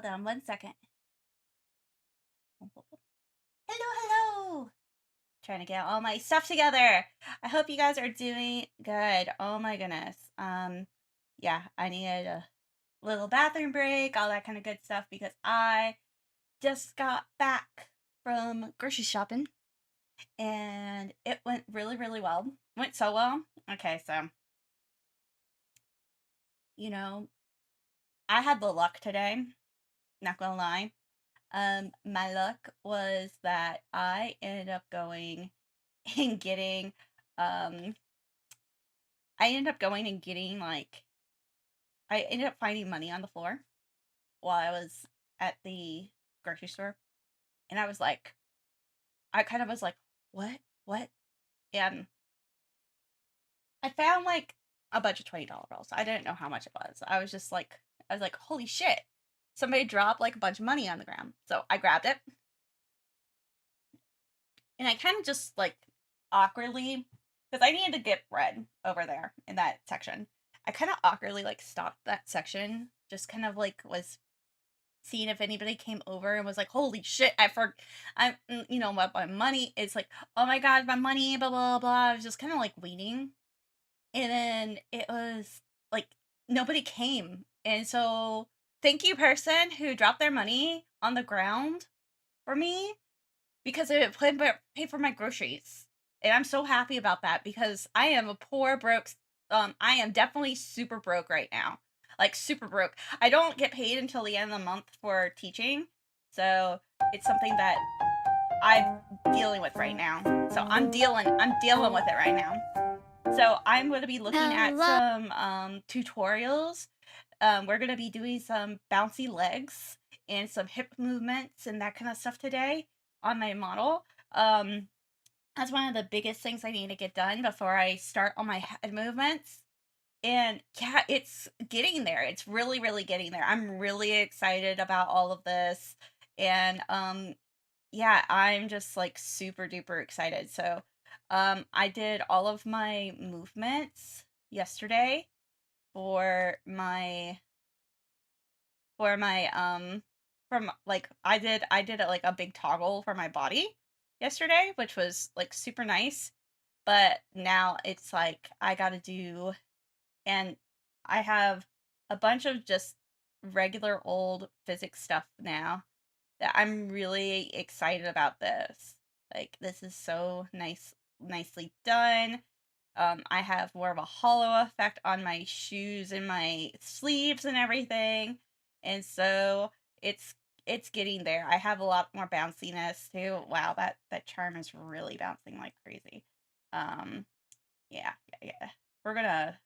on 1 second. Hello, hello! Trying to get all my stuff together. I hope you guys are doing good. Oh my goodness. Yeah, I needed a little bathroom break, all that kind of good stuff, because I just got back from grocery shopping and it went really, really well. Went so well. Okay, so, you know, I had the luck today, not gonna lie. My luck was that I ended up going and getting, um, I ended up going and getting I ended up finding money on the floor while I was at the grocery store. And I was like, I kind of was like, what? What? And I found like a bunch of $20 bills. I didn't know how much it was. I was like, holy shit. Somebody dropped like a bunch of money on the ground. So I grabbed it. And I kind of just like awkwardly, because I needed to get bread over there in that section. I kind of awkwardly like stopped that section, just kind of like was seeing if anybody came over and was like, holy shit, you know, my money. It's like, oh my God, my money, blah, blah, blah. I was just kind of like waiting. And then it was like, nobody came. And so, thank you, person who dropped their money on the ground for me, because it paid for my groceries. And I'm so happy about that because I am a poor broke I am definitely super broke right now. Like super broke. I don't get paid until the end of the month for teaching. So, it's something that I'm dealing with right now. So, I'm dealing with it right now. So, I'm going to be looking at some tutorials. We're going to be doing some bouncy legs and some hip movements and that kind of stuff today on my model. That's one of the biggest things I need to get done before I start on my head movements. And yeah, it's getting there. It's really, really getting there. I'm really excited about all of this. And yeah, I'm just like super duper excited. So I did all of my movements yesterday for my for my from like I did it like a big toggle for my body yesterday, which was like super nice. But now it's like I gotta do, and I have a bunch of just regular old physics stuff now that I'm really excited about this. Like this is so nicely done. I have more of a hollow effect on my shoes and my sleeves and everything. And so it's getting there. I have a lot more bounciness too. Wow, that charm is really bouncing like crazy. Um yeah, yeah, yeah. We're gonna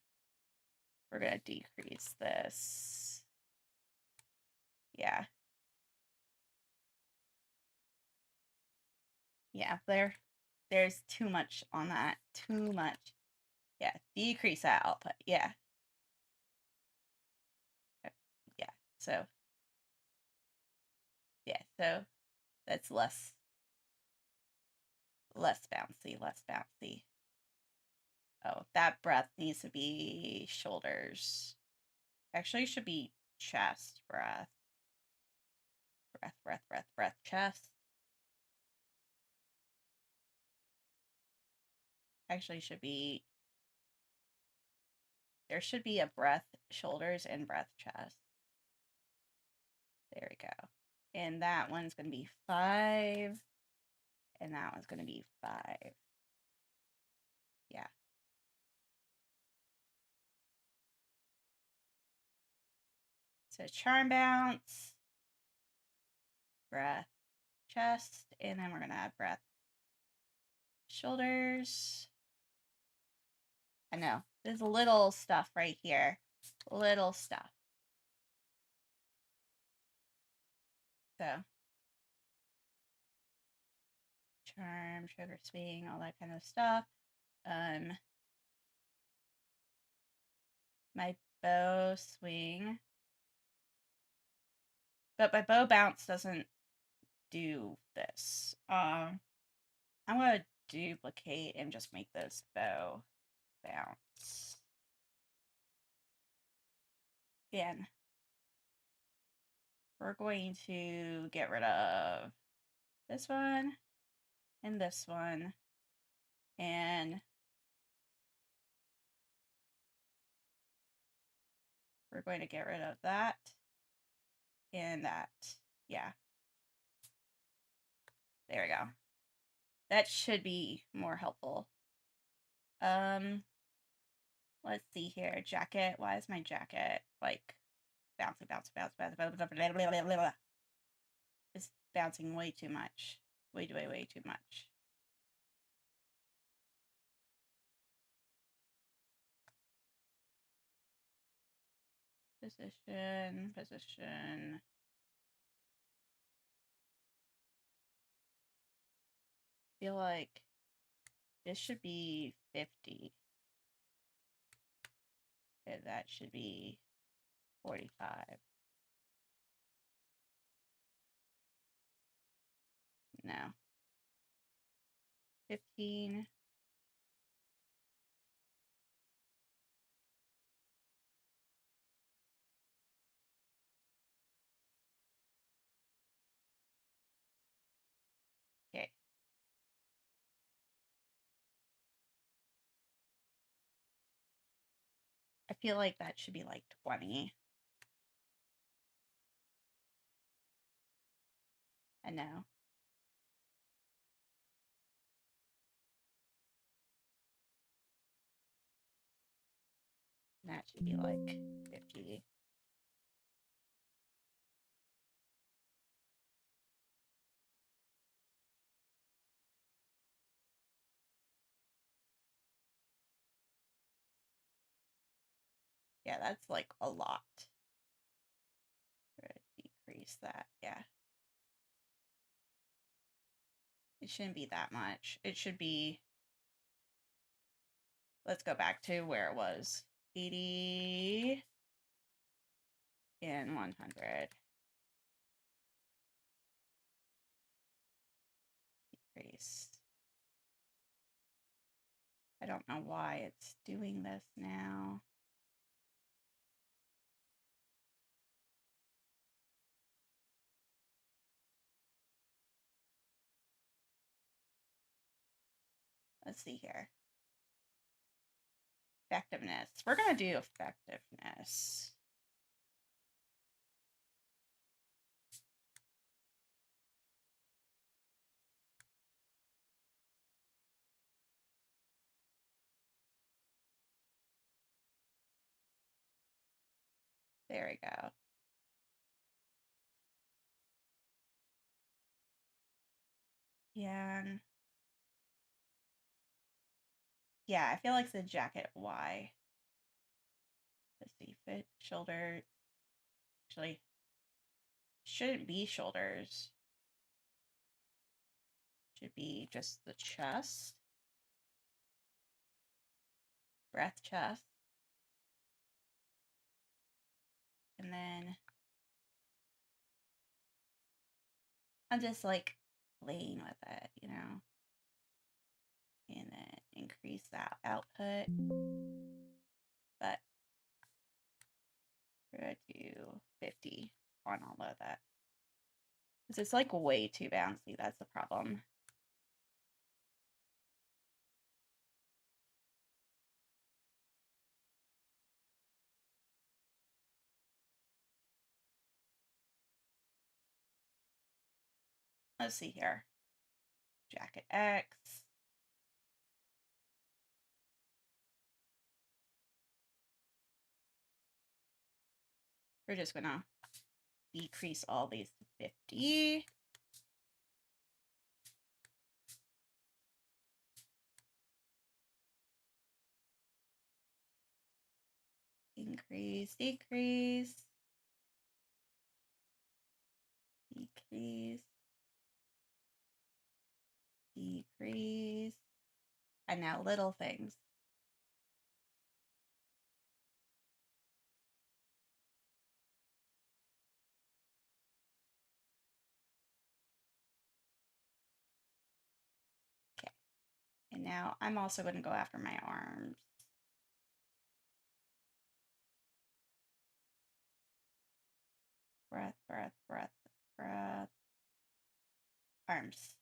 decrease this. Yeah. Yeah, there's too much on that. Too much. Yeah, decrease that output. Yeah. Yeah. So, yeah, so that's less bouncy, less bouncy. Oh, that breath needs to be shoulders. Actually, it should be chest breath. Breath, breath, breath, breath, chest. Actually, there should be a breath, shoulders, and breath, chest. There we go. And that one's going to be 5. And that one's going to be 5. Yeah. So charm bounce, breath, chest, and then we're going to add breath, shoulders. I know, there's little stuff right here. Little stuff. So, charm, sugar swing, all that kind of stuff. My bow swing. But my bow bounce doesn't do this. I'm going to duplicate and just make this bow bounce. Again. we're going to get rid of this one and this one, and we're going to get rid of that and that. Yeah. There we go. That should be more helpful. Let's see here. Jacket. Why is my jacket like bouncy, bouncy, bounce, bounce, bounce, blah, blah, blah, blah, blah, blah. It's bouncing way too much. Way too much. Position, position. Feel like this should be 50. And that should be 45. No. 15. Okay. I feel like that should be like 20. I know. That should be like 50. Yeah, that's like a lot. Decrease that. Yeah. It shouldn't be that much. It should be, let's go back to where it was. 80 and 100. Decrease. I don't know why it's doing this now. Let's see here. Effectiveness. We're going to do effectiveness. There we go. And yeah, I feel like it's the jacket Y. Let's see, fit, shoulder. Actually, shouldn't be shoulders. Should be just the chest. Breath, chest. And then I'm just like playing with it, you know? And then increase that output. But we're going to do 50 on all of that. Because it's like way too bouncy. That's the problem. Let's see here. Jacket X. We're just gonna decrease all these to 50. Increase, decrease. Decrease. Decrease. And now little things. Okay. And now I'm also going to go after my arms. breath, breath, breath, breath. Arms.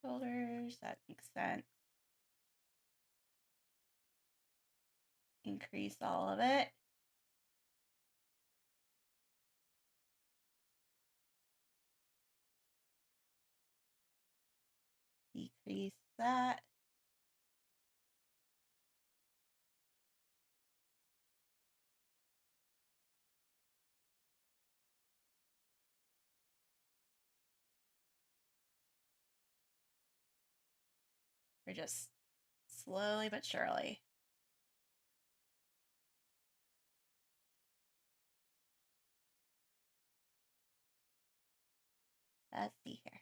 Shoulders, that makes sense. Increase all of it. Decrease that. We're just slowly but surely. Let's see here.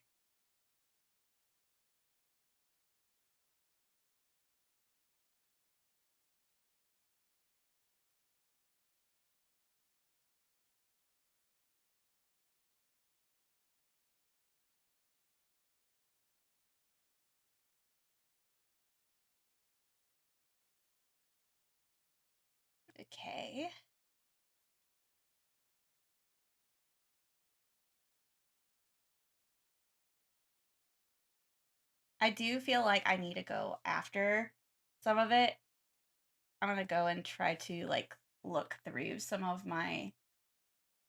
Okay. I do feel like I need to go after some of it. I'm gonna go and try to like look through some of my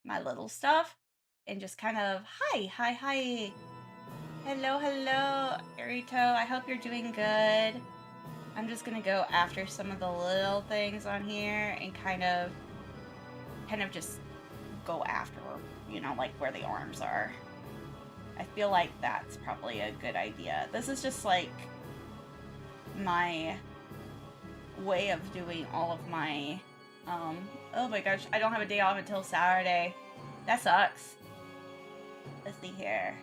little stuff and just kind of hi. Hello, Arito. I hope you're doing good. I'm just gonna go after some of the little things on here and kind of just go after, you know, like where the arms are. I feel like that's probably a good idea. This is just like my way of doing all of my, oh my gosh, I don't have a day off until Saturday. That sucks. Let's see here.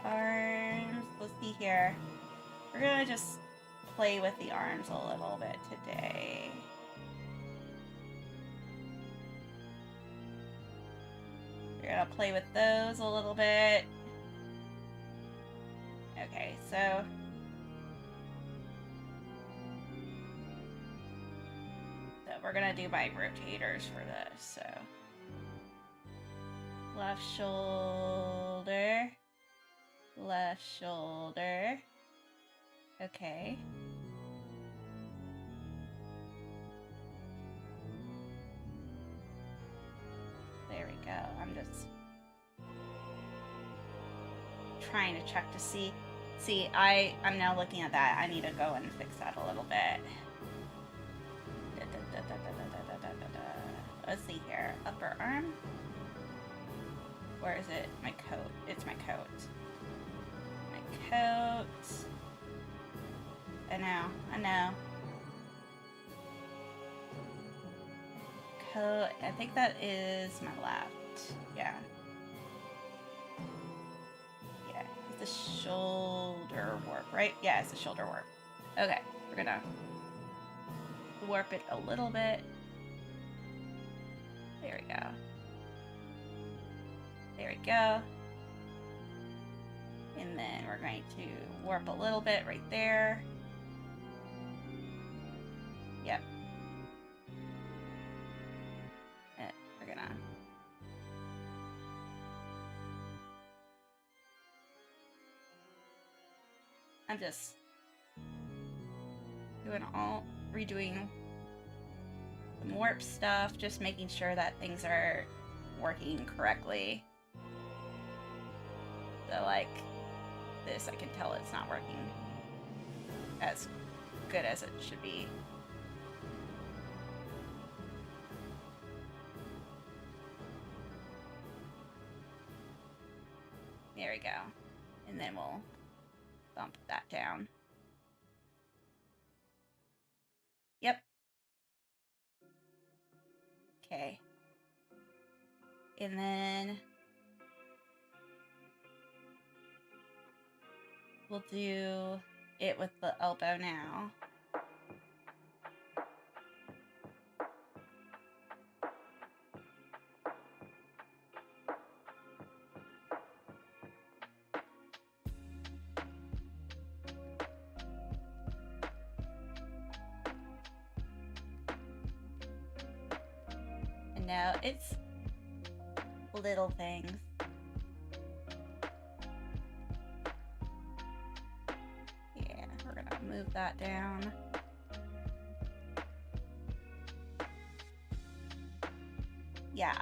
Arms, let's see here. We're gonna just play with the arms a little bit today. We're gonna play with those a little bit. Okay, so we're gonna do my rotators for this. So left shoulder, left shoulder. Okay. There we go. I'm just trying to check to see. See, I'm now looking at that. I need to go and fix that a little bit. Let's see here. Upper arm. Where is it? My coat. It's my coat. My coat. I know. Coat. I think that is my left. Yeah. Yeah. It's the shoulder warp, right? Yeah, it's the shoulder warp. Okay. We're gonna warp it a little bit. There we go. There we go. And then we're going to warp a little bit right there. Yep. And we're gonna I'm just redoing some warp stuff, just making sure that things are working correctly. So like this, I can tell it's not working as good as it should be. There we go. And then we'll bump that down. Yep. Okay. And then we'll do it with the elbow now. know, it's little things. Yeah, we're gonna move that down. Yeah,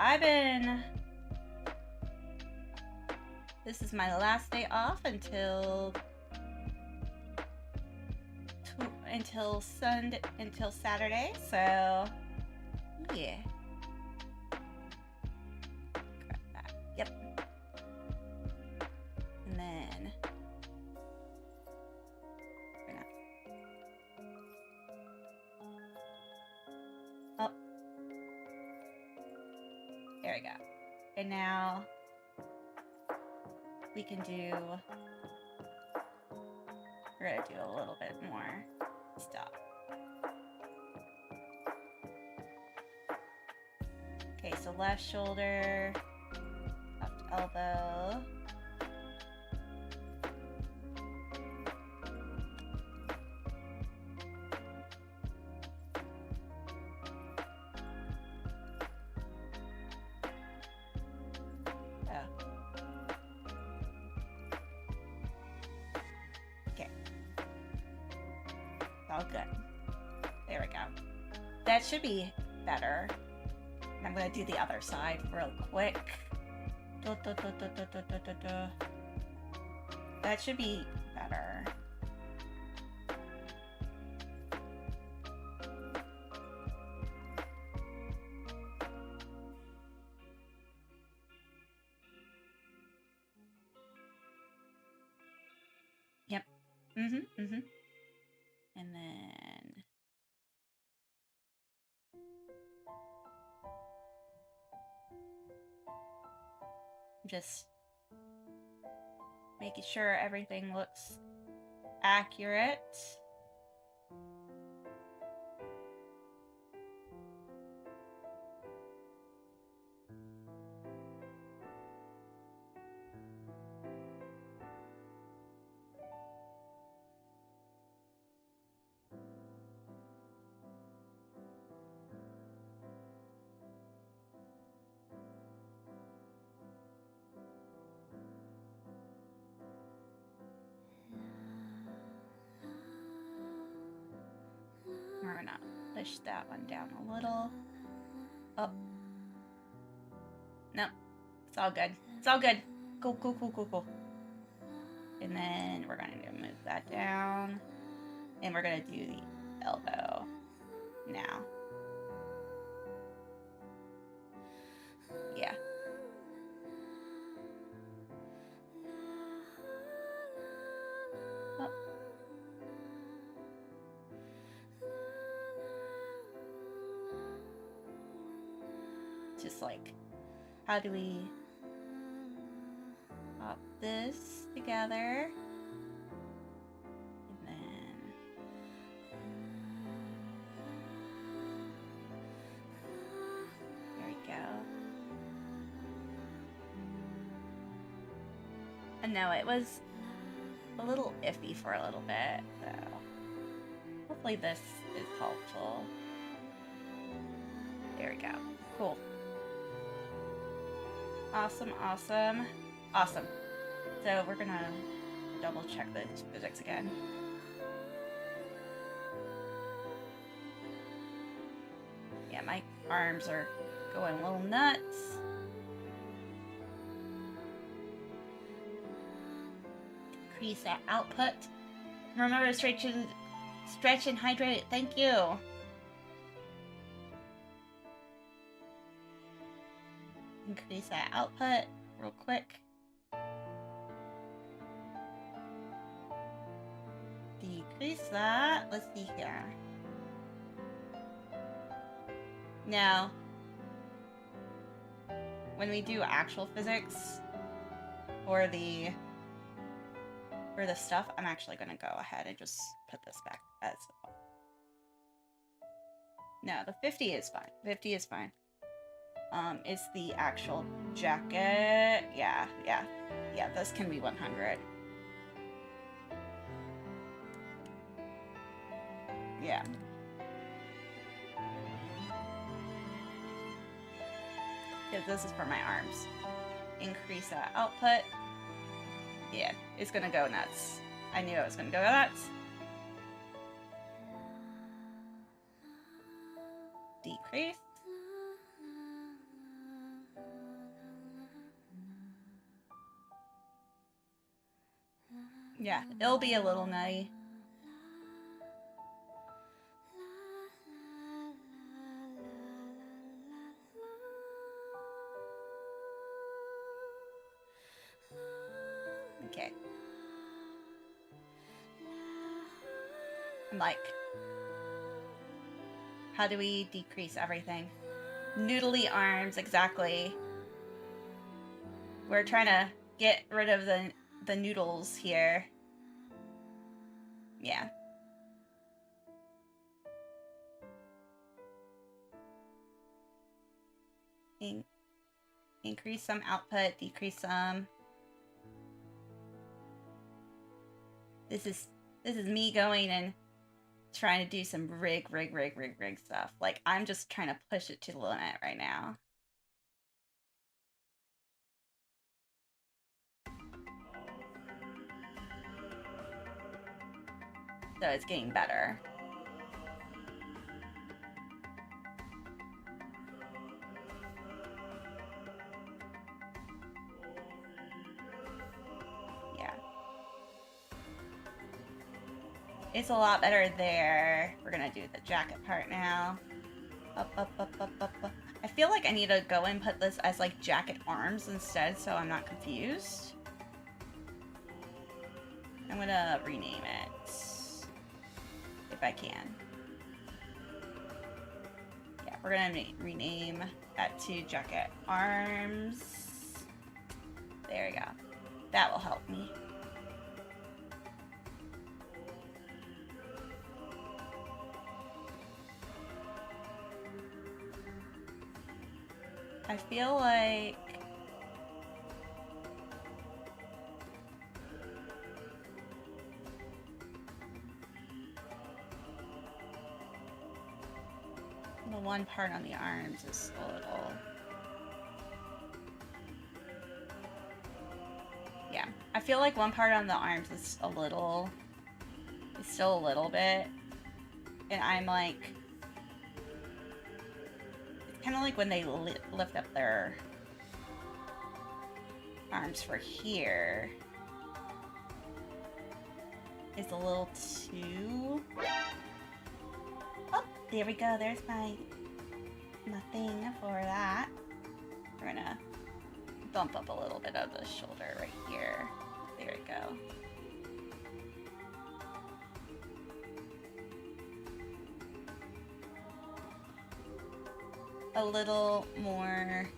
this is my last day off until Saturday, so yeah. Yep. And then oh, there we go. And now we can do, we're gonna do a little bit more stuff. Okay, so left shoulder, left elbow. All good. There we go. That should be better. And I'm going to do the other side real quick. That should be better. Yep. And then just making sure everything looks accurate. We're gonna push that one down a little. Up. No, it's all good. It's all good. Cool. And then we're gonna move that down. And we're gonna do the elbow now. Yeah. Oh. Just like, how do we pop this together? And then there we go. And no, it was a little iffy for a little bit, so hopefully this is helpful. There we go. Cool. Awesome. So we're gonna double check the physics again. Yeah, my arms are going a little nuts. Increase that output. Remember to stretch and hydrate. Thank you. Increase that output real quick. Decrease that. Let's see here. Now, when we do actual physics for the stuff, I'm actually going to go ahead and just put this back as well. No, the 50 is fine. 50 is fine. It's the actual jacket. Yeah, this can be 100. Yeah. because this is for my arms. Increase that output. Yeah, it's gonna go nuts. I knew it was gonna go nuts. Decrease. Yeah, it'll be a little nutty. Okay. I'm like, how do we decrease everything? Noodly arms, exactly. We're trying to get rid of the noodles here. Yeah. Increase some output, decrease some. This is me going and trying to do some rig stuff. Like, I'm just trying to push it to the limit right now. So it's getting better. Yeah. It's a lot better there. We're gonna do the jacket part now. Up. I feel like I need to go and put this as like jacket arms instead so I'm not confused. I'm gonna rename it if I can. Yeah, we're gonna rename that to jacket arms. There we go. That will help me. I feel like the one part on the arms is a little... Yeah, I feel like one part on the arms is a little... It's still a little bit. And I'm like... It's kind of like when they lift up their arms for here. It's a little too... Oh, there we go. There's my thing for that. We're gonna bump up a little bit of the shoulder right here. There we go. A little more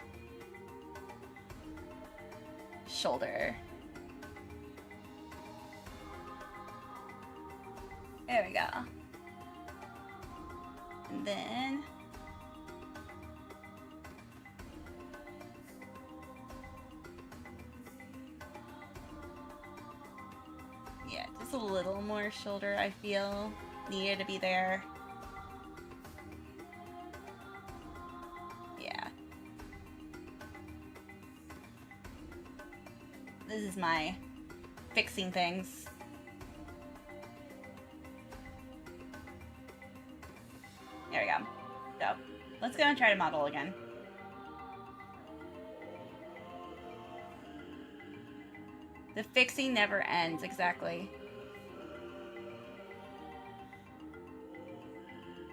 shoulder. There we go. And then yeah, just a little more shoulder I feel needed to be there. Yeah. This is my fixing things. There we go. So, let's go and try to model again. The fixing never ends, exactly.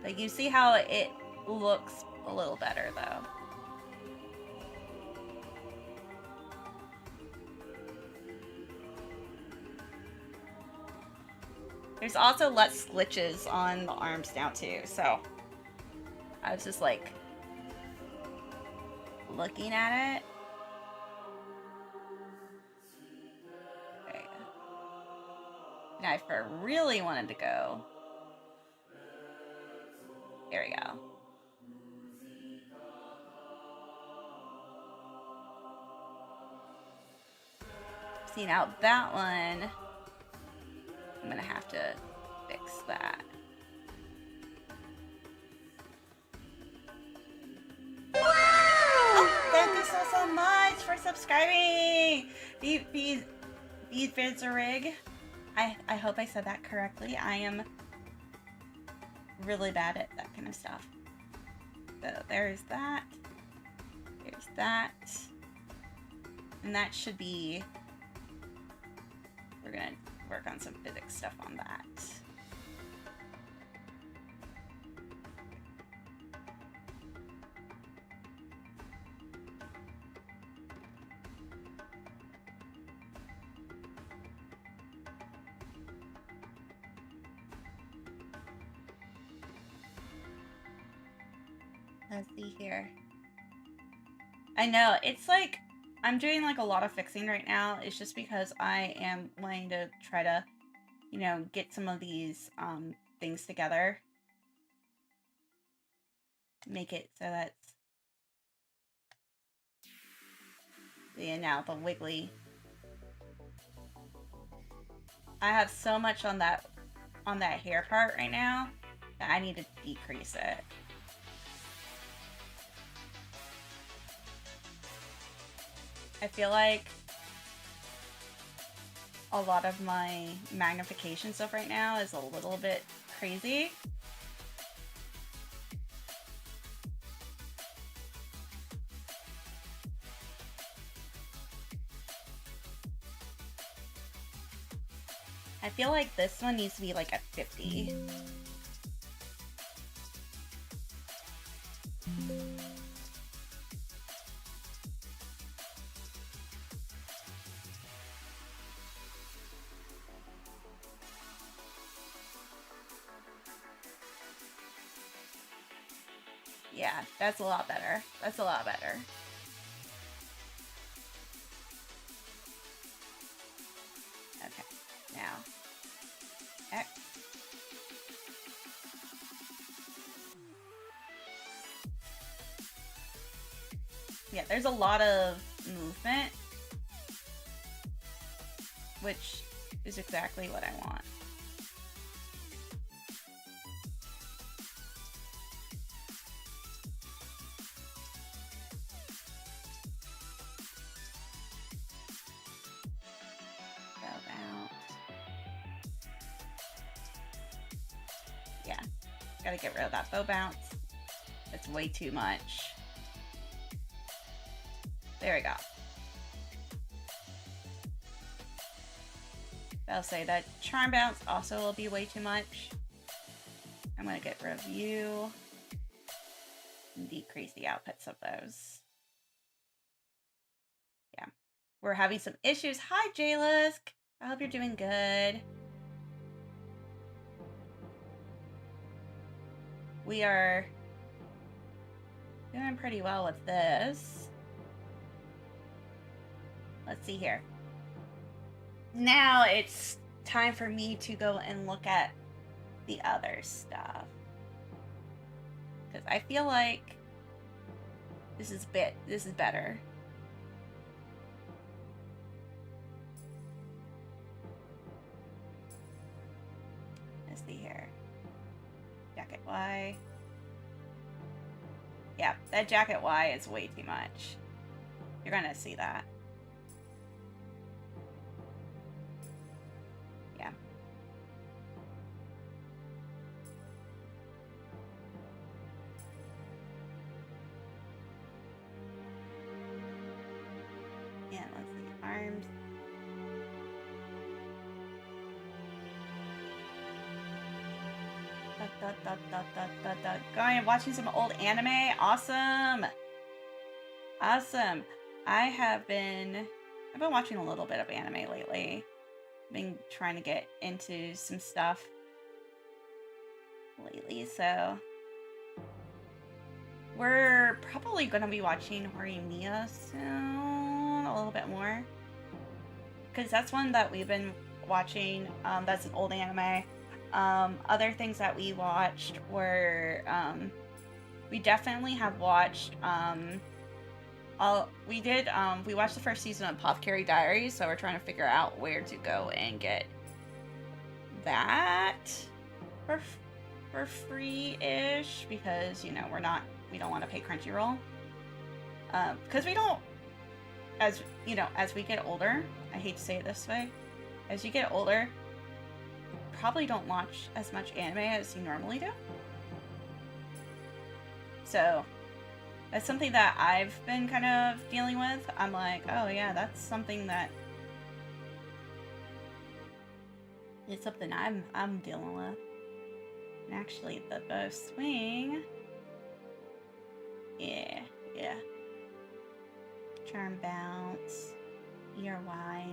Like, you see how it looks a little better, though. There's also less glitches on the arms now, too, so... I was just, like, looking at it. Okay. Now, if I really wanted to go... There we go. See, now that one... I'm gonna have to fix that. Oh, subscribing. VGen. I hope I said that correctly. I am really bad at that kind of stuff. So there's that. There's that. And that should be... We're gonna work on some physics stuff on that. Let's see here. I know, it's like, I'm doing like a lot of fixing right now. It's just because I am wanting to try to, you know, get some of these things together. Make it so that's, yeah, now the wiggly. I have so much on that hair part right now that I need to decrease it. I feel like a lot of my magnification stuff right now is a little bit crazy. I feel like this one needs to be like a 50. Yeah, that's a lot better. That's a lot better. Okay, now. Okay. Yeah, there's a lot of movement, which is exactly what I want. Yeah, gotta get rid of that bow bounce. It's way too much. There we go. I'll say that charm bounce also will be way too much. I'm gonna get rid of you and decrease the outputs of those. Yeah, we're having some issues. Hi, Jaylisk. I hope you're doing good. We are doing pretty well with this. Let's see here. Now it's time for me to go and look at the other stuff. Because I feel like this is better. Let's see here. Jacket Y. Yeah, that jacket Y is way too much. You're gonna see that. Yeah. Yeah, let's see. Arms. Going and watching some old anime. Awesome. Awesome. I've been watching a little bit of anime lately. Been trying to get into some stuff lately, so we're probably going to be watching Horimiya soon, a little bit more, because that's one that we've been watching. That's an old anime. Other things that we watched were, we definitely have watched, we watched the first season of Apothecary Diaries, so we're trying to figure out where to go and get that for free-ish, because, you know, we don't want to pay Crunchyroll. Because we don't as you know, as we get older, I hate to say it this way, as you get older, probably don't watch as much anime as you normally do. So that's something that I've been kind of dealing with. I'm like, oh yeah, that's something that it's something I'm dealing with. And actually, the bow swing, yeah. Charm bounce, ERY.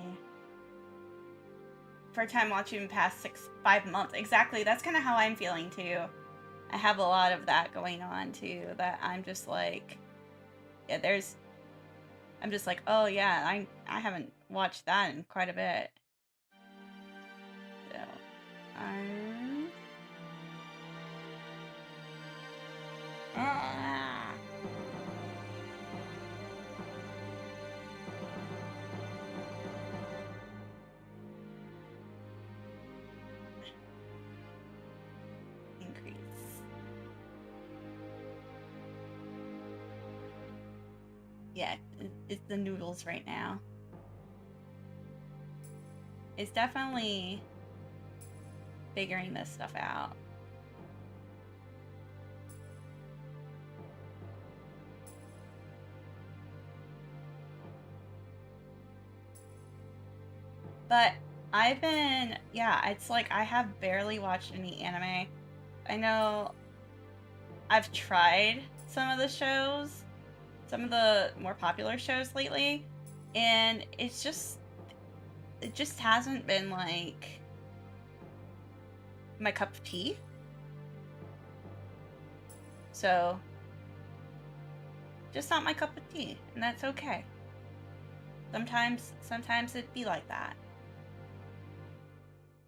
For time watching past 5 months, exactly. That's kind of how I'm feeling too. I have a lot of that going on too. That I'm just like, yeah. I'm just like, oh yeah, I haven't watched that in quite a bit. So, increase. Yeah, it's the noodles right now. It's definitely figuring this stuff out. But I've been, yeah, it's like I have barely watched any anime. I know I've tried some of the shows, some of the more popular shows lately, and it just hasn't been like my cup of tea. So, just not my cup of tea, and that's okay. Sometimes it be like that.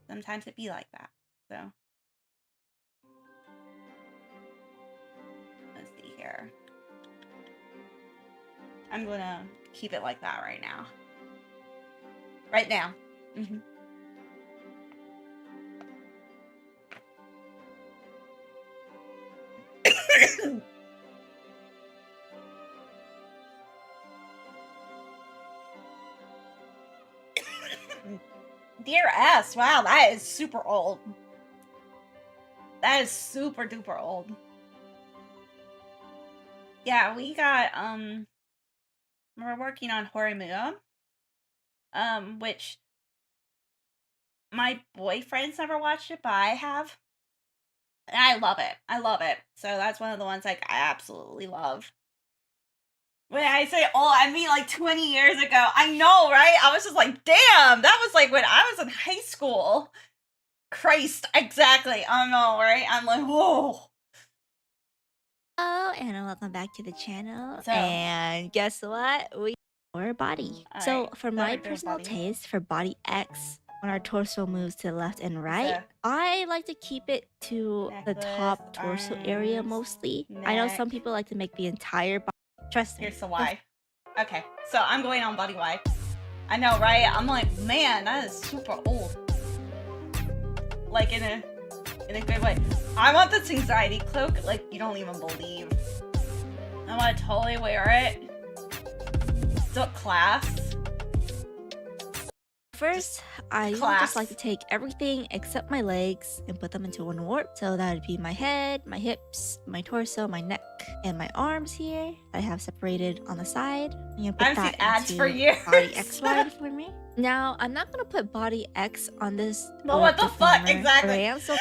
Sometimes it be like that. So, let's see here. I'm gonna keep it like that right now. Right now. Mm-hmm. Dear S, wow, that is super old. That is super duper old. Yeah, we got we're working on Horimuya. Which my boyfriend's never watched it, but I have. And I love it. I love it. So that's one of the ones like I absolutely love. When I say oh, I mean like 20 years ago. I know, right? I was just like, damn, that was like when I was in high school. Christ, exactly. I know, right? I'm like, whoa. Hello and welcome back to the channel. So, and guess what? We're body. So right, for my personal taste for body X, when our torso moves to the left and right, I like to keep it to the top torso area mostly. I know some people like to make the entire body. Trust me. Here's the why. Okay, so I'm going on body Y. I know, right? I'm like, man, that is super old. Like in a good way. I want this anxiety cloak like you don't even believe. I want to totally wear it. Still class. First, I just like to take everything except my legs and put them into one warp. So that would be my head, my hips, my torso, my neck, and my arms here. I have separated on the side. I'm gonna put that ads into for years. Body XY for me. Now, I'm not gonna put body X on this. But what the fuck? Exactly. Exactly.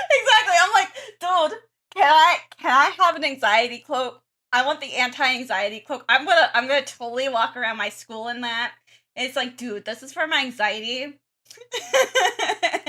I'm like, dude, can I have an anxiety cloak? I want the anti-anxiety cloak. I'm gonna totally walk around my school in that. It's like, dude, this is for my anxiety.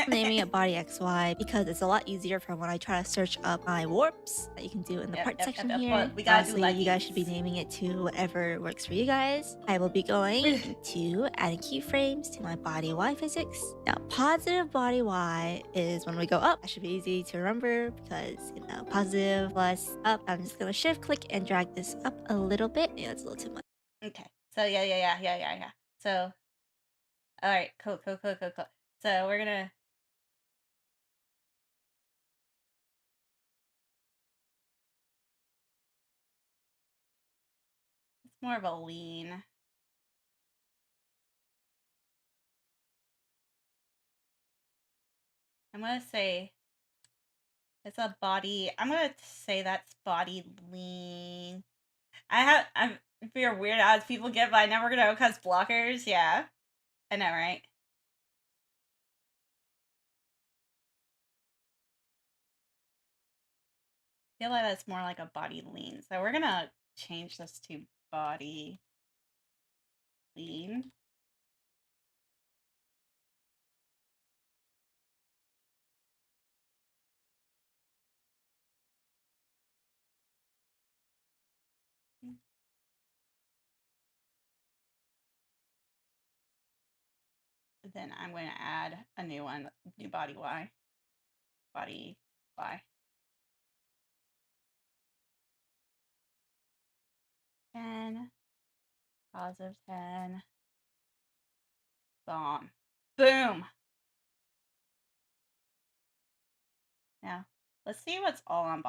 Naming it body XY because it's a lot easier for when I try to search up my warps that you can do in the part section here. Well, we gotta do you guys should be naming it to whatever works for you guys. I will be going into adding keyframes to my body Y physics. Now, positive body Y is when we go up. That should be easy to remember because, you know, positive plus up. I'm just gonna shift click and drag this up a little bit. Yeah, that's a little too much. Okay. So yeah. So, all right, cool. So we're gonna. It's more of a lean. I'm gonna say it's a body. I'm gonna say that's body lean. I'm fear weird odds people get, but I never know because blockers. Yeah, I know, right? I feel like that's more like a body lean. So we're gonna change this to body lean. Then I'm going to add a new one, new body Y. Body Y. 10. Positive 10. Bomb. Boom. Now, let's see what's all on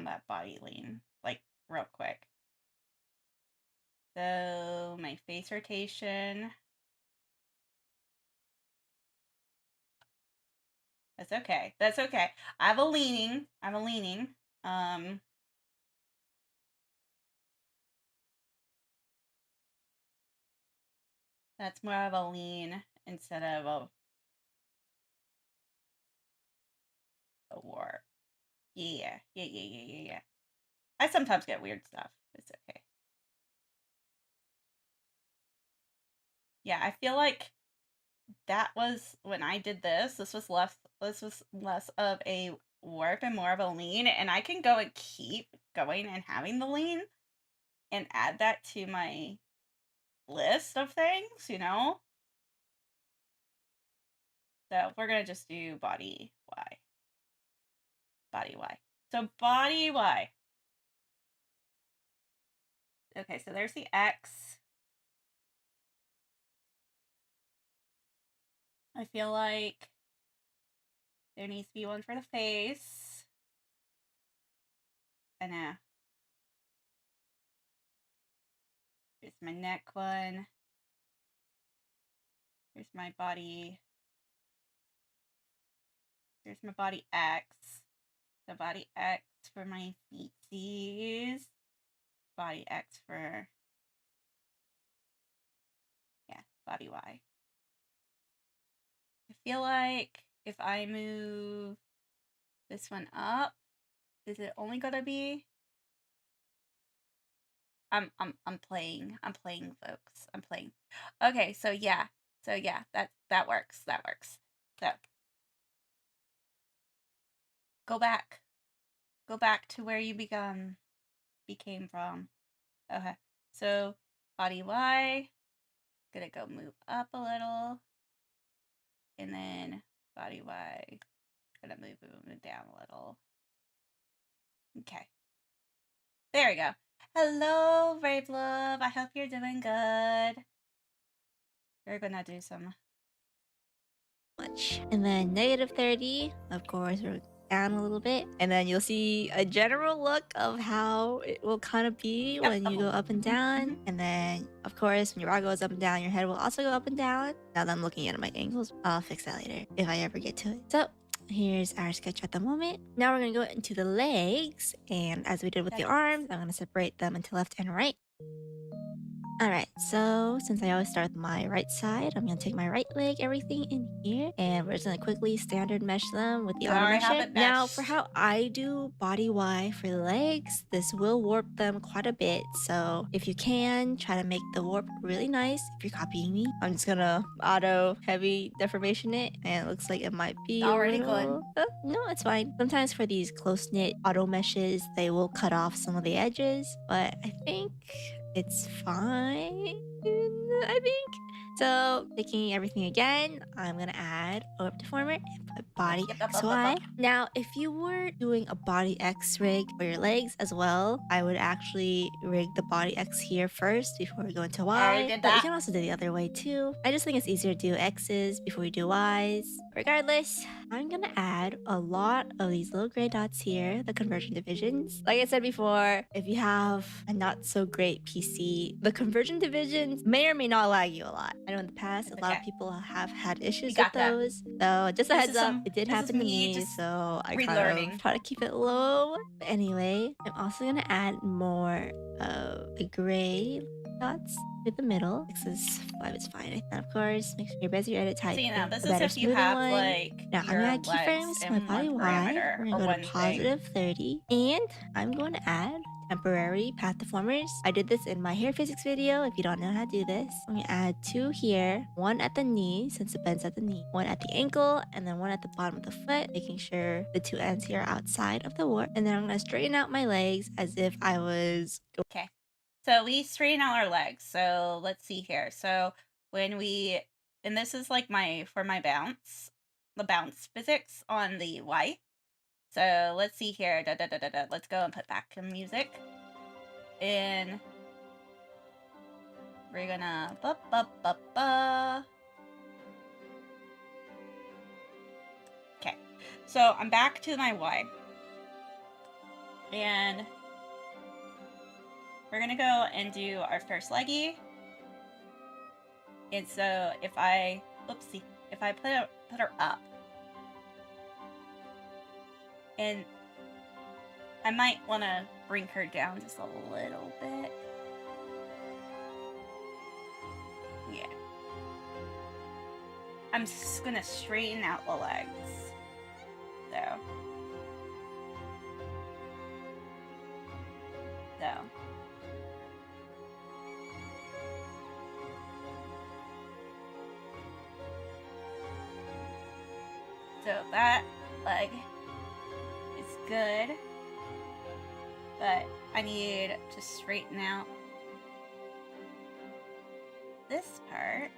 that body lean, like real quick. So my face rotation. That's okay. That's okay. I have a leaning. That's more of a lean instead of a warp. Yeah. I sometimes get weird stuff. It's okay. Yeah, I feel like that was when I did this. This was less of a warp and more of a lean, and I can go and keep going and having the lean and add that to my list of things, you know? So we're gonna just do body Y. Body Y. So body Y. Okay, so there's the X. I feel like there needs to be one for the face. And here's my neck one. Here's my body. Here's my body X. The body X for my feetsies. Body X for, yeah, body Y. I feel like if I move this one up, is it only gonna be? I'm playing, folks. I'm playing. Okay, so yeah, that works. So go back to where you became from. Okay, so body Y, gonna go move up a little, and then body Y, gonna move down a little. Okay, there we go. Hello, Brave Love. I hope you're doing good. We're gonna do some much. And then -30, of course, we're down a little bit. And then you'll see a general look of how it will kind of be when you go up and down. And then, of course, when your rod goes up and down, your head will also go up and down. Now that I'm looking at my angles, I'll fix that later if I ever get to it. So here's our sketch at the moment. Now we're going to go into the legs. And as we did with the arms, I'm going to separate them into left and right. Alright, so since I always start with my right side, I'm going to take my right leg, everything in here, and we're just going to quickly standard mesh them with the auto mesher. Now, for how I do body Y for the legs, this will warp them quite a bit, so if you can, try to make the warp really nice if you're copying me. I'm just going to auto heavy deformation it, and it looks like it might be already good. No, it's fine. Sometimes for these close-knit auto meshes, they will cut off some of the edges, but I think it's fine, I think. So, taking everything again, I'm gonna add orb deformer and put body XY. Now, if you were doing a body X rig for your legs as well, I would actually rig the body X here first before we go into Y. But you can also do the other way too. I just think it's easier to do X's before we do Y's. Regardless, I'm gonna add a lot of these little gray dots here, the conversion divisions. Like I said before, if you have a not so great PC, the conversion divisions may or may not lag you a lot. I know in the past a lot of people have had issues got with those. So just a heads up, it did happen to me, so I try to keep it low. But anyway, I'm also gonna add more of the gray dots to the middle. 6 is 5 is fine. And of course, make sure your bezier edit type so, you know, this a is better if you smoothing have one. like Now I'm gonna add keyframes to my body Y. We're gonna go to positive 30, and I'm going to add temporary path deformers. I did this in my hair physics video. If you don't know how to do this, I'm gonna add 2 here, 1 at the knee since it bends at the knee, 1 at the ankle, and then 1 at the bottom of the foot, making sure the 2 ends here are outside of the warp. And then I'm gonna straighten out my legs as if I was okay. So we straighten out our legs. So let's see here. So when we, and this is like for my bounce, the bounce physics on the Y. So let's see here. Let's go and put back the music. And we're gonna Okay. So I'm back to my Y. And we're gonna go and do our first leggy. And so if I put her up, and I might want to bring her down just a little bit. Yeah. I'm just gonna straighten out the legs. So that leg is good, but I need to straighten out this part.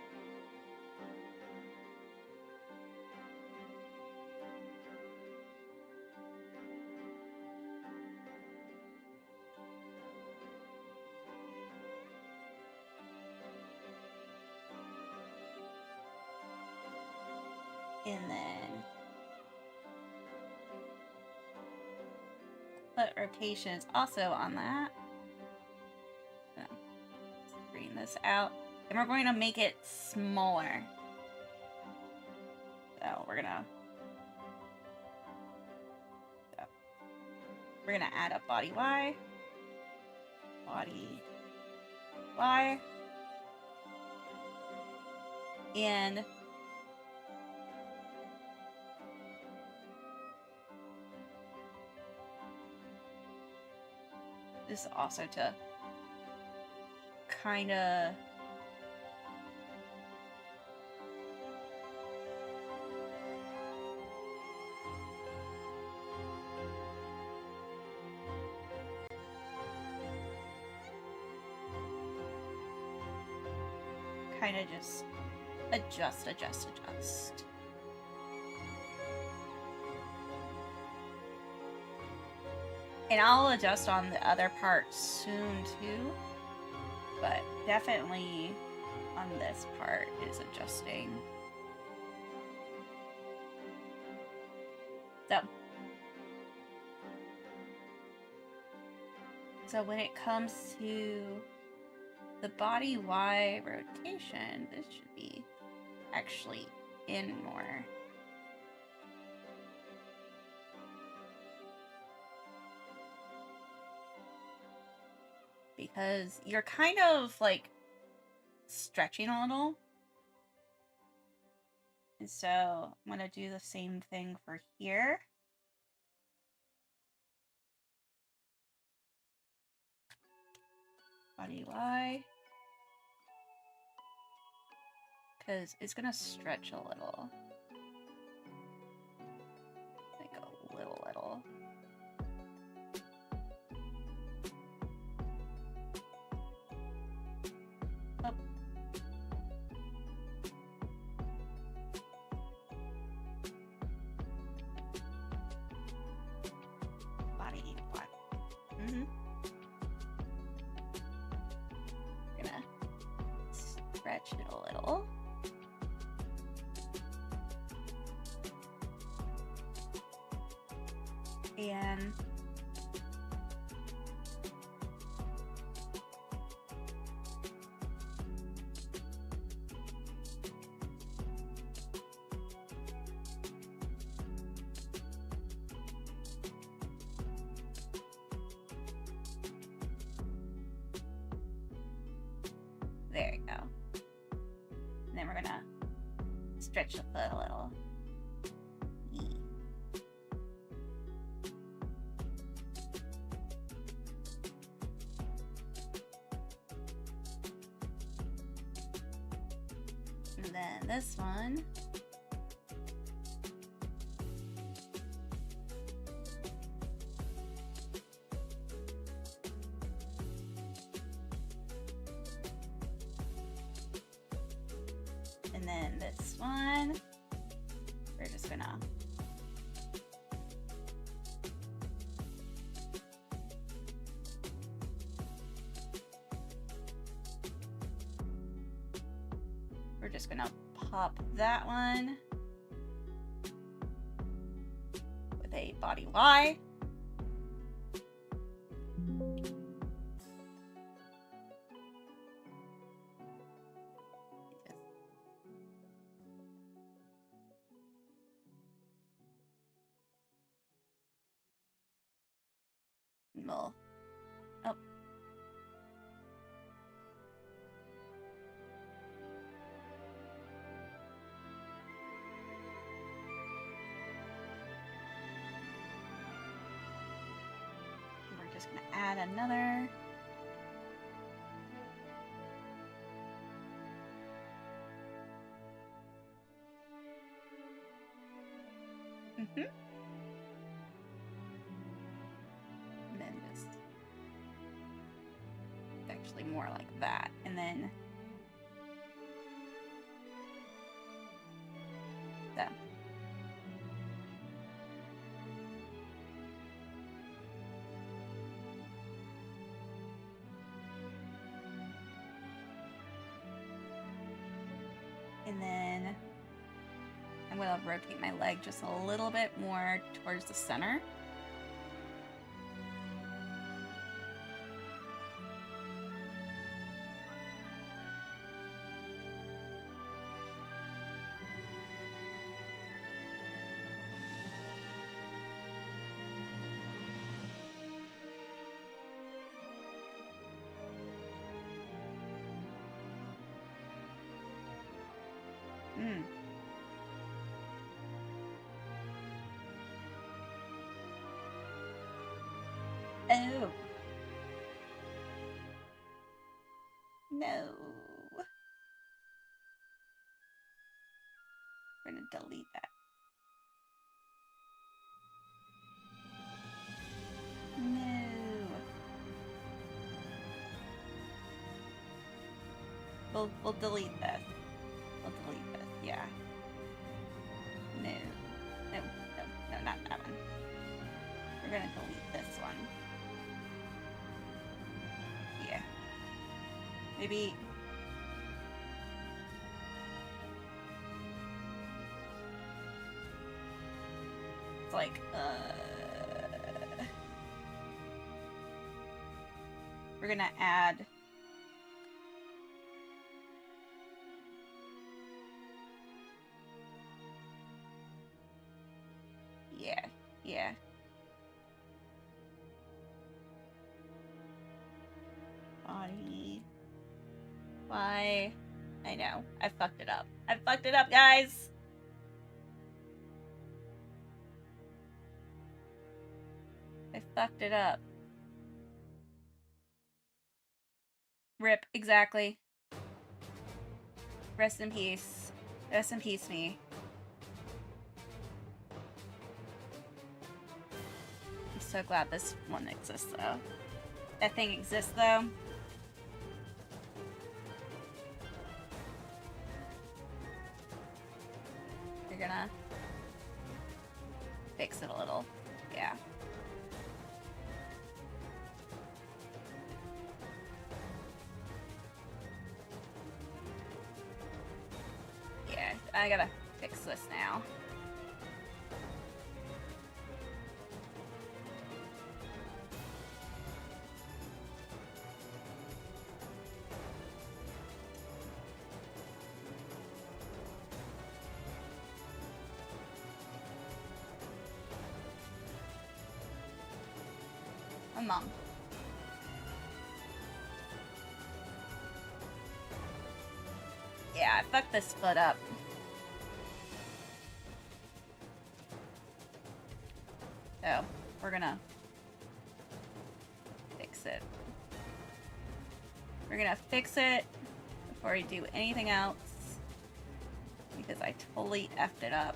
And then put rotations also on that. Bring this out. And we're going to make it smaller. So we're gonna add a body Y. Body Y. And this is also to kind of just adjust. And I'll adjust on the other part soon too, but definitely on this part is adjusting. So when it comes to the body Y rotation, this should be actually in more. Because you're kind of like stretching a little. And so I'm going to do the same thing for here. Body Y. Because it's going to stretch a little. Like a little. Oh. Body Y. Gonna stretch it a little. And stretch the foot a little. And then this one. And then this one, we're just gonna pop that one with a body Y. Well, oh. We're just gonna add another. And then just actually more like that. And then that. And then I'm going to rotate my leg just a little bit more towards the center. Oh. No. We're going to delete that. No. We'll delete this. We'll delete this, yeah. No. No, not that one. We're gonna delete this one. Yeah. Maybe... It's like, we're gonna add... Yeah. Body. Why? I know. I fucked it up. I fucked it up, guys! I fucked it up. Rip, exactly. Rest in peace. Rest in peace, me. I'm so glad this one exists, though. That thing exists, though. You're gonna fix it a little. Yeah. Yeah, I gotta fix this now. Mom. Yeah, I fucked this foot up. So we're gonna fix it. We're gonna fix it before we do anything else because I totally effed it up.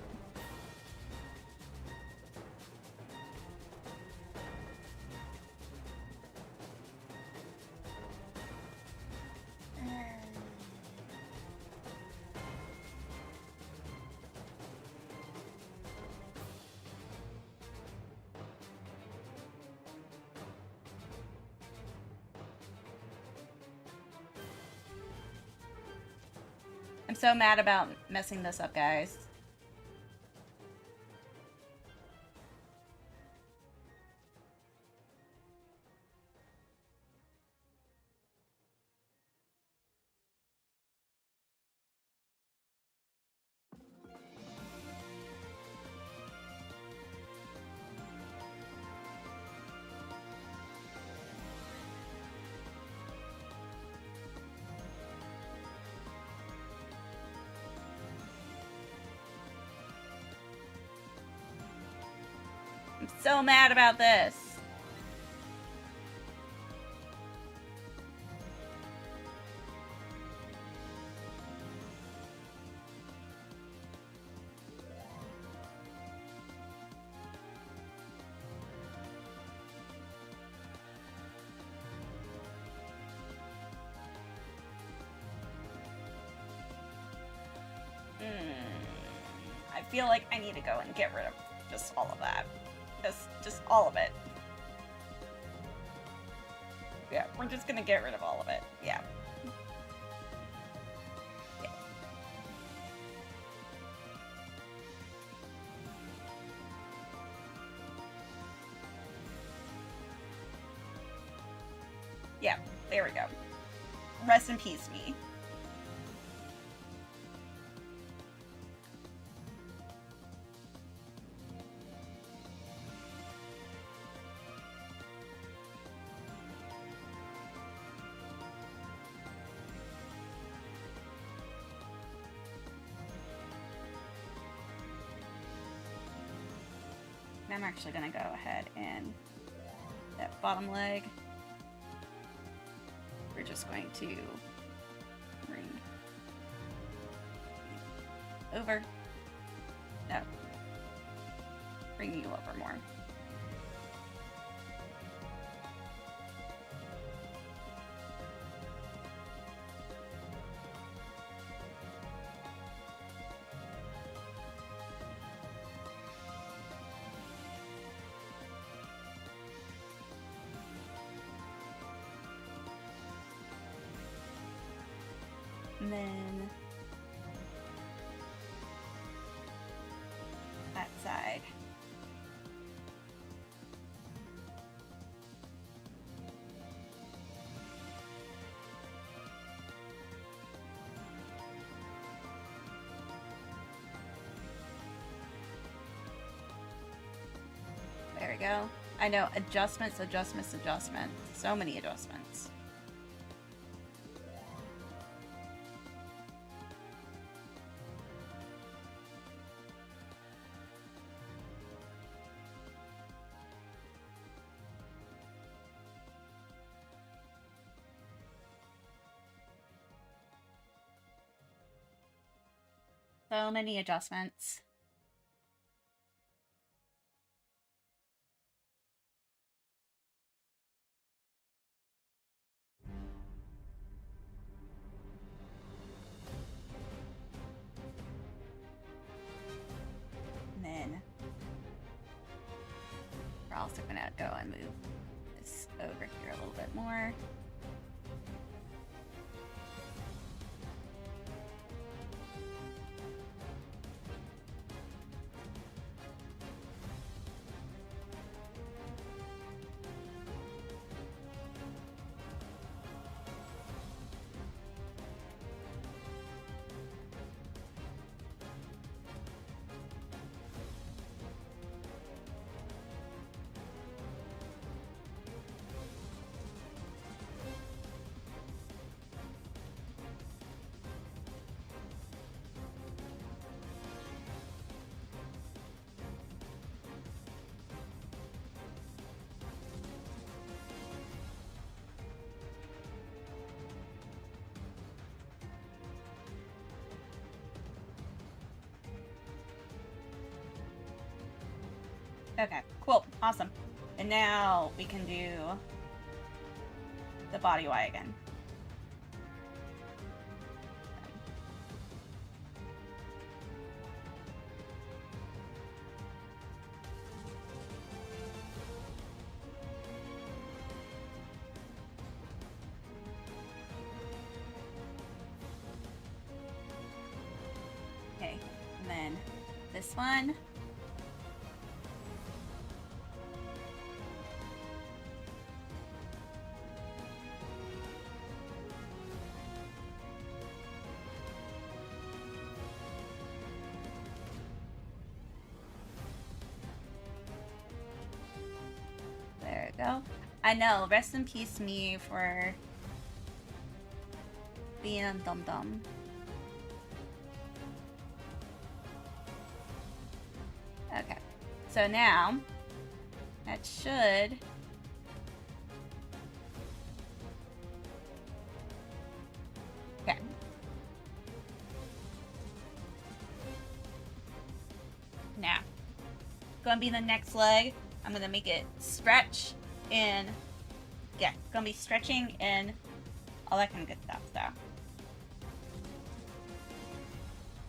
I'm so mad about messing this up, guys. I'm so mad about this. I feel like I need to go and get rid of just all of that. Just all of it. Yeah, we're just gonna get rid of all of it. Yeah. Yeah. Yeah, there we go. Rest in peace, me. I'm actually gonna go ahead and that bottom leg, we're just going to bring over. No. Bring you over more. And then that side. There we go. I know, adjustments, adjustments, adjustments. So many adjustments. So many adjustments. And then we're also gonna go and move this over here a little bit more. Okay, cool, awesome. And now we can do the body Y again. Okay, and then this one. There we go. I know, rest in peace me for being a dum-dum. Okay, so now that should okay. Now, gonna be the next leg. I'm gonna make it stretch and yeah, gonna be stretching and all that kind of good stuff. So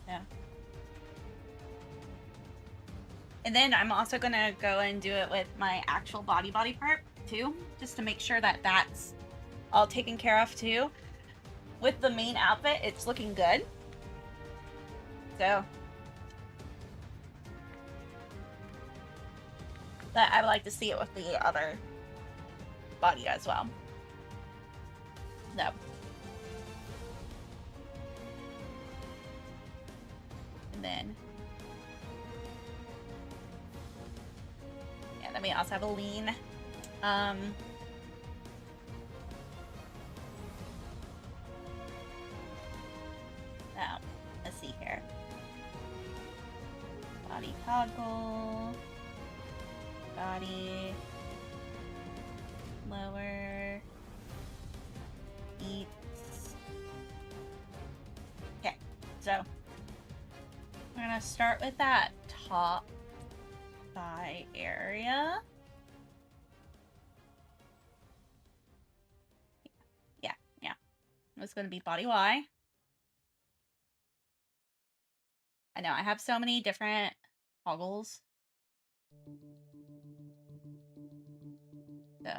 yeah. And then I'm also gonna go and do it with my actual body part too, just to make sure that that's all taken care of too. With the main outfit, it's looking good. So, but I would like to see it with the other body as well. No. And then yeah, then we also have a lean. Now, let's see here. Body toggle. Body. Lower. Eats. Okay, so we're gonna start with that top thigh area. Yeah. It's gonna be body Y. I know I have so many different toggles. So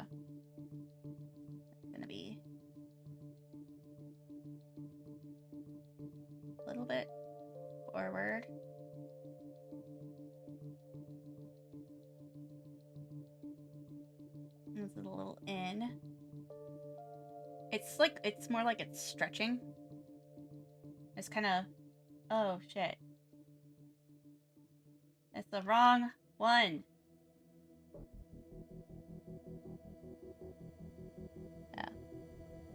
it's gonna be a little bit forward. It's a little in. It's like, it's more like it's stretching. It's kind of, oh shit. That's the wrong one. Yeah.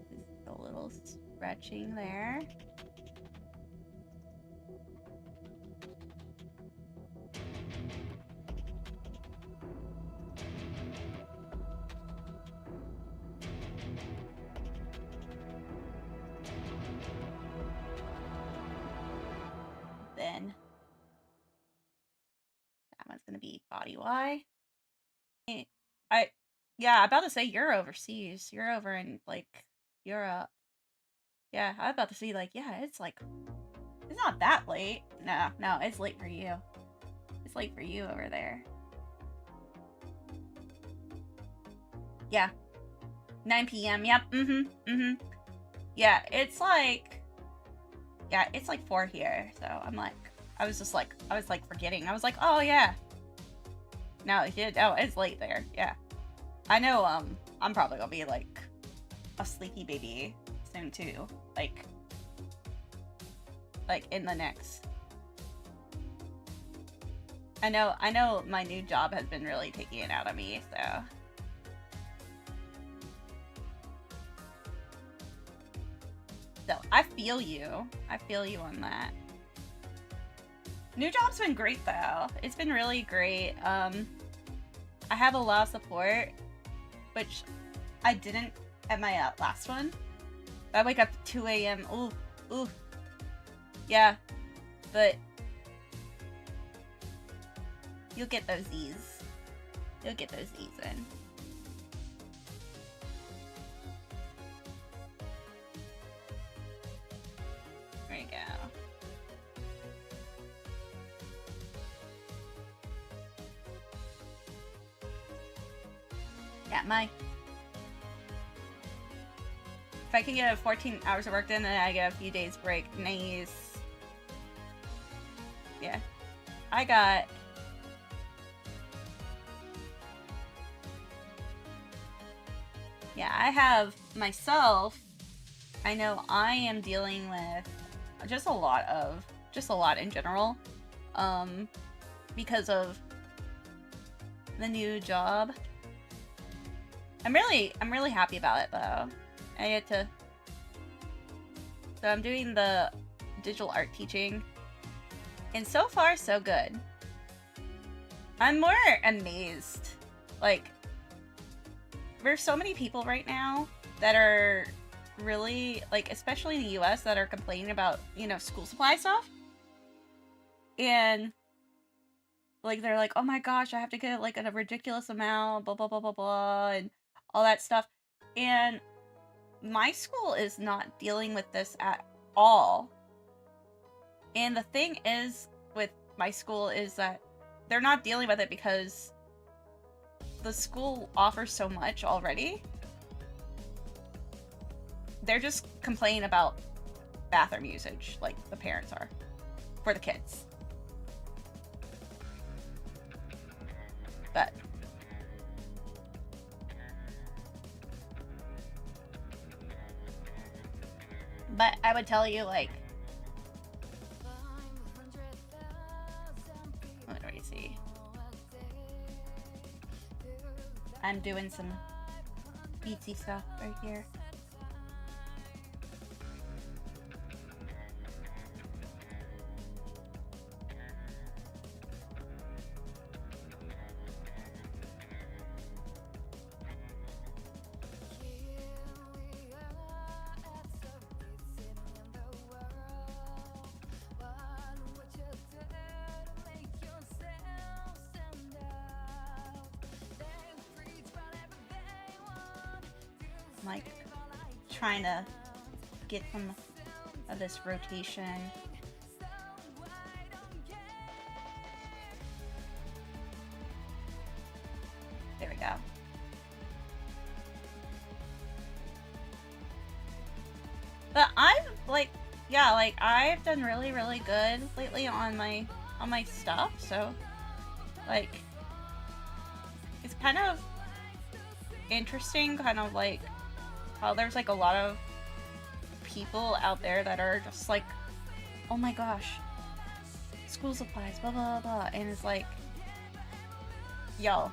Just a little stretching there. Then that one's gonna be body Y. Yeah, I'm about to say you're overseas. You're over in like Europe. Yeah, I was about to say like, yeah, it's like, it's not that late. No, it's late for you. It's late for you over there. Yeah. 9 p.m. Yep. Yeah, it's like 4 here. So I'm like, I was forgetting. I was like, oh yeah. No, it's late there. Yeah. I know, I'm probably gonna be like a sleepy baby soon too. Like in the next. I know my new job has been really taking it out of me, so. So, I feel you. I feel you on that. New job's been great though. It's been really great. I have a lot of support, which I didn't at my last one. I wake up at 2 a.m. Ooh. Yeah, but you'll get those Z's. Go get those E's in. There you go. Yeah, if I can get 14 hours of work done, then I get a few days break. Nice. Yeah. I got... Yeah, I have myself... I know I am dealing with just a lot in general. Because of the new job. I'm really happy about it, though. I get to... So I'm doing the digital art teaching. And so far, so good. I'm more amazed. Like, there's so many people right now that are really, like, especially in the US, that are complaining about, you know, school supply stuff. And, like, they're like, oh my gosh, I have to get, like, a ridiculous amount, blah, blah, blah, blah, blah, and all that stuff. And my school is not dealing with this at all. And the thing is with my school is that they're not dealing with it because the school offers so much already. They're just complaining about bathroom usage, like the parents are, for the kids. But I would tell you, like, let me see. I'm doing some beatsy stuff right here. Like trying to get some of this rotation. There we go. But I've like, yeah, like I've done really good lately on my stuff, so like it's kind of interesting, kind of like how there's like a lot of people out there that are just like, oh my gosh, school supplies, blah blah blah, and it's like, yo,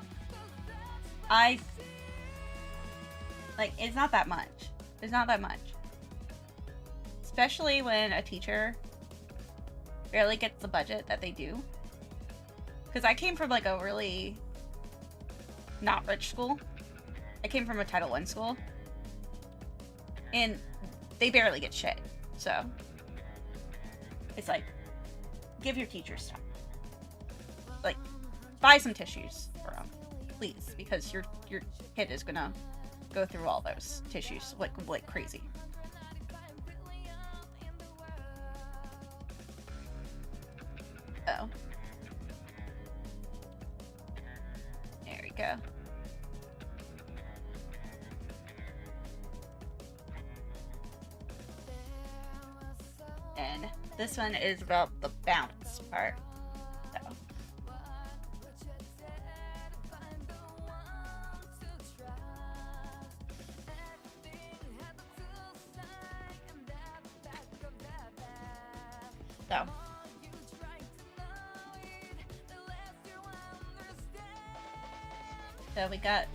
it's not that much. It's not that much. Especially when a teacher barely gets the budget that they do. Because I came from like a really not rich school. I came from a Title I school. And they barely get shit. So it's like, give your teachers stuff. Like, buy some tissues for them, please, because your kid is gonna go through all those tissues like crazy. Oh. There we go. And this one is about the bounce part. So. So we got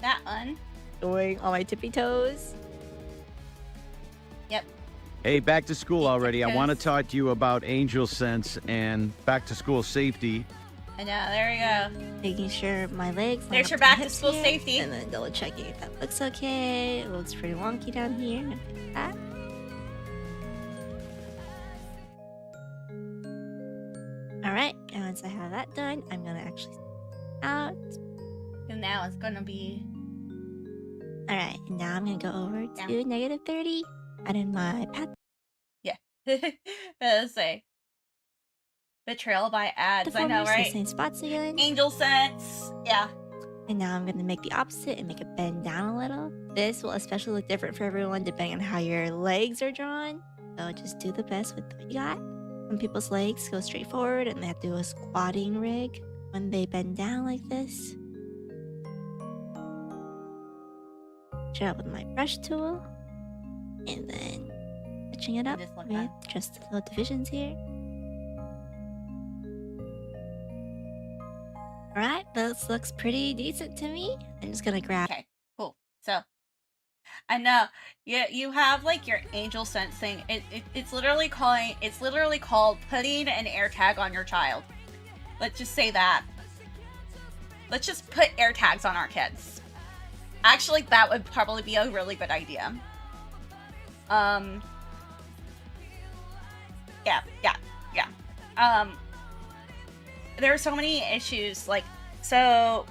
that one. Going on my tippy toes. Yep. Hey, back to school already. I want to talk to you about Angel Sense and back to school safety. I know, there we go. Making sure my legs. There's your back to school safety. And then double checking if that looks okay. It looks pretty wonky down here. That. Alright, and once I have that done, I'm gonna actually out. And now it's gonna be... Alright, and now I'm gonna go over to negative 30. Add in my path. Yeah. Let's say. Betrayal by ads, I know, right? The same spots again. Angel sense. Yeah. And now I'm gonna make the opposite and make it bend down a little. This will especially look different for everyone depending on how your legs are drawn. So just do the best with what you got. Some people's legs go straight forward and they have to do a squatting rig when they bend down like this. Try it with my brush tool. And then touching it up with just the little divisions here. Alright, this looks pretty decent to me. I'm just gonna grab... Okay, cool. So, I know, you have like your angel sense thing. It's literally called putting an air tag on your child. Let's just say that. Let's just put air tags on our kids. Actually, that would probably be a really good idea. Yeah. There are so many issues, like, so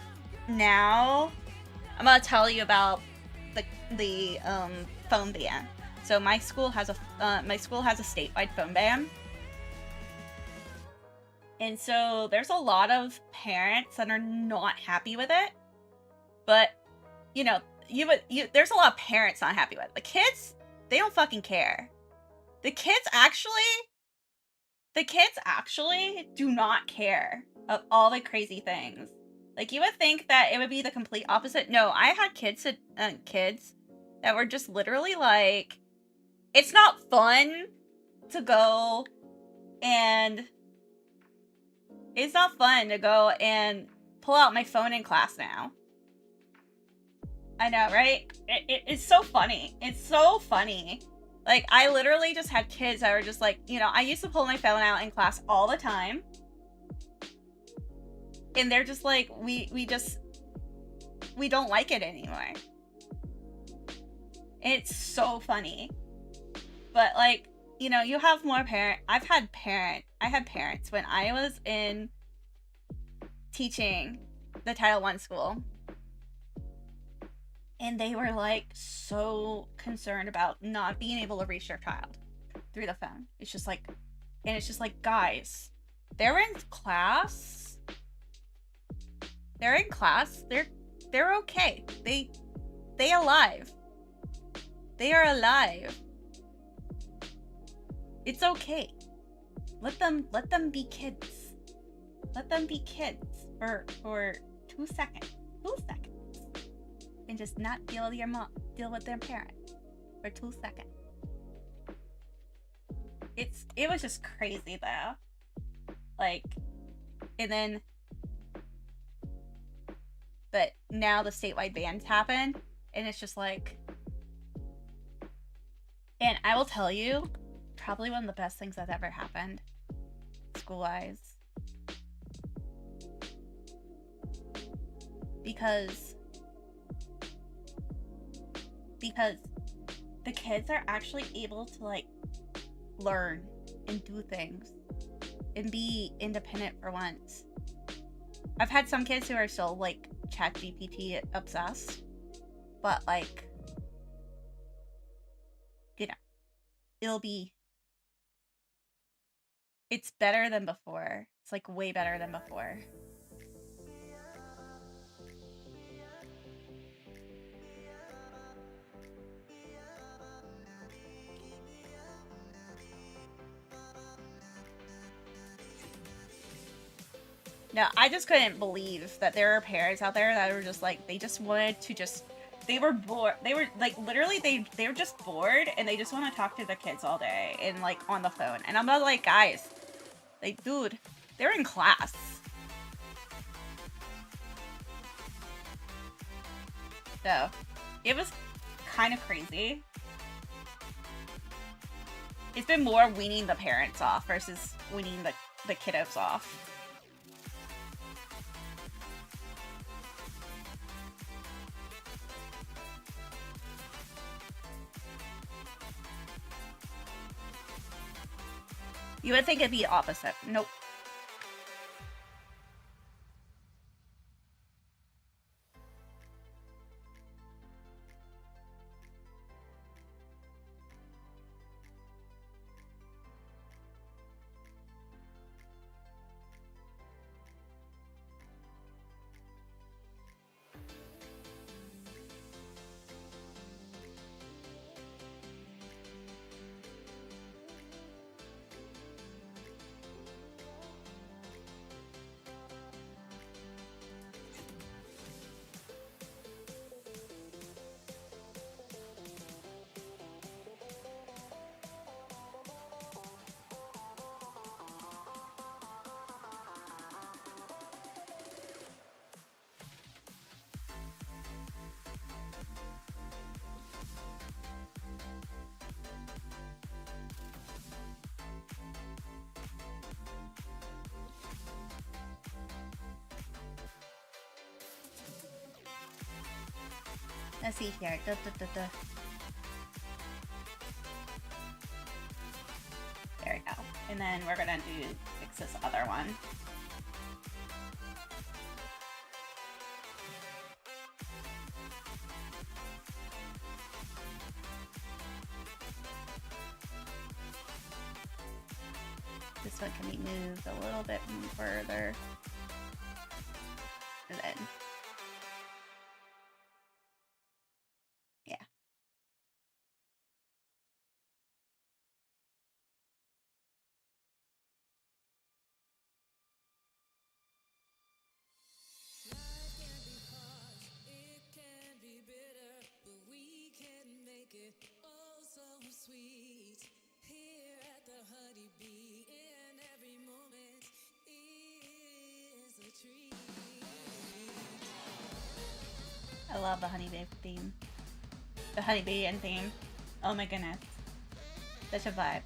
now I'm gonna tell you about the phone ban. So my school has a statewide phone ban. And so there's a lot of parents that are not happy with it. But, you know, there's a lot of parents not happy with it. The kids, they don't fucking care. The kids actually do not care of all the crazy things. Like, you would think that it would be the complete opposite. No, I had kids that were just literally like, it's not fun to go and pull out my phone in class now. I know, right? It's so funny. It's so funny. Like, I literally just had kids that were just like, you know, I used to pull my phone out in class all the time. And they're just like, we don't like it anymore. It's so funny. But, like, you know, you have more I had parents when I was in teaching the Title I school. And they were, like, so concerned about not being able to reach their child through the phone. It's just like, guys, they're in class. They're in class. They're okay. They alive. They are alive. It's okay. Let them be kids. Let them be kids for 2 seconds. 2 seconds. And just not deal with their parent for 2 seconds. It was just crazy though. Like, and then, but now the statewide bans happen, and it's just like, and I will tell you, probably one of the best things that's ever happened, school-wise. Because the kids are actually able to, like, learn and do things and be independent for once. I've had some kids who are still, like, ChatGPT obsessed, but, like, you know, it's better than before. It's, like, way better than before. No, I just couldn't believe that there are parents out there that were just like, they just wanted to just, they were bored. They were like, literally, they were just bored and they just want to talk to their kids all day and, like, on the phone. And I'm like, guys, like, dude, they're in class. So, it was kind of crazy. It's been more weaning the parents off versus weaning the kiddos off. You would think it'd be opposite. Nope. Let's see here. There we go. And then we're gonna fix this other one. This one can be moved a little bit further. And then, yeah. I love the honeybee theme. The honeybee and theme. Oh my goodness. Such a vibe.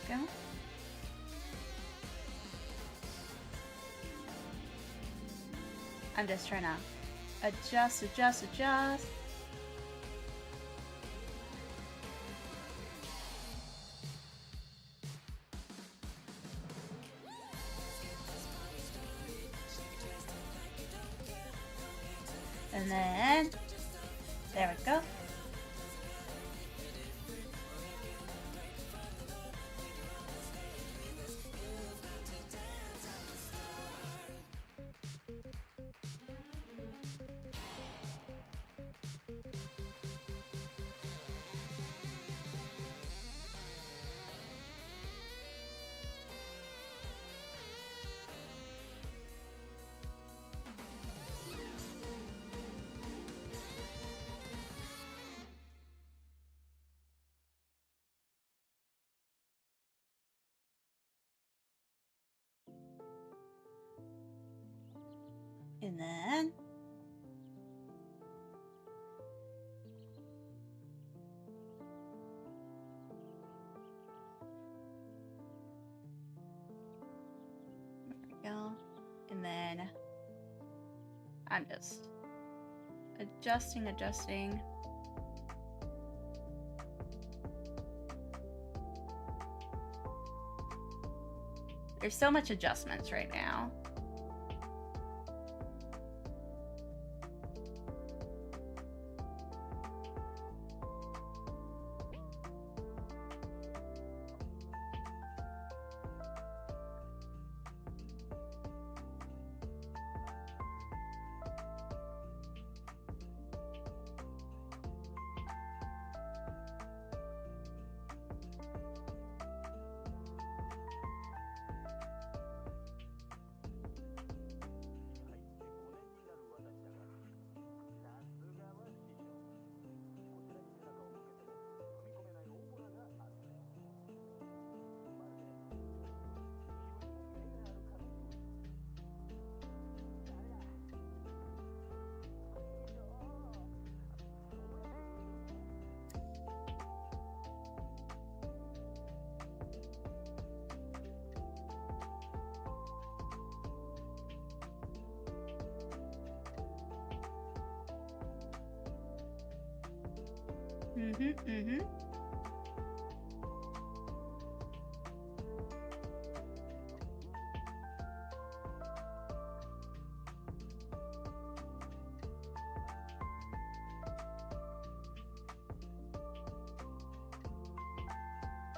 Go. I'm just trying to adjust. And then, there we go. And then there we go. And then I'm just adjusting. There's so much adjustments right now.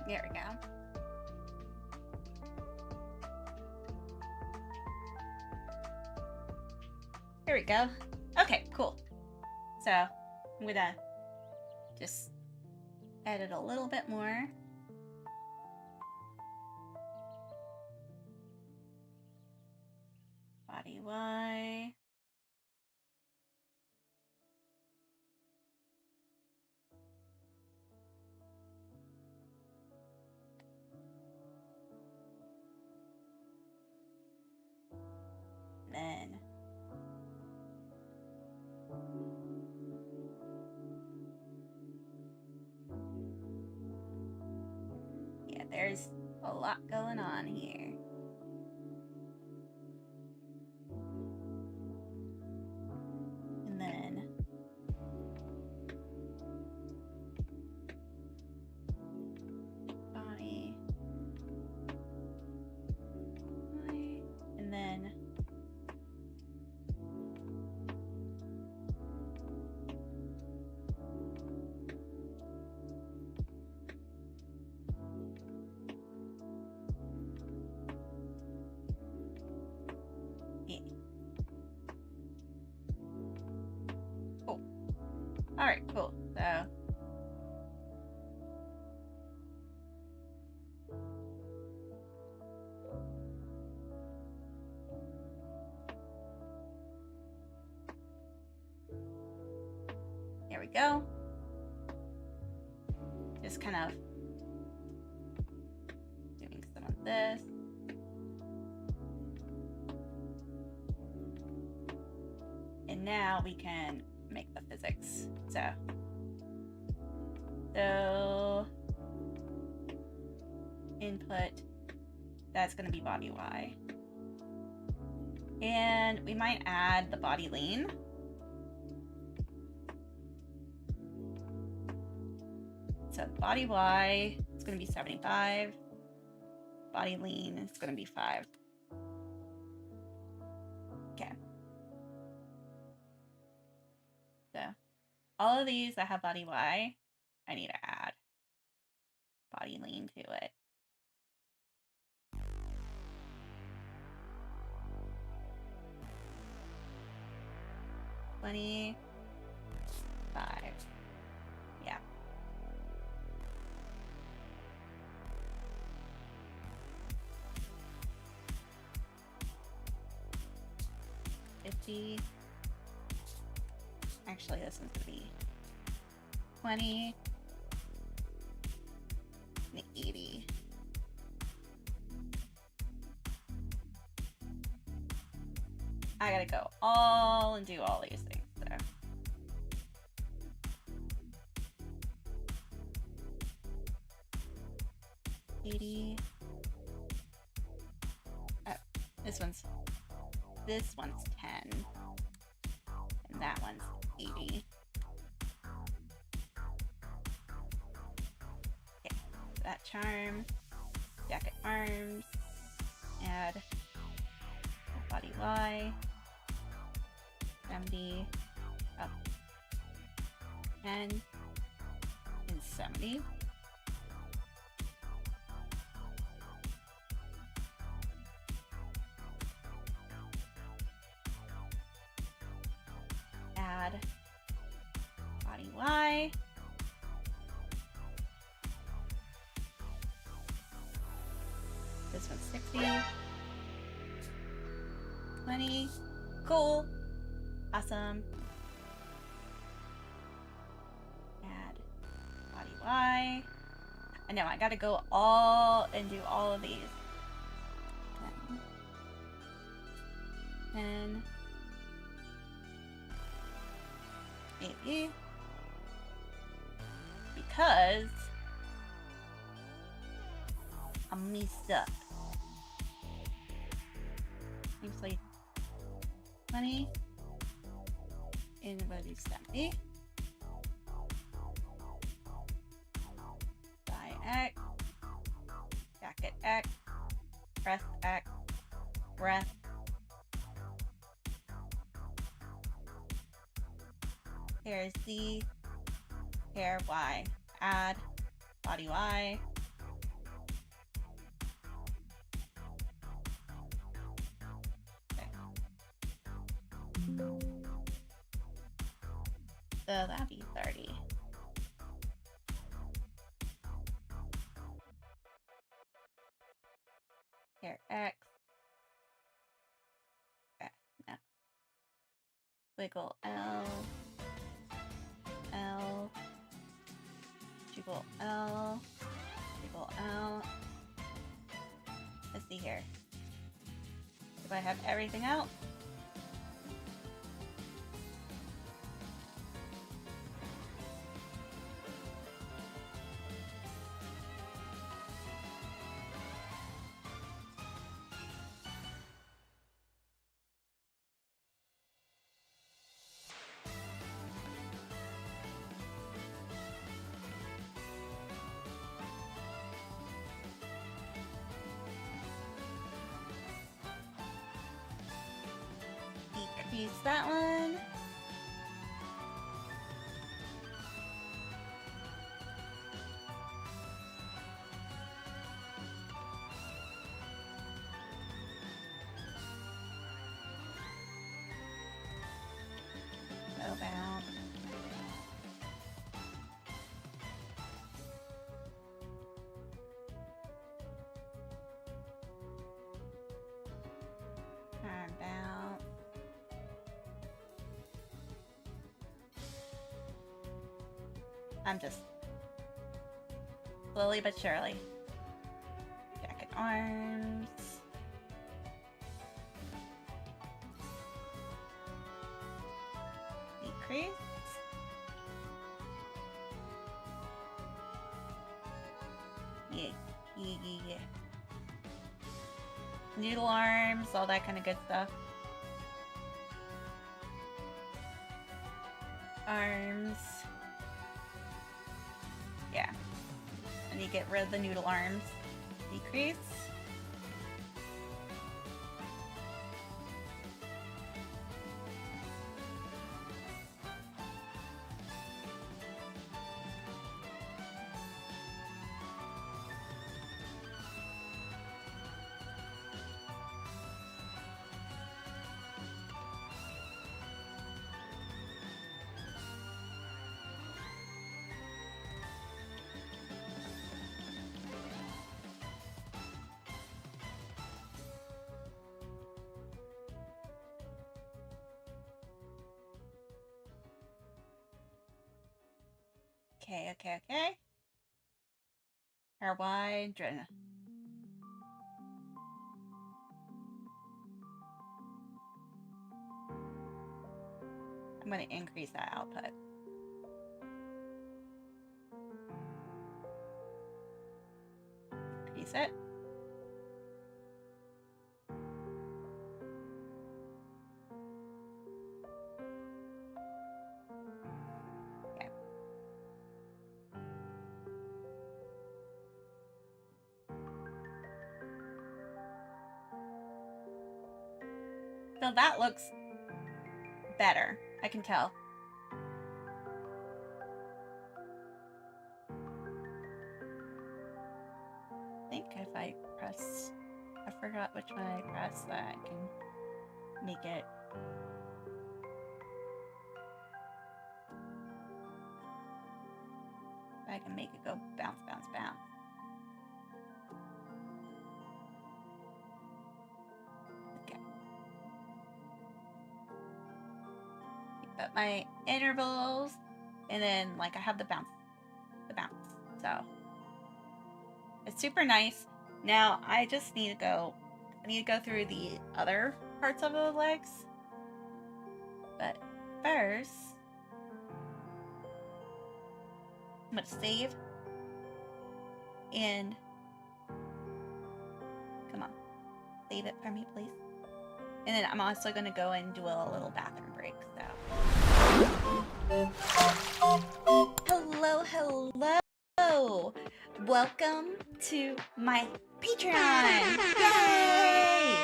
There we go. There we go. Okay, cool. So I'm gonna just edit a little bit more. Y. Then yeah, there's a lot going on here. And then body, and then yeah. Cool. All right, cool. So there we go. Just kind of doing some of this. And now we can make the physics. So input, that's going to be body Y. And we might add the body lean. So body Y is going to be 75. Body lean is going to be 5. Okay. So all of these that have body Y, I need to add body lean to it. $25. Yeah. $50. Actually, this one's gonna be 20 and 80. I gotta go all and do all these things though. $80. Oh, this one's 10. And that one's 80. Okay, so that charm, jacket arms, add body Y, 70, up 10, and 70. Add body Y. This one's 60. 20. Cool. Awesome. Add body Y. I know, I gotta go all and do all of these. 10. 80. Because I'm messed up. Seems like 20 and about 70. Thigh X, jacket X, breast X, breath. Hair Z, hair Y, add body Y. Okay. So that'd be 30. Hair X. Okay. Wiggle L. L. Jiggle L. Jiggle L. Let's see here. Do I have everything out? Decrease that one. No bounce. Turn bounce. I'm just slowly but surely. Jacket arms. Decrease. Yeah. Noodle arms, all that kind of good stuff. Arms. Yeah. And you get rid of the noodle arms. Decrease. Okay. Hair wide. I'm going to increase that output. Increase it. So that looks better, I can tell. I think if I press, I forgot which one I pressed, that I can make it. I can make it go bounce, bounce, bounce. But my intervals, and then like I have the bounce, so it's super nice. Now I just need to go through the other parts of the legs, but first I'm gonna save and come on, save it for me, please. And then I'm also gonna go and do a little bathroom break. So, hello, welcome to my Patreon. Yay!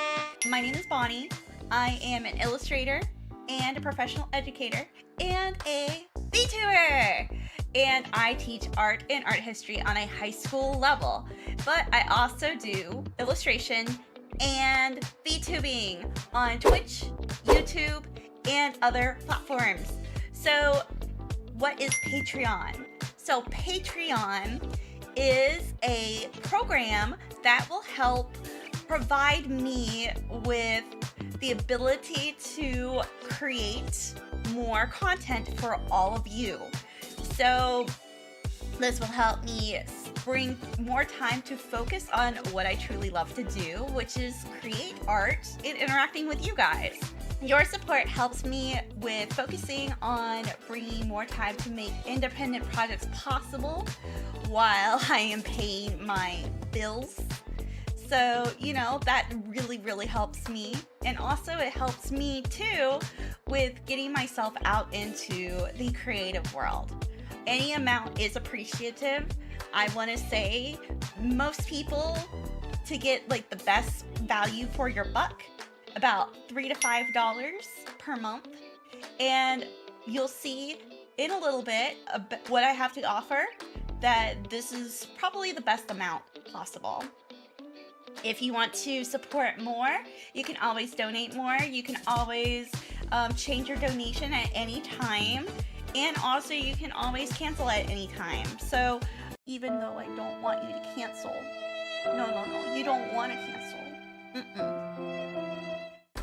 My name is Bonnie. I am an illustrator and a professional educator and a VTuber. And I teach art and art history on a high school level. But I also do illustration and VTubing on Twitch, YouTube, and other platforms. So what is Patreon? So Patreon is a program that will help provide me with the ability to create more content for all of you. So this will help me bring more time to focus on what I truly love to do, which is create art and interacting with you guys. Your support helps me with focusing on bringing more time to make independent projects possible while I am paying my bills. So, you know, that really helps me. And also it helps me too with getting myself out into the creative world. Any amount is appreciative. I want to say most people, to get like the best value for your buck, about $3 to $5 per month. And you'll see in a little bit what I have to offer, that this is probably the best amount possible. If you want to support more, you can always donate more. You can always change your donation at any time. And also you can always cancel at any time. So even though I don't want you to cancel, no, you don't want to cancel.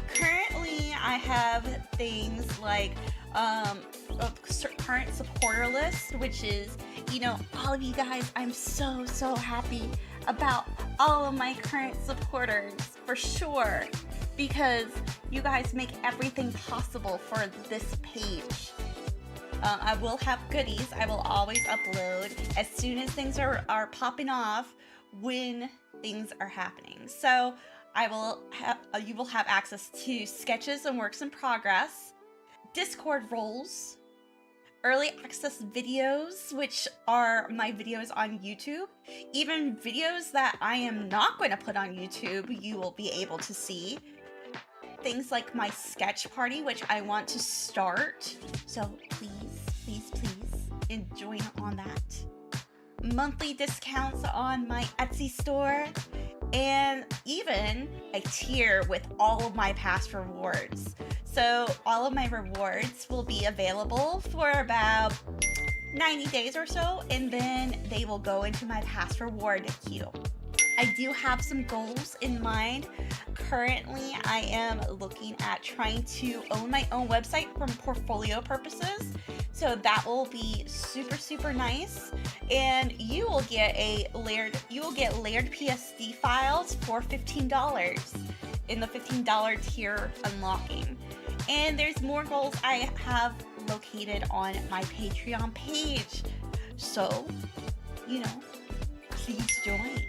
Currently, I have things like a current supporter list, which is, you know, all of you guys. I'm so happy about all of my current supporters, for sure, because you guys make everything possible for this page. I will have goodies. I will always upload as soon as things are popping off, when things are happening. So you will have access to sketches and works in progress, Discord roles, early access videos, which are my videos on YouTube, even videos that I am not going to put on YouTube, you will be able to see. Things like my sketch party, which I want to start. So please join on that. Monthly discounts on my Etsy store, and even a tier with all of my past rewards. So all of my rewards will be available for about 90 days or so, and then they will go into my past reward queue. I do have some goals in mind. Currently, I am looking at trying to own my own website for portfolio purposes. So that will be super nice. And you will get layered PSD files for $15 in the $15 tier unlocking. And there's more goals I have located on my Patreon page. So, you know, please join.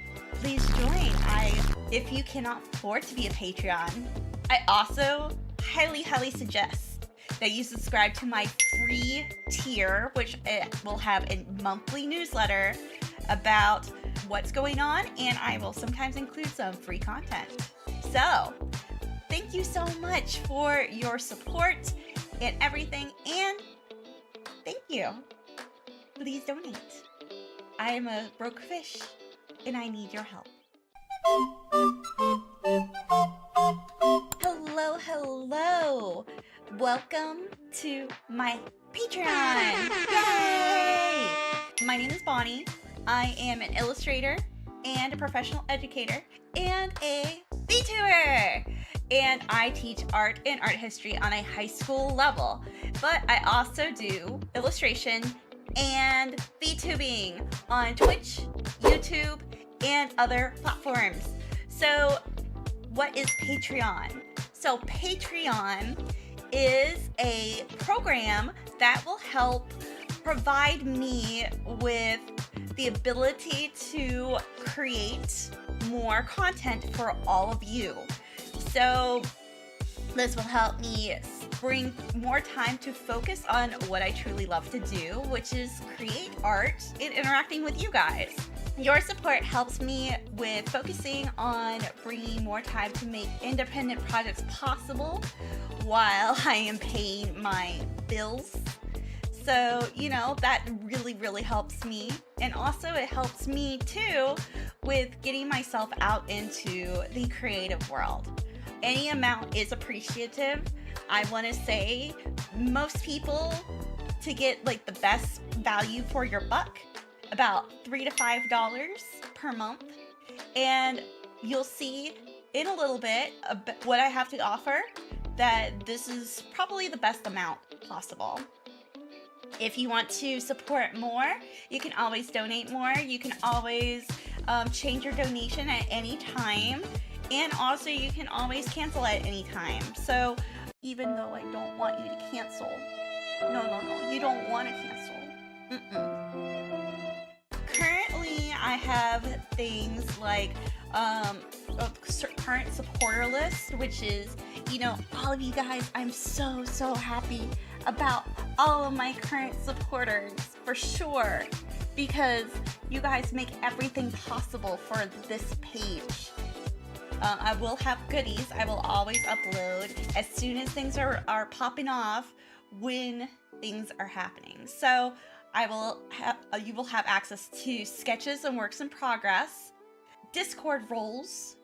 If you cannot afford to be a Patreon, I also highly suggest that you subscribe to my free tier, which will have a monthly newsletter about what's going on, and I will sometimes include some free content. So, thank you so much for your support and everything, and thank you. Please donate. I am a broke fish, and I need your help. Hello. Welcome to my Patreon. Yay! My name is Bonnie. I am an illustrator and a professional educator and a VTuber. And I teach art and art history on a high school level. But I also do illustration and VTubing on Twitch, YouTube, and other platforms. So what is Patreon? So Patreon is a program that will help provide me with the ability to create more content for all of you. So this will help me bring more time to focus on what I truly love to do, which is create art and interacting with you guys. Your support helps me with focusing on bringing more time to make independent projects possible while I am paying my bills. So, you know, that really helps me. And also it helps me too with getting myself out into the creative world. Any amount is appreciative. I want to say most people, to get like the best value for your buck, about $3 to $5 per month. And you'll see in a little bit what I have to offer, that this is probably the best amount possible. If you want to support more, you can always donate more. You can always change your donation at any time. And also you can always cancel at any time. So even though I don't want you to cancel, no, you don't want to cancel. Currently, I have things like a current supporter list, which is, all of you guys. I'm so happy about all of my current supporters, for sure, because you guys make everything possible for this page. I will have goodies. I will always upload as soon as things are popping off, when things are happening. So you will have access to sketches and works in progress, Discord roles,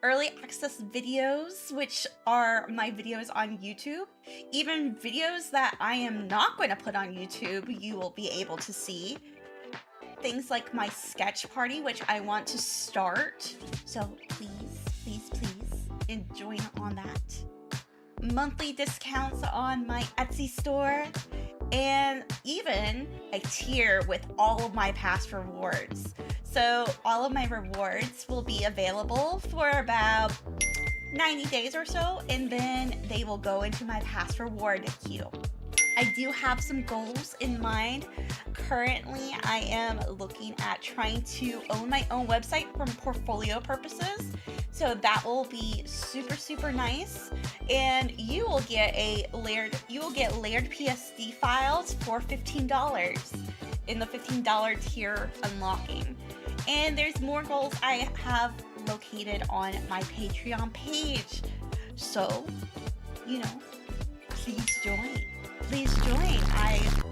early access videos, which are my videos on YouTube, even videos that I am not going to put on YouTube, you will be able to see. Things like my sketch party, which I want to start. So please join on that. Monthly discounts on my Etsy store, and even a tier with all of my past rewards. So all of my rewards will be available for about 90 days or so, and then they will go into my past reward queue. I do have some goals in mind. Currently, I am looking at trying to own my own website for portfolio purposes. So that will be super nice. And you will get layered PSD files for $15 in the $15 tier unlocking. And there's more goals I have located on my Patreon page. So, please join.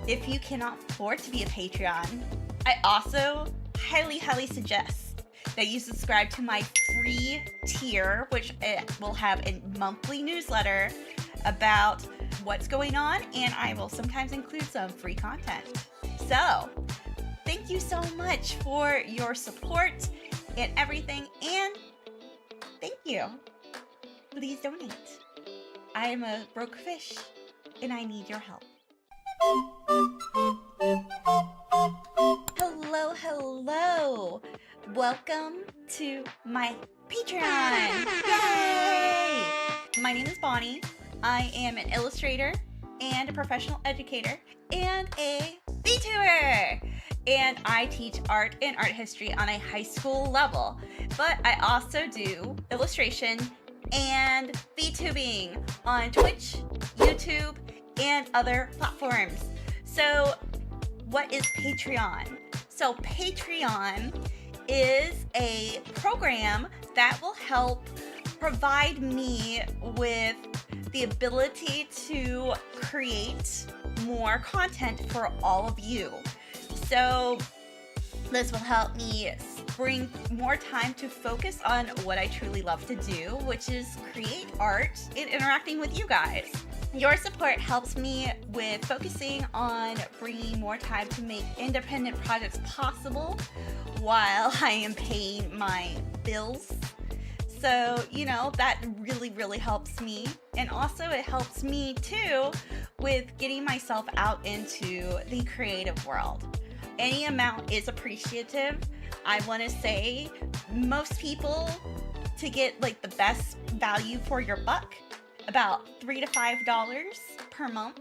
If you cannot afford to be a Patreon, I also highly suggest that you subscribe to my free tier, which will have a monthly newsletter about what's going on, and I will sometimes include some free content. So, thank you so much for your support and everything, and thank you. Please donate. I am a broke fish, and I need your help. Hello. Welcome to my Patreon. Yay! My name is Bonnie. I am an illustrator and a professional educator and a VTuber. And I teach art and art history on a high school level. But I also do illustration and VTubing on Twitch, YouTube, and other platforms. So what is Patreon? So Patreon is a program that will help provide me with the ability to create more content for all of you. So this will help me bring more time to focus on what I truly love to do, which is create art and interacting with you guys. Your support helps me with focusing on bringing more time to make independent projects possible while I am paying my bills. So, that really helps me. And also it helps me too with getting myself out into the creative world. Any amount is appreciative. I want to say most people, to get the best value for your buck, about $3 to $5 per month,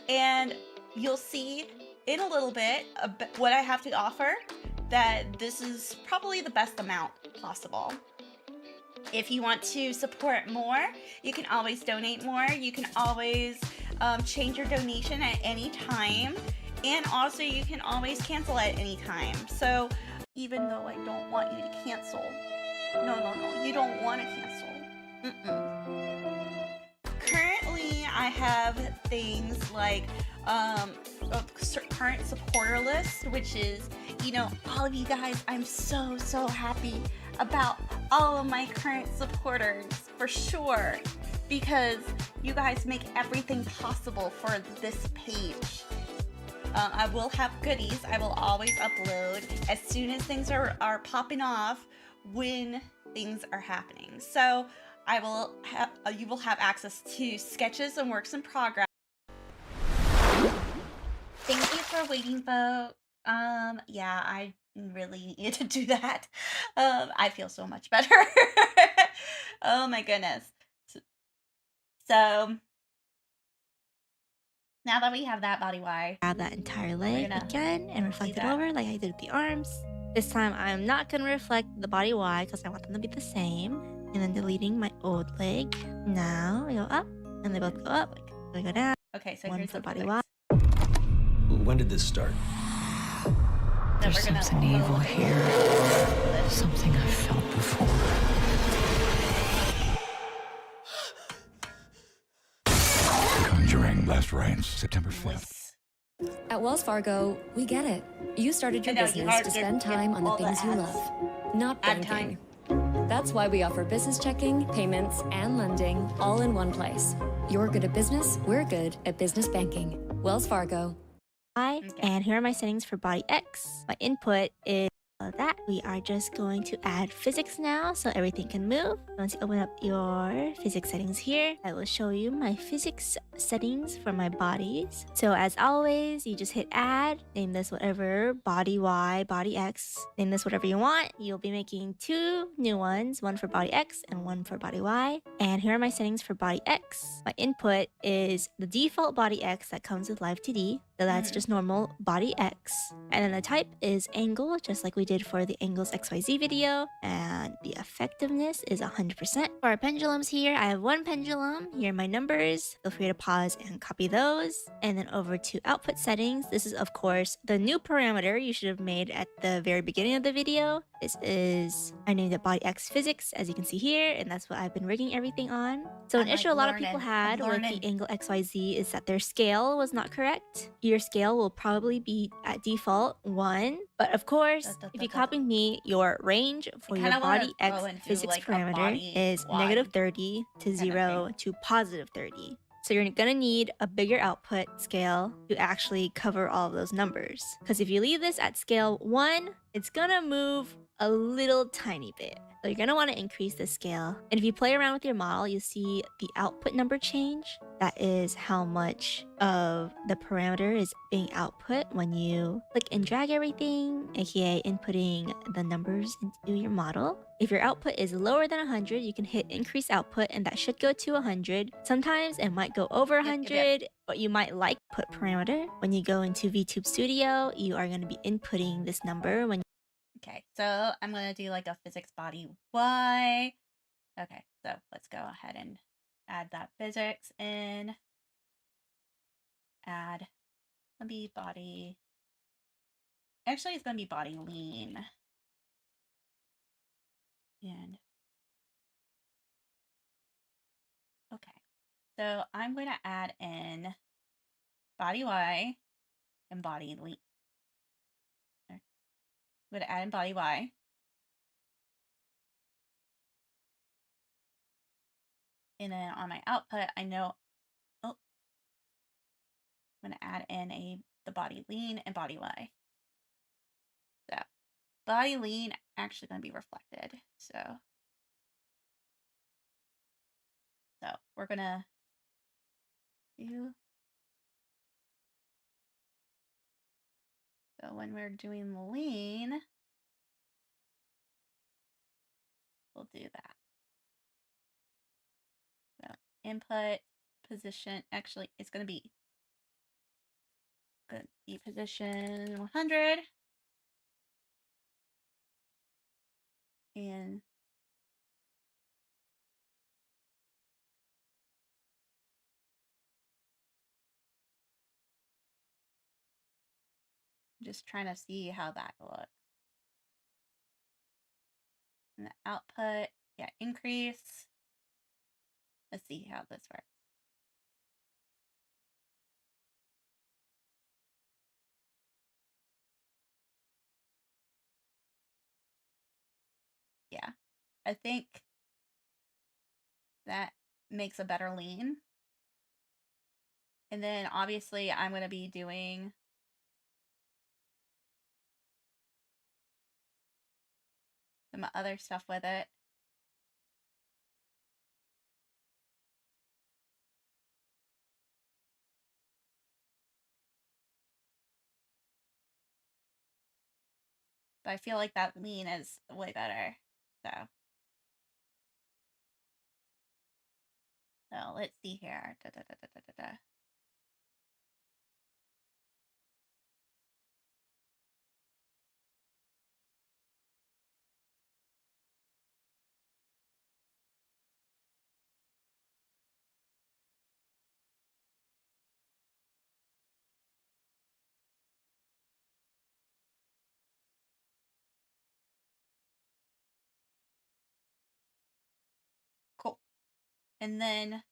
and you'll see in a little bit what I have to offer, that this is probably the best amount possible. If you want to support more, you can always donate more. You can always change your donation at any time, and also you can always cancel at any time. So even though I don't want you to cancel, no, you don't want to cancel. Currently, I have things like a current supporter list, which is, all of you guys. I'm so happy about all of my current supporters, for sure, because you guys make everything possible for this page. I will have goodies. I will always upload as soon as things are popping off, when things are happening. So you will have access to sketches and works in progress. you're waiting, folks, yeah, I really need to do that. I feel so much better. Oh my goodness. So now that we have that body Y, grab that entire leg again and reflect it over like I did with the arms. This time I'm not gonna reflect the body Y because I want them to be the same. And then deleting my old leg. Now we go up and they both go up. We go down. Okay, so one here's for the body physics. Y. When did this start? There's something evil here. Something I've felt before. Conjuring Last Rites, September 5th. At Wells Fargo, we get it. You started your business to spend time on the things you love, not banking. That's why we offer business checking, payments, and lending all in one place. You're good at business, we're good at business banking. Wells Fargo. And here are my settings for body X. My input is that. We are just going to add physics now so everything can move. Once you open up your physics settings here, I will show you my physics settings for my bodies. So as always, you just hit add, name this whatever, body Y, body X, name this whatever you want. You'll be making 2 new ones, one for body X and one for body Y. And here are my settings for body X. My input is the default body X that comes with Live2D. So that's just normal body X. And then the type is angle, just like we did for the angles XYZ video. And the effectiveness is 100%. For our pendulums here, I have 1 pendulum. Here are my numbers. Feel free to pause and copy those. And then over to output settings. This is, of course, the new parameter you should have made at the very beginning of the video. This is, I named it body X physics, as you can see here, and that's what I've been rigging everything on. So an issue a lot of people had with the angle XYZ is that their scale was not correct. Your scale will probably be at default 1, but of course, if you copy me, your range for your body X physics parameter is -30 to 0 to +30. So you're gonna need a bigger output scale to actually cover all of those numbers. Because if you leave this at scale 1, it's gonna move a little tiny bit. So you're gonna want to increase the scale. And if you play around with your model, you see the output number change. That is how much of the parameter is being output when you click and drag everything, aka inputting the numbers into your model. If your output is lower than 100, you can hit increase output and that should go to 100. Sometimes it might go over 100, but you might like put parameter. When you go into VTube Studio, you are going to be inputting this number when Okay, so I'm going to do like a physics body Y. Okay, so let's go ahead and add that physics in. Add, gonna be body. Actually, it's going to be body lean. And okay, so I'm going to add in body Y and body lean. I'm going to add in body Y. And then on my output, I know, oh, I'm going to add in the body lean and body Y. So body lean actually going to be reflected. So we're going to do, so when we're doing the lean, we'll do that. So input position, actually it's going to be position 100. And I'm just trying to see how that looks. And the output, yeah, increase. Let's see how this works. Yeah, I think that makes a better lean. And then obviously I'm going to be doing some other stuff with it. But I feel like that lean is way better. So let's see here. Cool. And then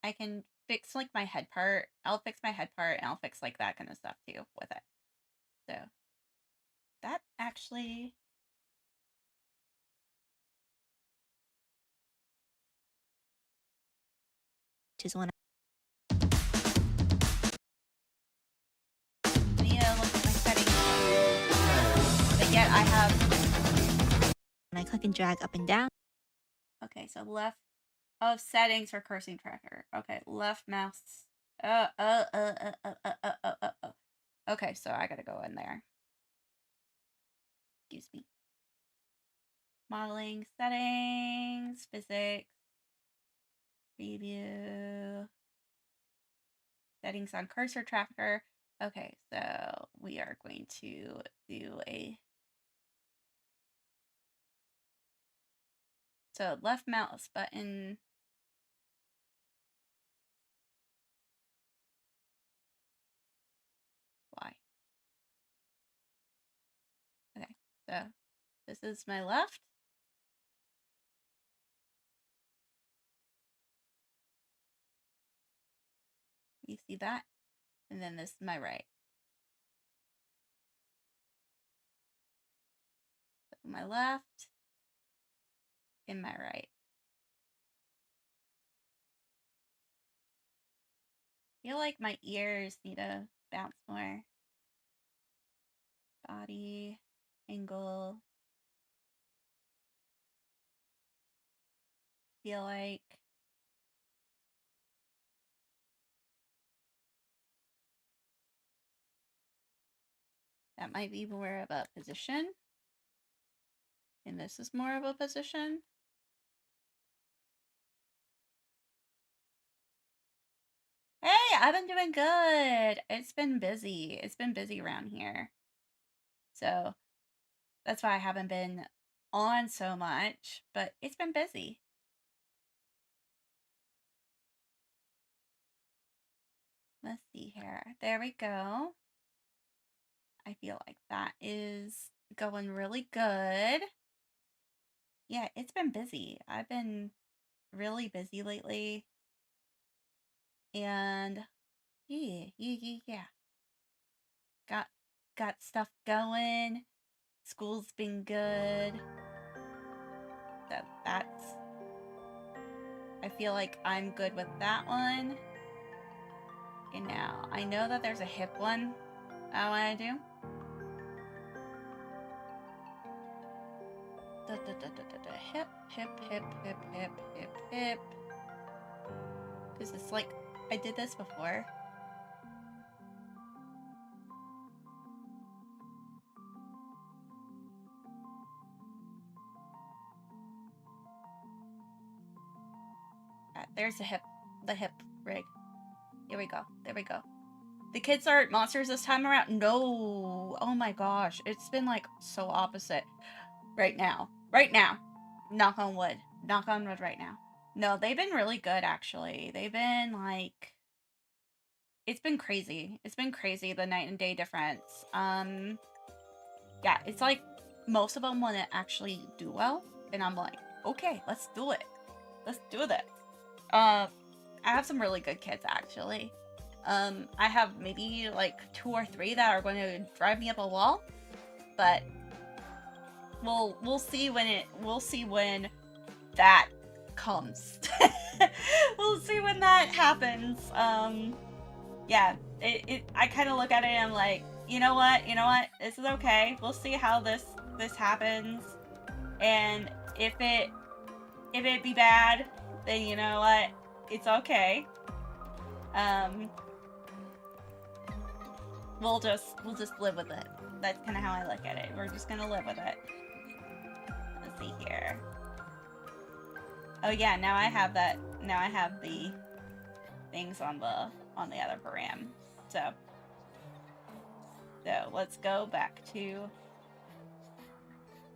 I can fix like my head part. I'll fix my head part and I'll fix like that kind of stuff too with it. So that actually which is when I need to look at my settings. But yet I have I click and drag up and down. okay, so left of settings for cursing tracker. Okay, left mouse. Okay, so I gotta go in there. Excuse me. Modeling, settings, physics, preview, settings on cursor tracker. Okay, so we are going to do so left mouse button. Why? Okay, so this is my left. You see that? And then this is my right. So my left and my right. I feel like my ears need to bounce more. Body, angle. Feel like that might be more of a position. And this is more of a position. Hey, I've been doing good. It's been busy. It's been busy around here. So that's why I haven't been on so much, but it's been busy. Let's see here. There we go. I feel like that is going really good. Yeah, it's been busy. I've been really busy lately. And yeah. Got stuff going. School's been good. So that's I feel like I'm good with that one. And now I know that there's a hip one I want to do. Hip. Because it's like I did this before. There's the hip rig. Here we go. There we go. The kids aren't monsters this time around. No. Oh my gosh. It's been like so opposite right now. Knock on wood. Knock on wood right now. No, they've been really good actually. They've been like it's been crazy. It's been crazy, the night and day difference. Yeah, it's like most of them want to actually do well. And I'm like, okay, let's do it. Let's do this. I have some really good kids actually. I have maybe like 2 or 3 that are going to drive me up a wall, but we'll see when that comes. We'll see when that happens. Yeah, I kind of look at it and I'm like, you know what, this is okay. We'll see how this happens, and if it be bad, then you know what, it's okay. we'll just live with it. That's kind of how I look at it. We're just gonna live with it. Let's see here. Oh yeah, now I have that. Now I have the things on the other param. So let's go back to.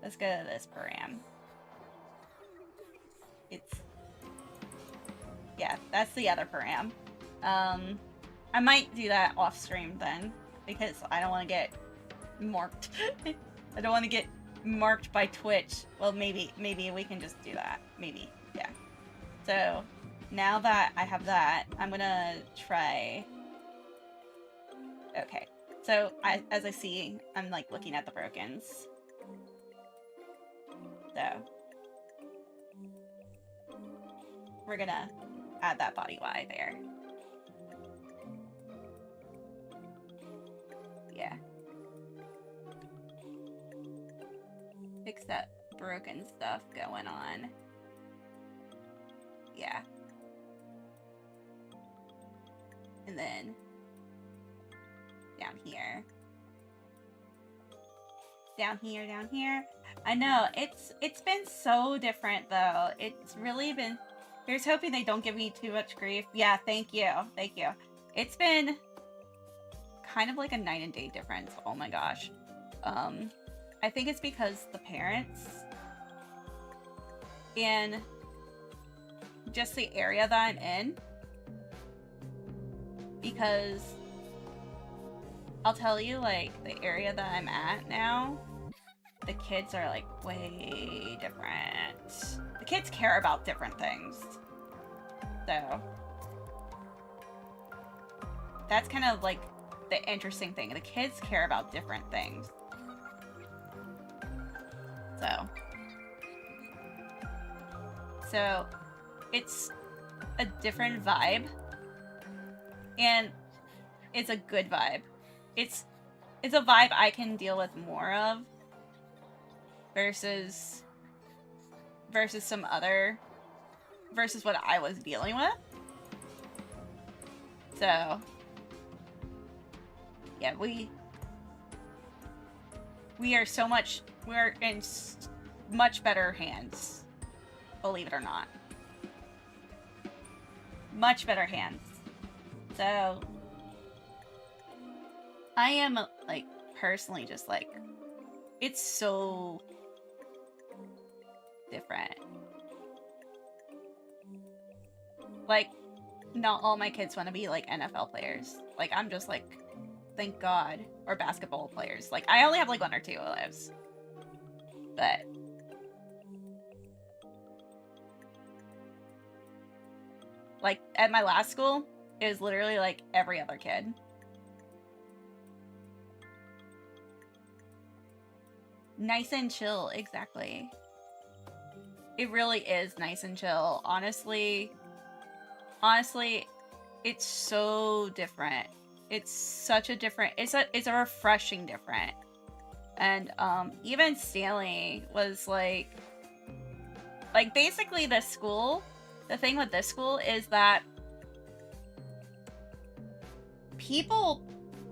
Let's go to this param. Yeah, that's the other param. I might do that off stream then, because I don't want to get marked. I don't want to get marked by Twitch. Well, maybe we can just do that. Maybe, yeah. So now that I have that, I'm gonna try. Okay, so as I see, I'm like looking at the brokens. So we're gonna add that body Y there. Yeah. Fix that broken stuff going on. Yeah. And then down here. Down here. I know, it's been so different though. It's really been. Here's hoping they don't give me too much grief. Yeah, thank you. It's been kind of like a night and day difference. Oh my gosh. I think it's because the parents and just the area that I'm in. Because I'll tell you, like, the area that I'm at now, the kids are like way different. The kids care about different things. So that's kind of like the interesting thing. The kids care about different things. So it's a different vibe, and it's a good vibe. It's a vibe I can deal with more of versus some other, versus what I was dealing with. So yeah, we are so much, we're in much better hands, believe it or not. Much better hands. So I am, like, personally just like, it's so different. Like, not all my kids want to be like NFL players. Like, I'm just like, thank God. Or basketball players. Like, I only have like 1 or 2 lives. But like, at my last school, it was literally like every other kid. Nice and chill, exactly. It really is nice and chill. Honestly, it's so different. It's such a different, it's a refreshing different. And even Stanley was like basically this school, the thing with this school is that people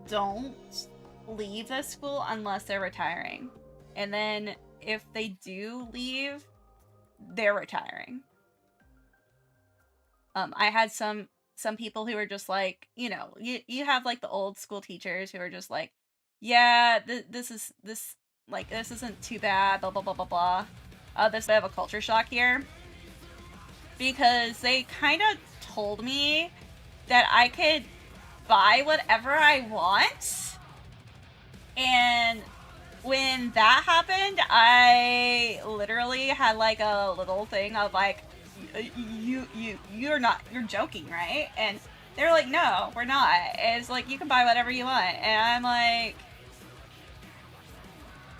don't leave this school unless they're retiring. And then if they do leave, they're retiring. I had some people who were just like, you know, you have like the old school teachers who are just like, yeah, this isn't too bad, blah blah blah blah blah. There's a bit of a culture shock here, because they kind of told me that I could buy whatever I want, and when that happened, I literally had like a little thing of like, you're joking, right? And they're like, no, we're not. It's like, you can buy whatever you want. And I'm like,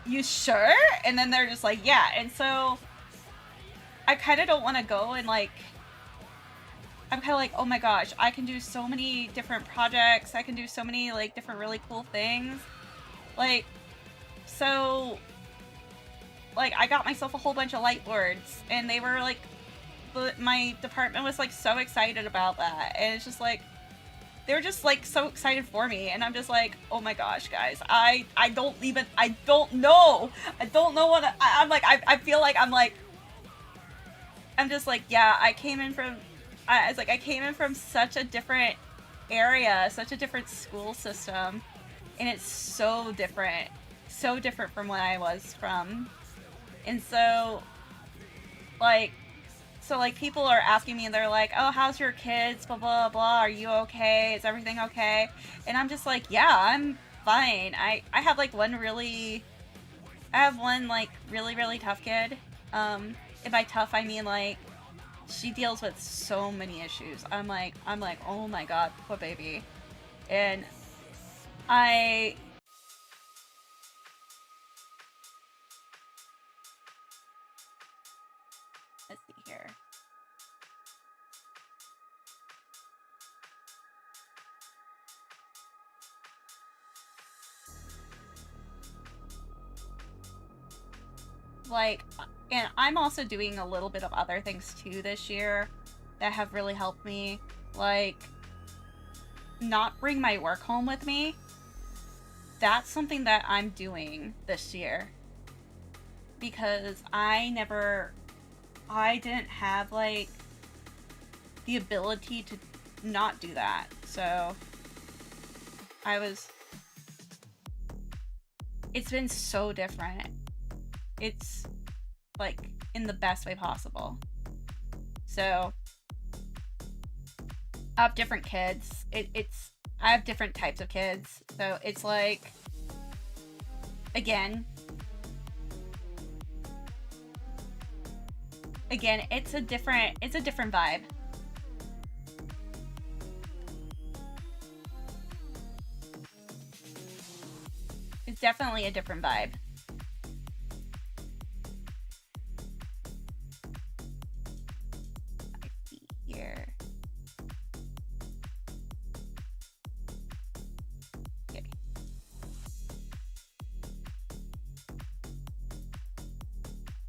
you sure? And then they're just like, yeah. And so I kind of don't want to go and like, I'm kind of like, oh my gosh, I can do so many different projects. I can do so many like different really cool things. Like, so like I got myself a whole bunch of light boards, and they were like, my department was like so excited about that. And it's just like, they're just like so excited for me, and I'm just like, oh my gosh, guys, I don't know what I'm like. I feel like I'm just like, yeah, I came in from such a different area, such a different school system, and it's so different from what I was from. And so like people are asking me, and they're like, oh, how's your kids, blah blah blah, are you okay, is everything okay? And I'm just like, yeah, I'm fine. I have like one really tough kid. And by tough I mean like she deals with so many issues. I'm like, oh my god, poor baby. And let's see here. Like, and I'm also doing a little bit of other things too this year that have really helped me. Like, not bring my work home with me. That's something that I'm doing this year. Because I didn't have, like, the ability to not do that. So, it's been so different. It's, like, in the best way possible. So, I have different kids. I have different types of kids. So, it's like, again, it's a different vibe. It's definitely a different vibe. I see here. Okay.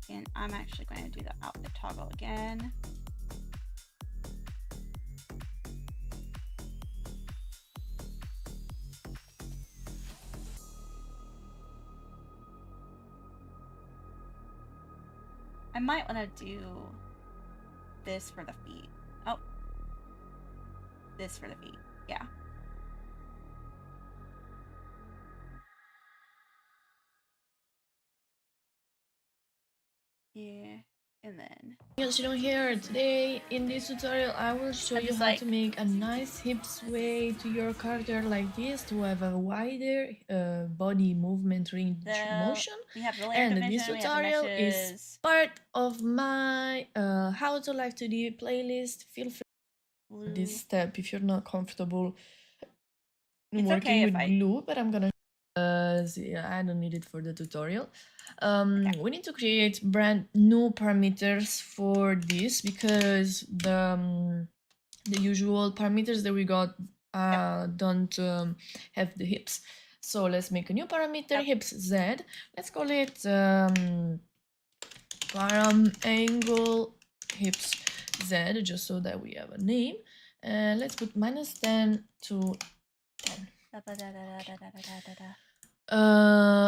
And I'm actually going to do the outfit toggle again. I might want to do this for the feet. Oh. This for the feet. Yeah. Yeah. And then Here today in this tutorial I will show you how to make a nice hip sway to your character like this to have a wider body movement range motion. And this tutorial is part of my how to Live2D playlist. Feel free this step if you're not comfortable working with glue, but I'm gonna yeah, I don't need it for the tutorial. We need to create brand new parameters for this because the usual parameters that we got don't have the hips. So let's make a new parameter, hips Z. Let's call it param angle hips Z, just so that we have a name. And let's put -10 to 10.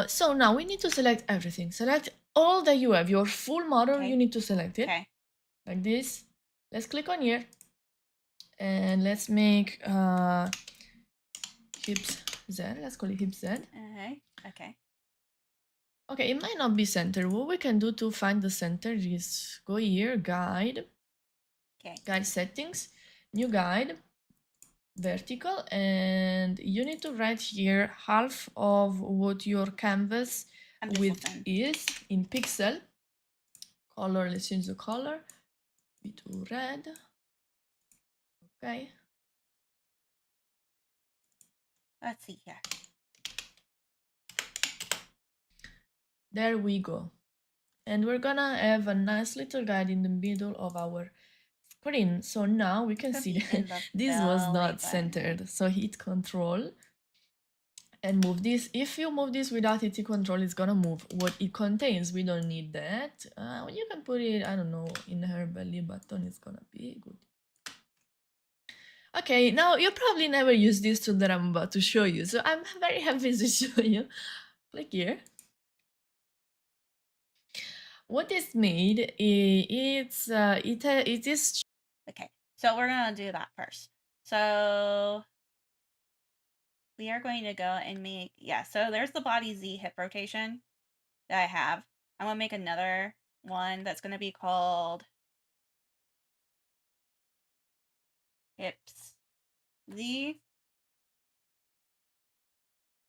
So now we need to select everything. Select all that you have. Your full model, you need to select it. Like this. Let's click on here. And let's make hips Z. Let's call it hips Z. Okay. Okay, it might not be center. What we can do to find the center is go here, guide. Guide settings, new guide. Vertical, and you need to write here half of what your canvas width is in pixel. Color, let's change the color to red. Okay, let's see here. There we go. And we're gonna have a nice little guide in the middle of our screen. So now we can see that this was not centered. So hit Control and move this. If you move this without hitting Control, it's gonna move what it contains. We don't need that. You can put it, I don't know, in her belly button. It's gonna be good. Okay, now you probably never use this tool that I'm about to show you, so I'm very happy to show you. Click here. What is made? It is. Okay, so we're gonna do that first. So we are going to go and make, yeah, so there's the body Z hip rotation that I have. I'm gonna make another one that's gonna be called hips Z.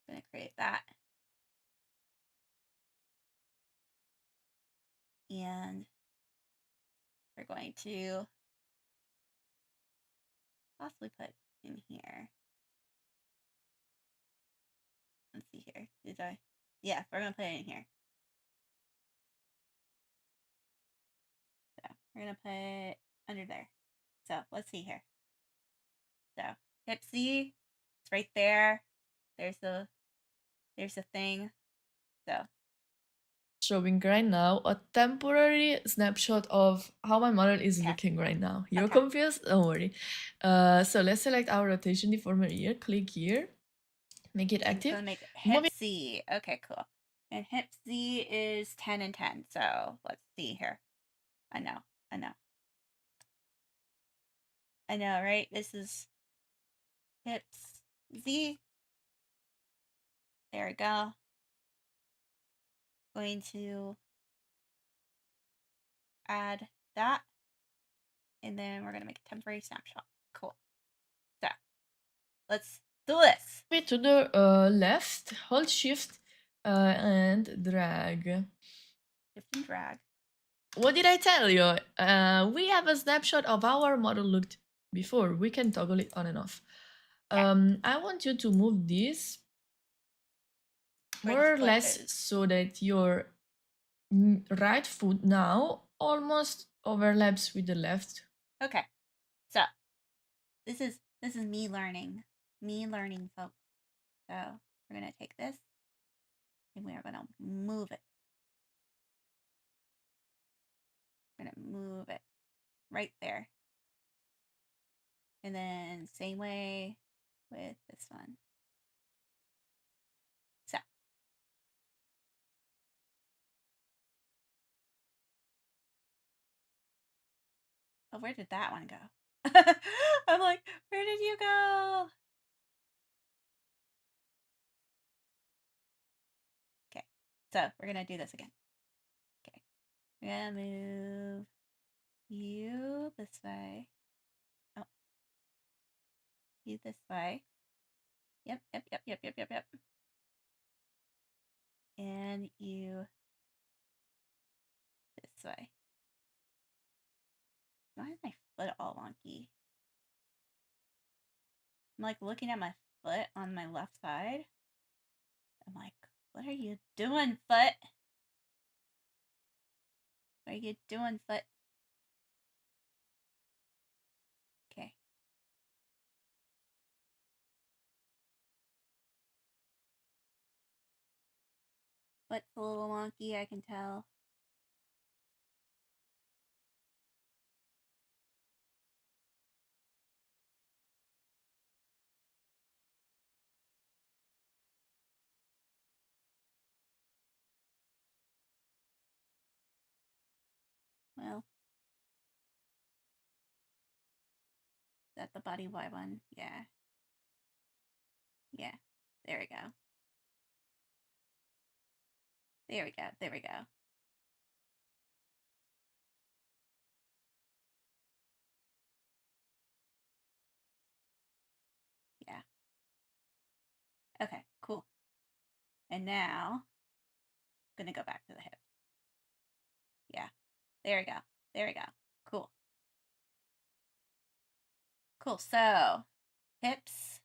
I'm gonna create that. And we're going to possibly put in here. Let's see here. Did I? Yeah, we're gonna put it in here. So we're gonna put under there. So let's see here. So hip Z, it's right there. There's the thing. So Showing right now a temporary snapshot of how my model is looking right now. You're confused? Don't worry. So let's select our rotation deformer here. Click here. Make it active. I'm gonna make hip Z. Okay, cool. And hip Z is 10 and 10. So let's see here. I know, right? This is hips Z. There we go. Going to add that. And then we're gonna make a temporary snapshot. Cool. So let's do this. To the left, hold shift and drag. Shift and drag. What did I tell you? We have a snapshot of how our model looked before. We can toggle it on and off. I want you to move this more or less so that your right foot now almost overlaps with the left. Okay, so this is me learning, folks. So we're gonna take this and we are gonna move it. We're gonna move it right there, and then same way with this one. So oh, where did that one go? I'm like, where did you go? Okay, so we're gonna do this again. Okay, we're gonna move you this way. Oh, you this way. Yep. And you this way. Why is my foot all wonky? I'm like looking at my foot on my left side. I'm like, what are you doing, foot? What are you doing, foot? Okay. Foot's a little wonky, I can tell. Well, is that the body Y one? Yeah. Yeah. There we go. There we go. There we go. Yeah. Okay, cool. And now, I'm gonna go back to the hips. Yeah. There we go. There we go. Cool. Cool. So, hips.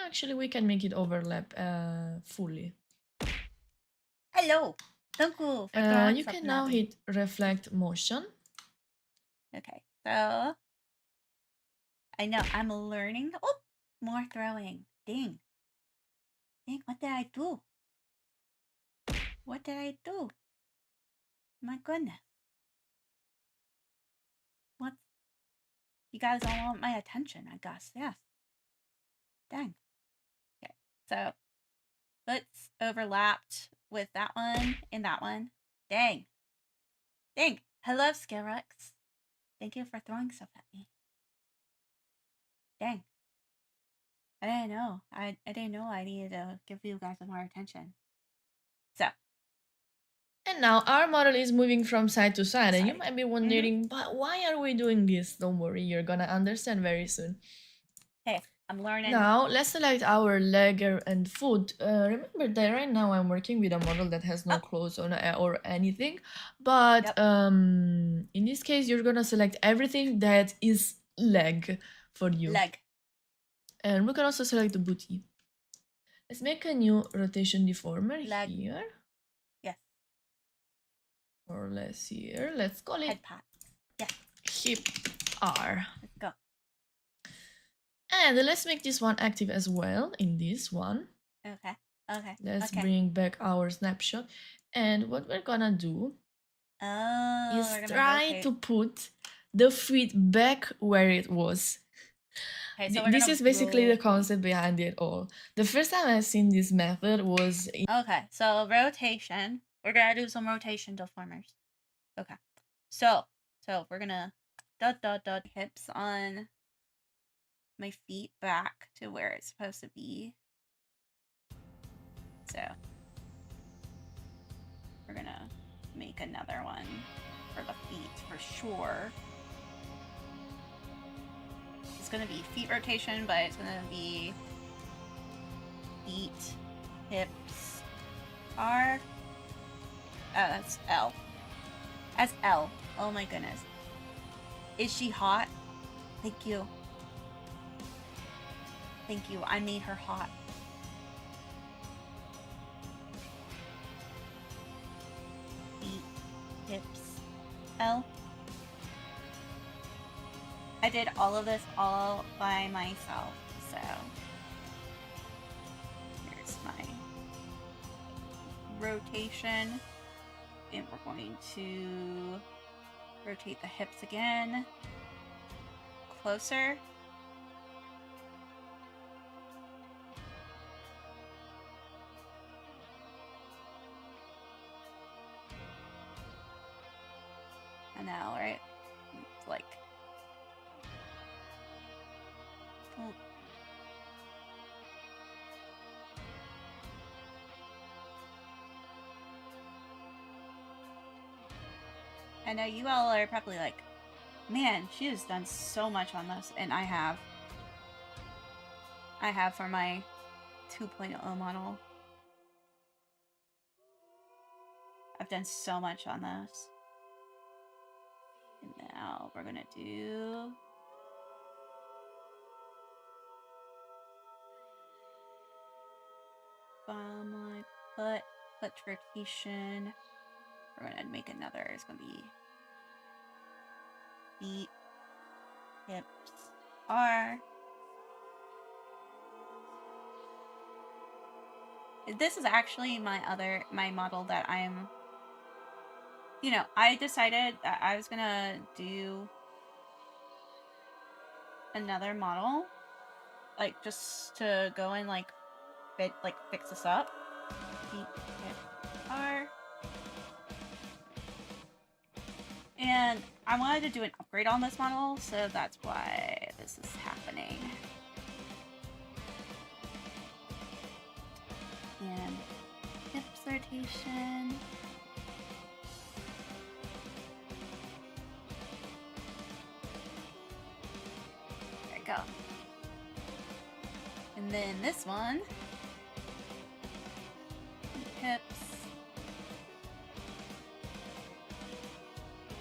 Actually, we can make it overlap fully. Hello. Thank you. You can now hit reflect motion. Okay, so I know I'm learning. Oh, more throwing. Dang. Dang, what did I do? What did I do? My goodness. What's You guys all want my attention, I guess. Yes. Dang. Okay, so foot's overlapped with that one and that one. Dang. Dang. Hello, Skillrex. Thank you for throwing stuff at me. Dang. I didn't know. I didn't know I needed to give you guys more attention. So. And now our model is moving from side to side, and you might be wondering, but why are we doing this? Don't worry, you're gonna understand very soon. Hey, I'm learning. Now, let's select our leg and foot. Remember that right now I'm working with a model that has no clothes on or anything, but in this case, you're gonna select everything that is leg for you. Leg. And we can also select the booty. Let's make a new rotation deformer here. Yes. Or less here. Let's call it head pat. Yeah. Hip R. Let's go. And let's make this one active as well in this one. Okay. Okay. Let's bring back our snapshot. And what we're gonna do is try to put the feet back where it was. Okay, so this is basically the concept behind it all. The first time I've seen this method was... Okay, so rotation. We're gonna do some rotation deformers. Okay. So we're gonna dot hips on my feet back to where it's supposed to be. So we're gonna make another one for the feet for sure. It's gonna be feet rotation, but it's gonna be feet, hips, R. Oh, that's L. That's L. Oh my goodness. Is she hot? Thank you. Thank you. I made her hot. Feet, hips, L. I did all of this all by myself, so here's my rotation, and we're going to rotate the hips again, closer. And now, right, it's like I know you all are probably like, man, she has done so much on this, and I have for my 2.0 model. I've done so much on this. And now we're gonna do foot rotation. We're gonna make another. It's gonna be feet, hips, R. This is actually my model that I'm, you know, I decided that I was gonna do another model, like just to go and like fix this up. Feet, hip, R. And I wanted to do an upgrade on this model, so that's why this is happening. And hips rotation. There we go. And then this one. Hips.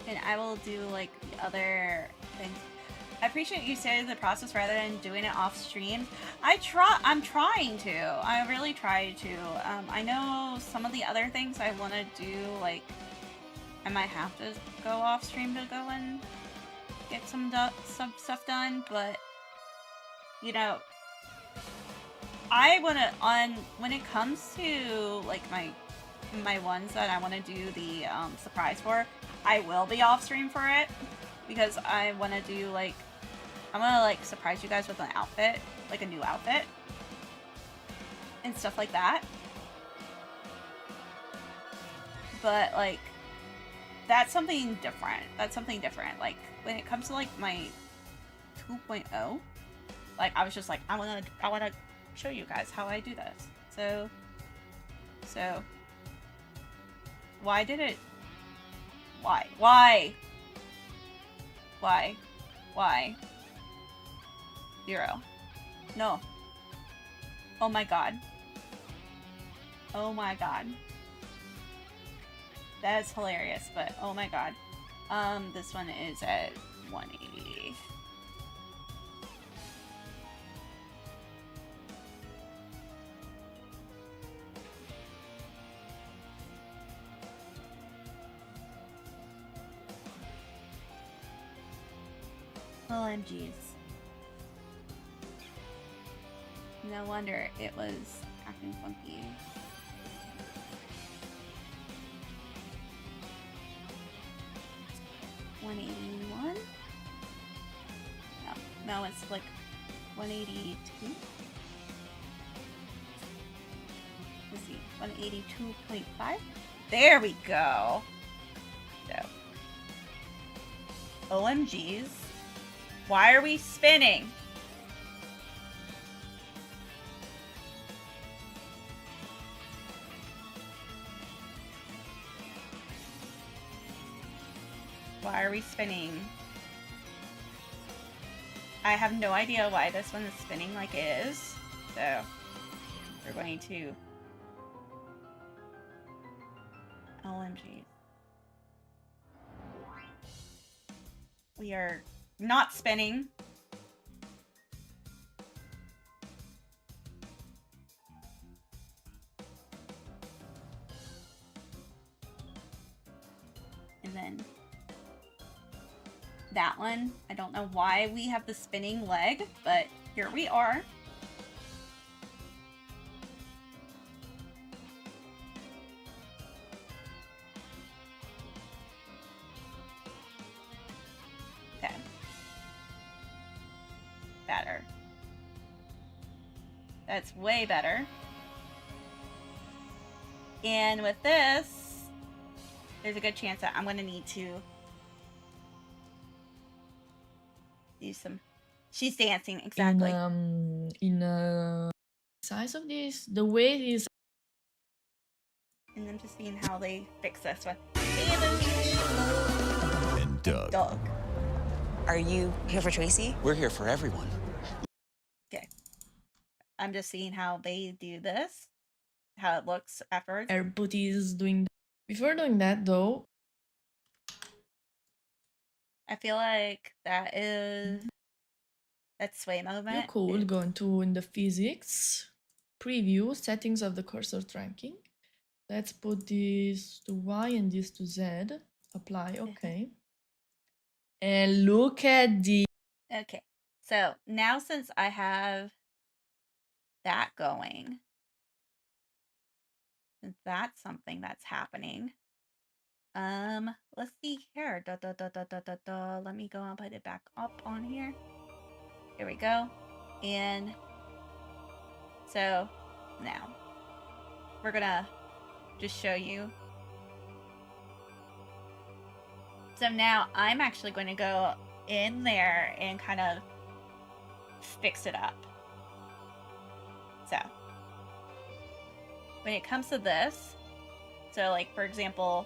And I will do like the other things. I appreciate you saying the process rather than doing it off stream. I'm trying to. I really try to. I know some of the other things I want to do, like I might have to go off stream to go and get some stuff done, but you know, I want to when it comes to like my ones that I want to do the surprise for, I will be off stream for it because I want to do like I'm gonna like surprise you guys with an outfit, like a new outfit and stuff like that. But like that's something different. That's something different. Like when it comes to like my 2.0, like I was just like I wanna show you guys how I do this. So why did it? Why? 0. No. Oh my god. Oh my god. That is hilarious, but oh my god. This one is at 180. OMGs. No wonder it was acting funky. $181? No, it's like 182. Let's see, 182.5. There we go. So, OMGs. Why are we spinning? Why are we spinning? I have no idea why this one is spinning like it is. So, we're going to... OMG. We are not spinning. And then that one. I don't know why we have the spinning leg, but here we are. Okay. Better. That's way better. And with this, there's a good chance that I'm going to need to do some... She's dancing, exactly. In size of this, the weight is... And I'm just seeing how they fix this one. And Doug. Are you here for Tracy? We're here for everyone. Okay. I'm just seeing how they do this. How it looks afterwards. Everybody is doing... Before doing that, though... I feel like that is... that sway movement. You could go into in the physics, preview, settings of the cursor tracking. Let's put this to Y and this to Z. Apply, okay. And look at the... Okay, so now since I have that going, since that's something that's happening, let's see here. Let me go and put it back up on here. Here we go. And so now we're gonna just show you. So now I'm actually going to go in there and kind of fix it up. So when it comes to this, so like for example,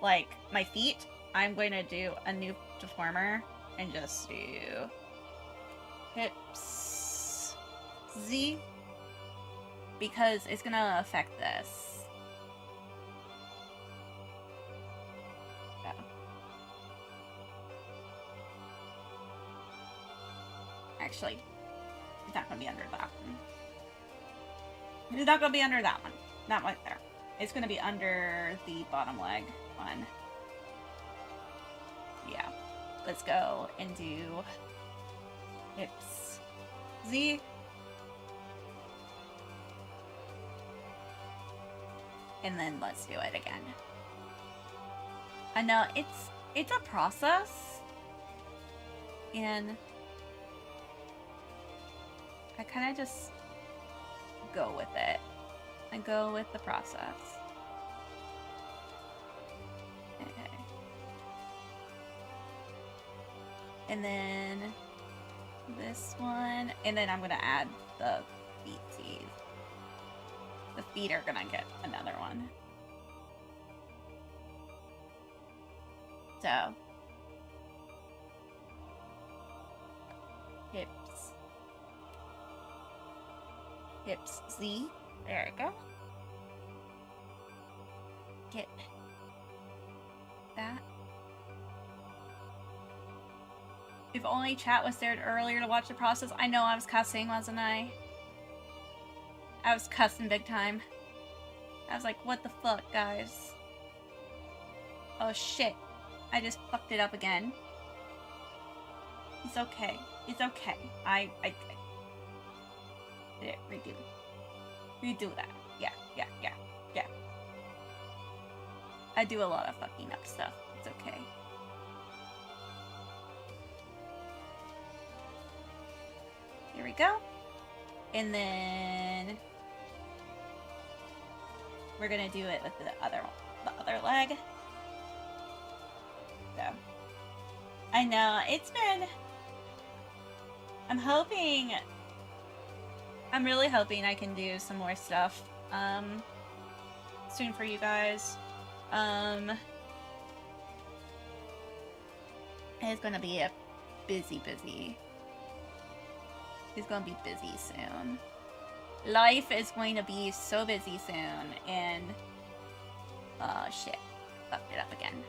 like my feet, I'm going to do a new deformer and just do hips Z, because it's going to affect this. So. Actually, it's not going to be under that one. It's not going to be under that one. Not right there. It's going to be under the bottom leg one. Yeah. Let's go and do hips Z. And then let's do it again. I know it's a process. And I kind of just go with it. I go with the process. Okay. And then this one, and then I'm gonna add the feet seeds. The feet are gonna get another one. So hips Z. There we go. Get that. If only chat was there earlier to watch the process. I know I was cussing, wasn't I? I was cussing big time. I was like, what the fuck, guys? Oh shit. I just fucked it up again. It's okay. It's okay. I redo that. Yeah. I do a lot of fucking up stuff. It's okay. Here we go. And then we're gonna do it with the other leg. So I know it's been. I'm really hoping I can do some more stuff soon for you guys. It's gonna be a busy. It's gonna be busy soon. Life is going to be so busy soon, and oh shit, fucked it up again.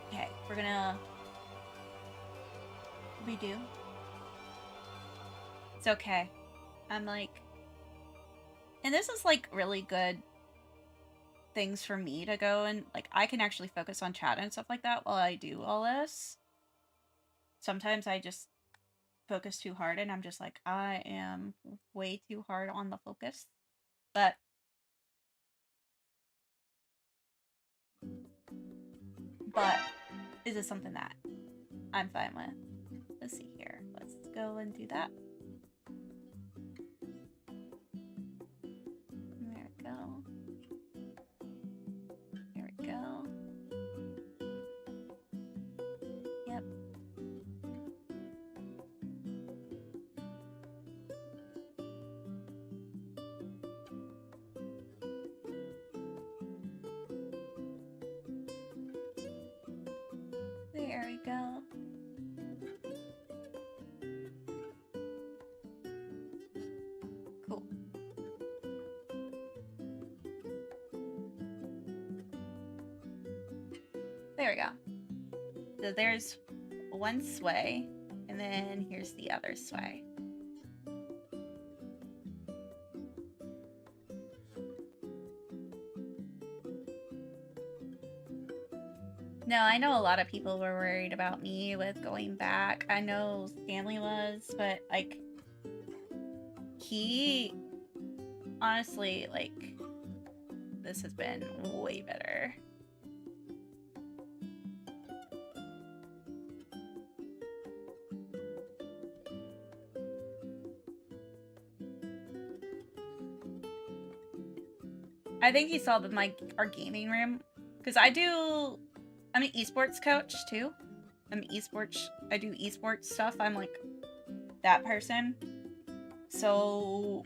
Okay, we're gonna redo. It's okay. I'm like, and this is like really good things for me to go and like I can actually focus on chat and stuff like that while I do all this. Sometimes I just focus too hard and I'm just like, I am way too hard on the focus. But is it something that I'm fine with? Let's see here. Let's go and do that. There we go. There we go. Yep. There we go. Cool. There we go. So there's one sway, and then here's the other sway. No, I know a lot of people were worried about me with going back. I know Stanley was, but like, he honestly, like, this has been way better. I think he saw our gaming room, because I'm an esports coach too. I do esports stuff. I'm like that person. So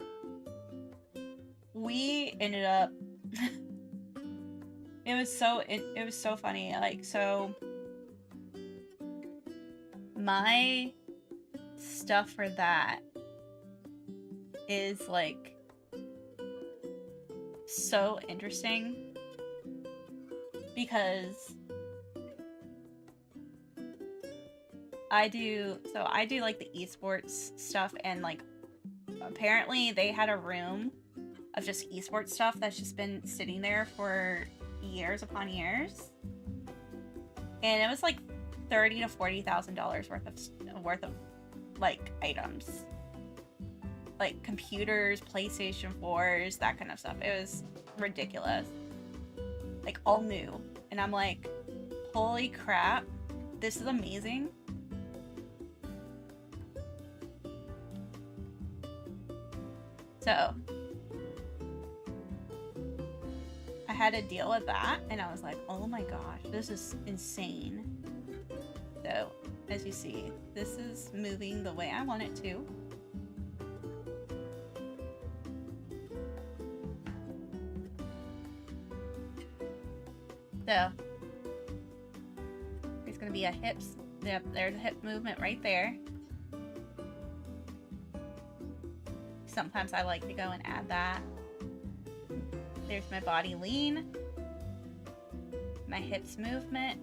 we ended up it was so funny. Like, so my stuff for that is like so interesting because I do like the esports stuff, and like apparently they had a room of just esports stuff that's just been sitting there for years upon years, and it was like $30,000 to $40,000 worth of like items, like computers, PlayStation 4s, that kind of stuff. It was ridiculous, like all new, and I'm like, holy crap, this is amazing. So I had to deal with that, and I was like, oh my gosh, this is insane. So as you see, this is moving the way I want it to. So there's gonna be a hips. Yep, there's a hip movement right there. Sometimes I like to go and add that. There's my body lean, my hips movement,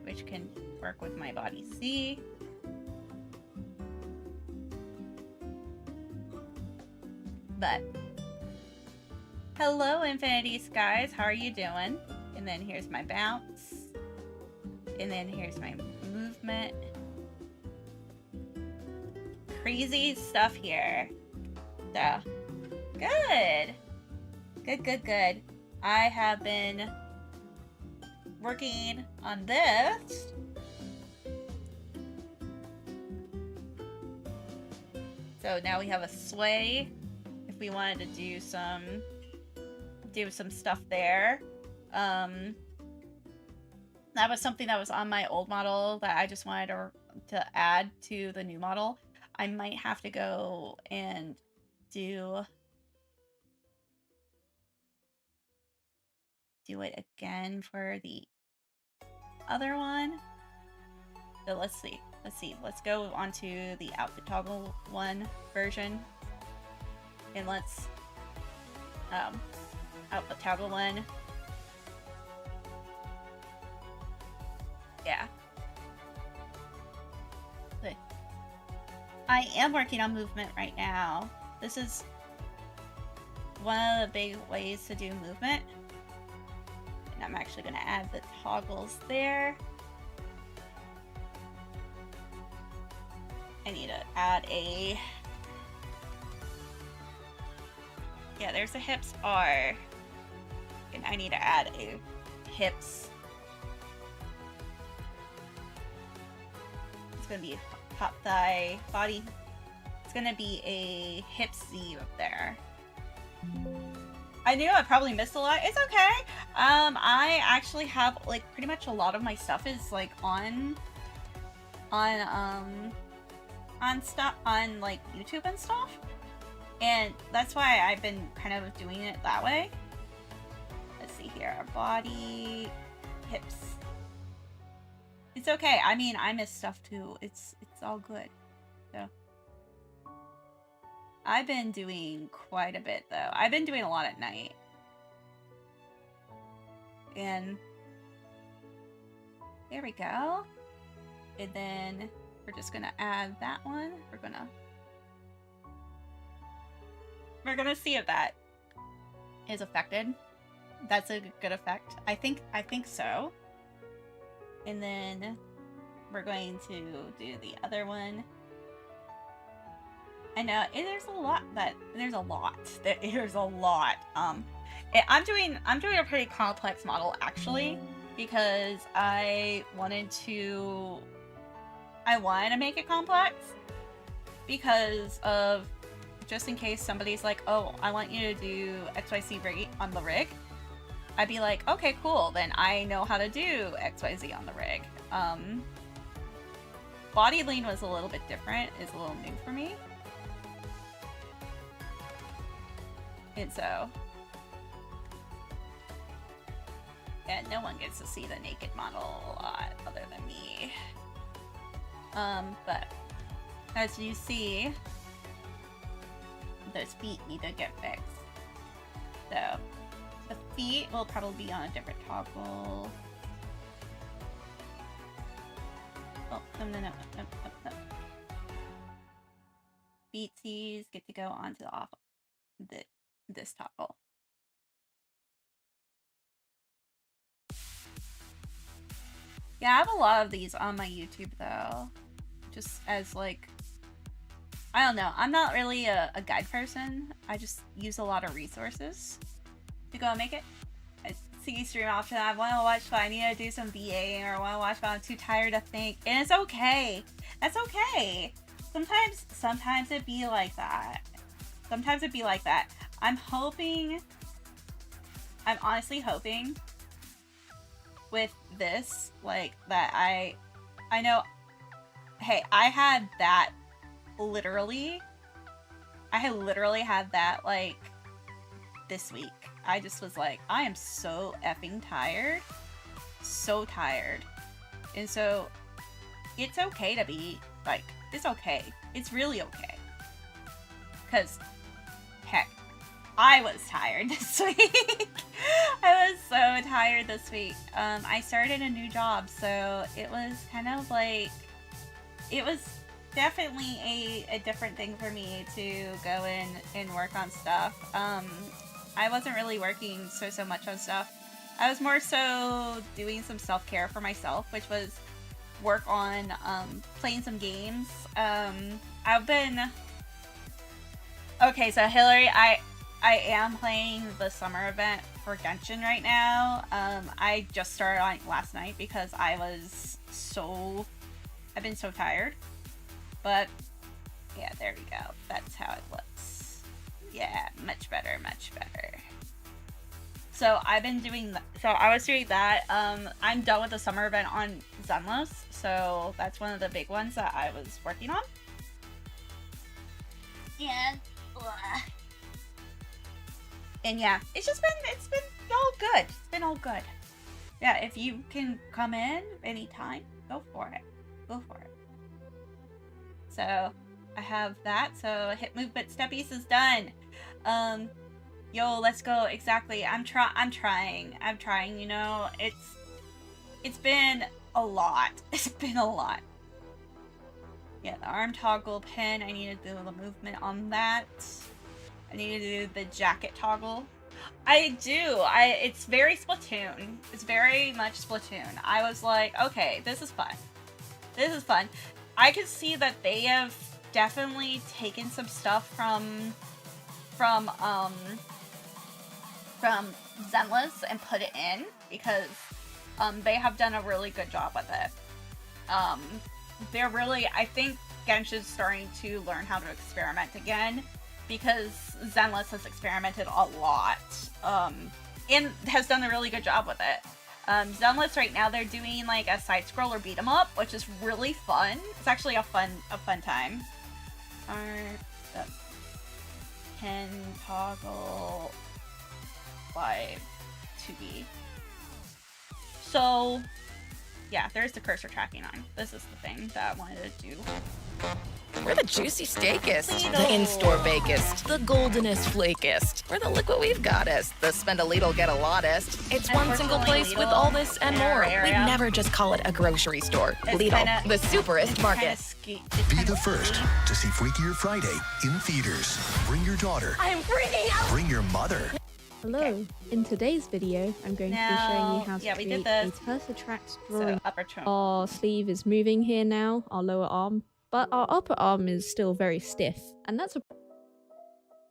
which can work with my body C. But hello, Infinity Skies, how are you doing? And then here's my bounce. And then here's my movement. Crazy stuff here. So, good. Good. I have been working on this. So now we have a sway. If we wanted to do some stuff there. That was something that was on my old model that I just wanted to add to the new model. I might have to go and do it again for the other one. So let's see. Let's go onto the outfit toggle one version. And let's outfit toggle one. Yeah. But I am working on movement right now. This is one of the big ways to do movement. And I'm actually going to add the toggles there. I need to add a... Yeah, there's a hips R. And I need to add a hips. It's going to be top thigh, body. It's going to be a hip Z up there. I knew I probably missed a lot. It's okay. I actually have like pretty much a lot of my stuff is like on stuff on like YouTube and stuff, and that's why I've been kind of doing it that way. Let's see here, our body, hips. It's okay. I mean, I miss stuff too. It's all good. So I've been doing quite a bit though. I've been doing a lot at night. And there we go. And then we're just gonna add that one. We're gonna see if that is affected. That's a good effect. I think so. And then we're going to do the other one. I know there's a lot. I'm doing a pretty complex model actually, because I wanted to make it complex because of just in case somebody's like, oh, I want you to do XYZ rig on the rig. I'd be like, okay, cool, then I know how to do XYZ on the rig. Body lean was a little bit different. It's a little new for me. And so, yeah, no one gets to see the naked model a lot other than me. But as you see, those feet need to get fixed. So the feet will probably be on a different toggle. Oh, no. Feetsies get to go onto this toggle. Yeah, I have a lot of these on my YouTube though. Just as like, I don't know. I'm not really a guide person. I just use a lot of resources to go and make it. I see stream option. I want to watch, but I need to do some VA, or I want to watch, but I'm too tired to think. And it's okay. That's okay. Sometimes it'd be like that. Sometimes it'd be like that. I'm honestly hoping with this, like, that I know, hey, I had literally had that, like, this week. I just was like, I am so effing tired. So tired. And so, it's okay to be, like, it's okay. It's really okay. Because, heck, I was tired this week. I was so tired this week. I started a new job, so it was kind of like, it was definitely a different thing for me to go in and work on stuff. I wasn't really working so much on stuff. I was more so doing some self-care for myself, which was work on playing some games. I've been... Okay, so Hillary, I am playing the summer event for Genshin right now. I just started on it last night because I've been so tired. But, yeah, there we go. That's how it looks. Yeah, much better, much better. So I've been doing I was doing that. I'm done with the summer event on Zenless, so that's one of the big ones that I was working on. And yeah, it's been all good. It's been all good. Yeah, if you can come in anytime, go for it. Go for it. So I have that. So hip movement steppies is done. Yo, let's go. Exactly. I'm trying, you know, it's been a lot. It's been a lot. Yeah, the arm toggle pin, I need to do the movement on that. I need to do the jacket toggle. I do. It's very Splatoon. It's very much Splatoon. I was like, okay, this is fun. This is fun. I can see that they have definitely taken some stuff from Zenless and put it in, because they have done a really good job with it. They're really, I think Genshin's starting to learn how to experiment again, because Zenless has experimented a lot, and has done a really good job with it. Zenless right now, they're doing like a side scroller beat 'em up, which is really fun. It's actually a fun time. Pin toggle Live2D. So yeah, there's the cursor tracking on. This is the thing that I wanted to do. We're the juicy steakest, the in-store bakest, the goldenest flakest. We're the look what we've gottest, the spend a Lidl get a lotest. It's one single place with all this and more. We'd never just call it a grocery store. Lidl, the superest market. Be the first to see Freakier Friday in theaters. Bring your daughter. I'm freaking out. Bring your mother. Hello. Okay. In today's video, I'm going to be showing you how to create a cursor tracked drawing. Our sleeve is moving here now, our lower arm, but our upper arm is still very stiff, and that's a...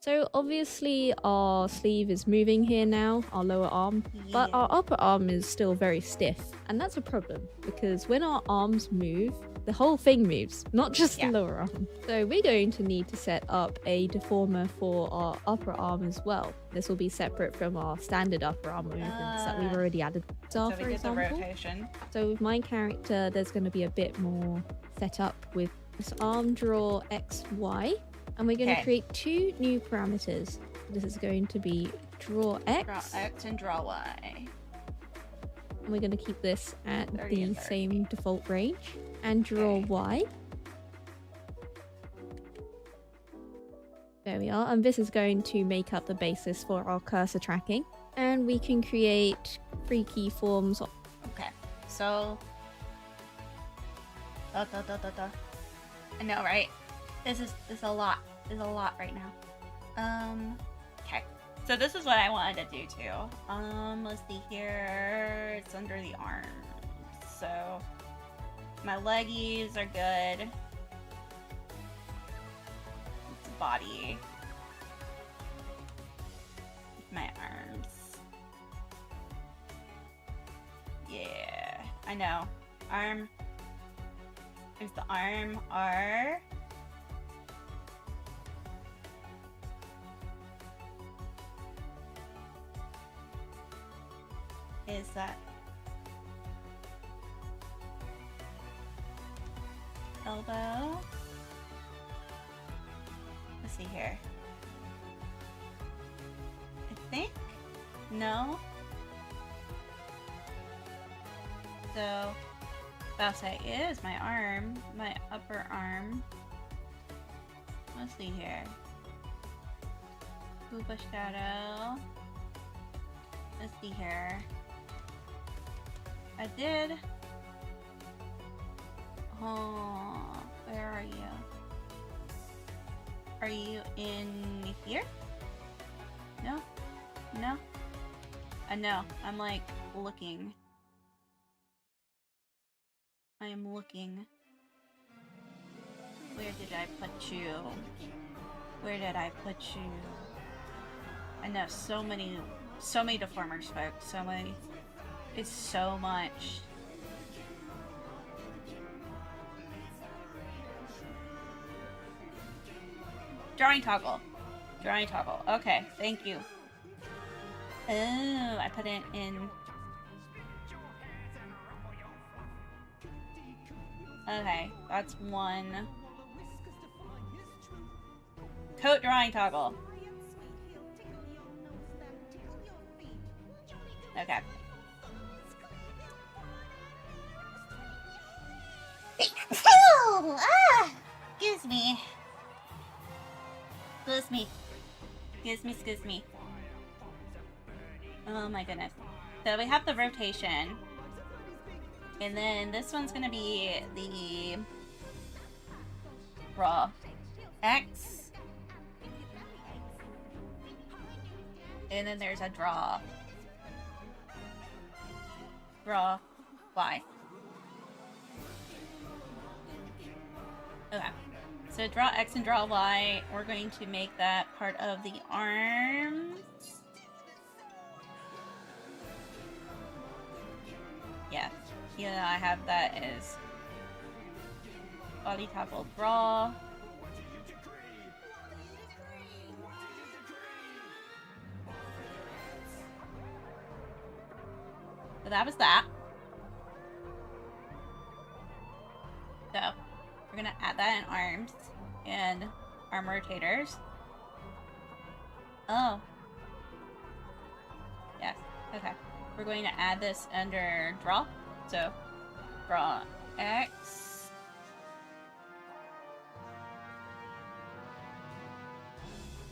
So obviously our sleeve is moving here now, our lower arm, but our upper arm is still very stiff, and that's a problem, because when our arms move, the whole thing moves, not just the lower arm. So we're going to need to set up a deformer for our upper arm as well. This will be separate from our standard upper arm movements that we've already added. So for example, so with my character, there's going to be a bit more set up with this arm draw X, Y, and we're going to create two new parameters. This is going to be draw X and draw Y. And we're going to keep this at the same default range. And draw Y. There we are, and this is going to make up the basis for our cursor tracking. And we can create free keyforms. Okay, so... I know, right? This is a lot. There's a lot right now. Okay. So this is what I wanted to do too. Let's see here. It's under the arms. So my leggies are good. It's body. My arms. Yeah, I know. Arm. There's the arm R. is that? Elbow. Let's see here. I think? No. So, Balsai is my arm, my upper arm. Let's see here. Koopa Shadow. Let's see here. I did. Oh, where are you? Are you in here? No? No? No, I'm like looking. I am looking. Where did I put you? Where did I put you? I know so many deformers, folks. So many. It's so much. Drawing toggle. Drawing toggle. Okay, thank you. Oh, I put it in. Okay, that's one. Coat drawing toggle. Okay. Excuse me. Excuse me. Oh my goodness. So we have the rotation. And then this one's gonna be the raw X. And then there's a draw Y. Okay. So draw X and draw Y, we're going to make that part of the arms. Yeah. Yeah, I have that as body toggle draw. So that was that. So we're gonna add that in arms and arm rotators. Oh. Yes. Okay. We're going to add this under draw. So draw X.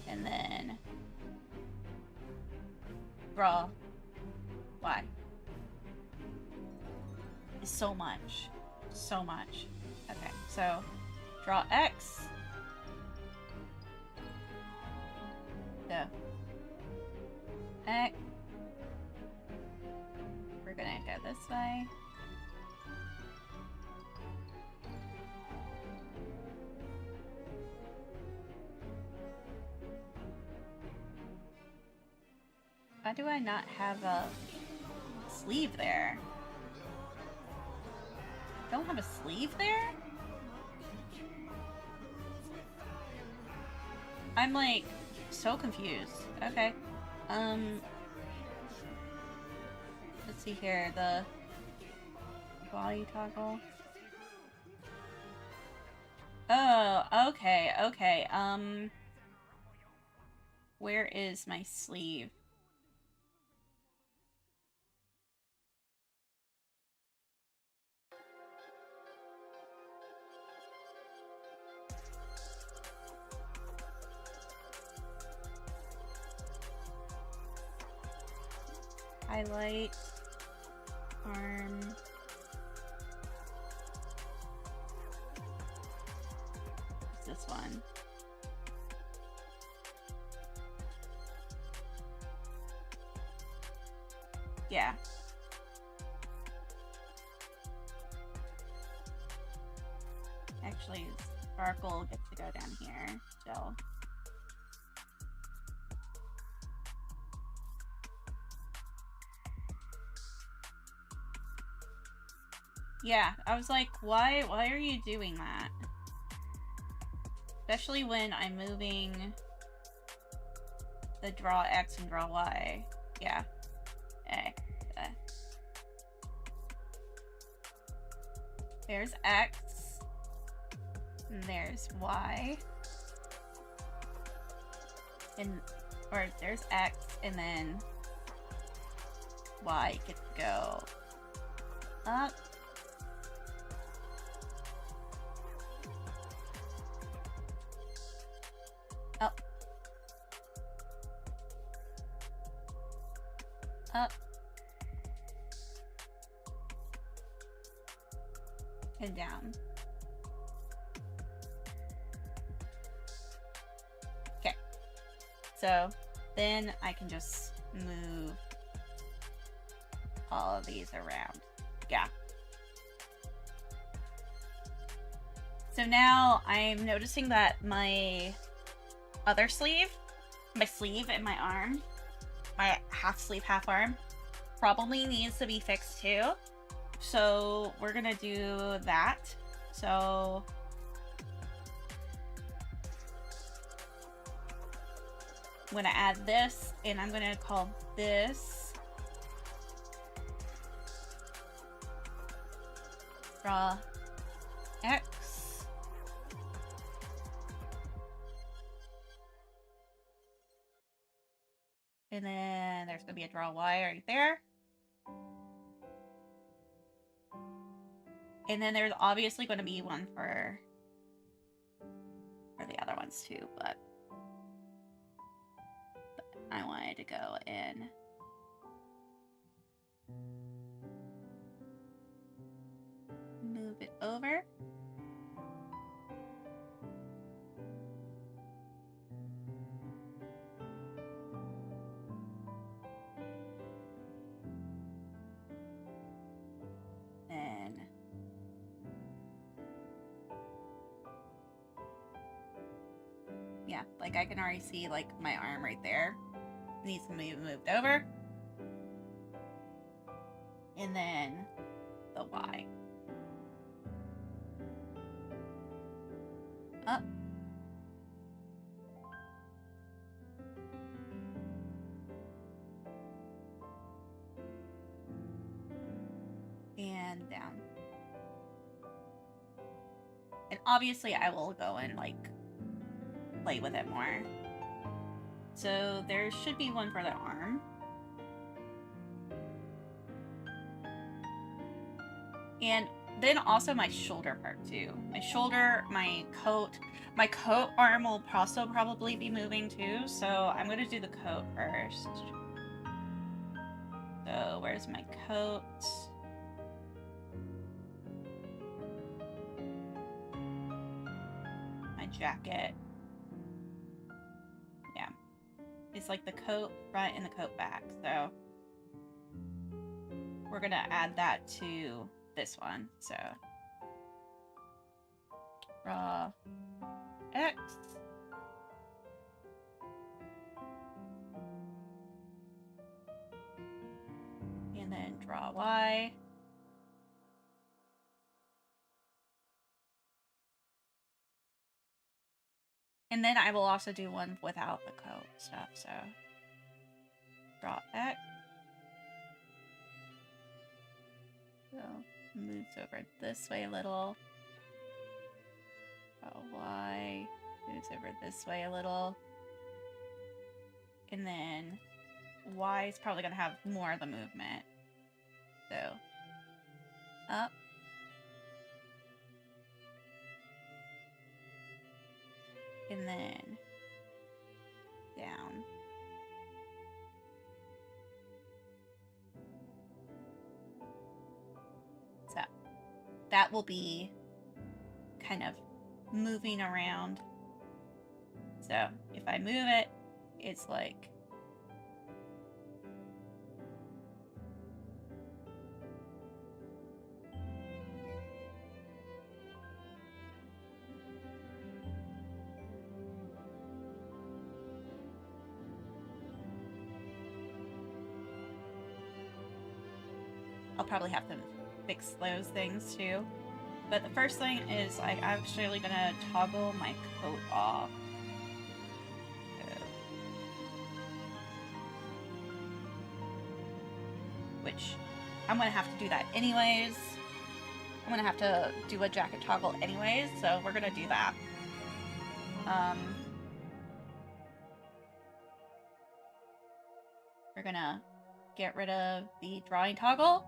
And then draw Y. It's so much. So much. Okay, so draw X. So X. We're gonna go this way. Why do I not have a sleeve there? Don't have a sleeve there? I'm like so confused. Okay. Let's see here, the body toggle. Oh, okay, okay. Where is my sleeve? Highlight, arm, what's this one? Yeah. Actually, Sparkle gets to go down here still. Yeah, I was like, why are you doing that? Especially when I'm moving the draw X and draw Y. Yeah. Okay. there's X, and there's Y, and or there's X, and then Y could go up. Up. Up. And down. Okay. So then I can just move all of these around. Yeah. So now I'm noticing that my other sleeve, my sleeve and my arm, my half sleeve, half arm, probably needs to be fixed too. So we're gonna do that. So I'm gonna add this, and I'm gonna call this draw X. And then there's gonna be a draw Y right there. And then there's obviously going to be one for the other ones too, but I wanted to go in. Move it over. Then yeah, like I can already see like my arm right there needs to be moved over. And then the Y. Up. And down. And obviously I will go and like play with it more. So there should be one for the arm. And then also my shoulder part too. My shoulder, my coat arm will also probably be moving too. So I'm gonna do the coat first. So where's my coat? My jacket. Yeah. It's like the coat front and the coat back. So we're gonna add that to this one. So draw X. And then draw Y. And then I will also do one without the coat stuff. So draw X. So moves over this way a little. Draw Y. Moves over this way a little. And then Y is probably going to have more of the movement. So up. And then down. So that will be kind of moving around. So if I move it, it's like I'll probably have to fix those things too. But the first thing is I'm actually gonna toggle my coat off. Which I'm gonna have to do that anyways. I'm gonna have to do a jacket toggle anyways, so we're gonna do that. We're gonna get rid of the drawing toggle,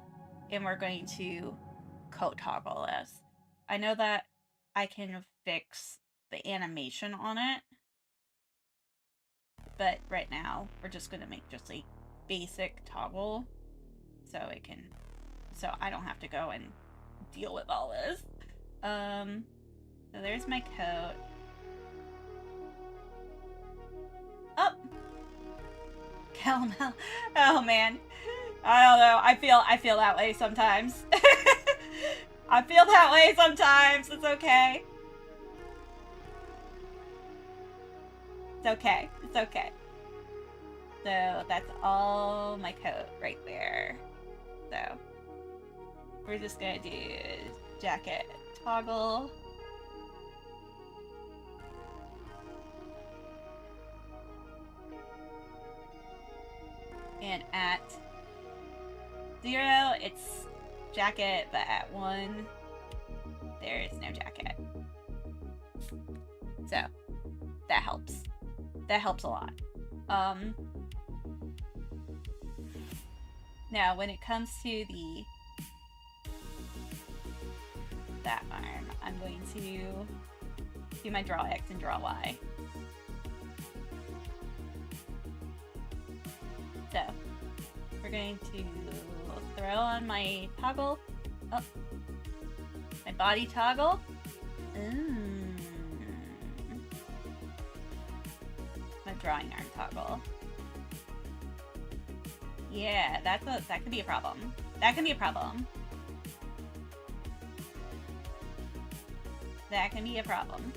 and we're going to coat toggle this. I know that I can fix the animation on it, but right now we're just gonna make just a basic toggle so it can, so I don't have to go and deal with all this. So there's my coat. Oh, caramel. Oh man, I don't know. I feel that way sometimes. I feel that way sometimes. It's okay. It's okay. It's okay. So that's all my coat right there. So we're just gonna do jacket toggle. And at 0, it's jacket, but at 1, there is no jacket. So that helps. That helps a lot. Now, when it comes to that arm, I'm going to do my draw X and draw Y. So, we're going to throw on my toggle. Oh, my body toggle. My drawing arm toggle. Yeah, that could be a problem. That can be a problem. That can be a problem.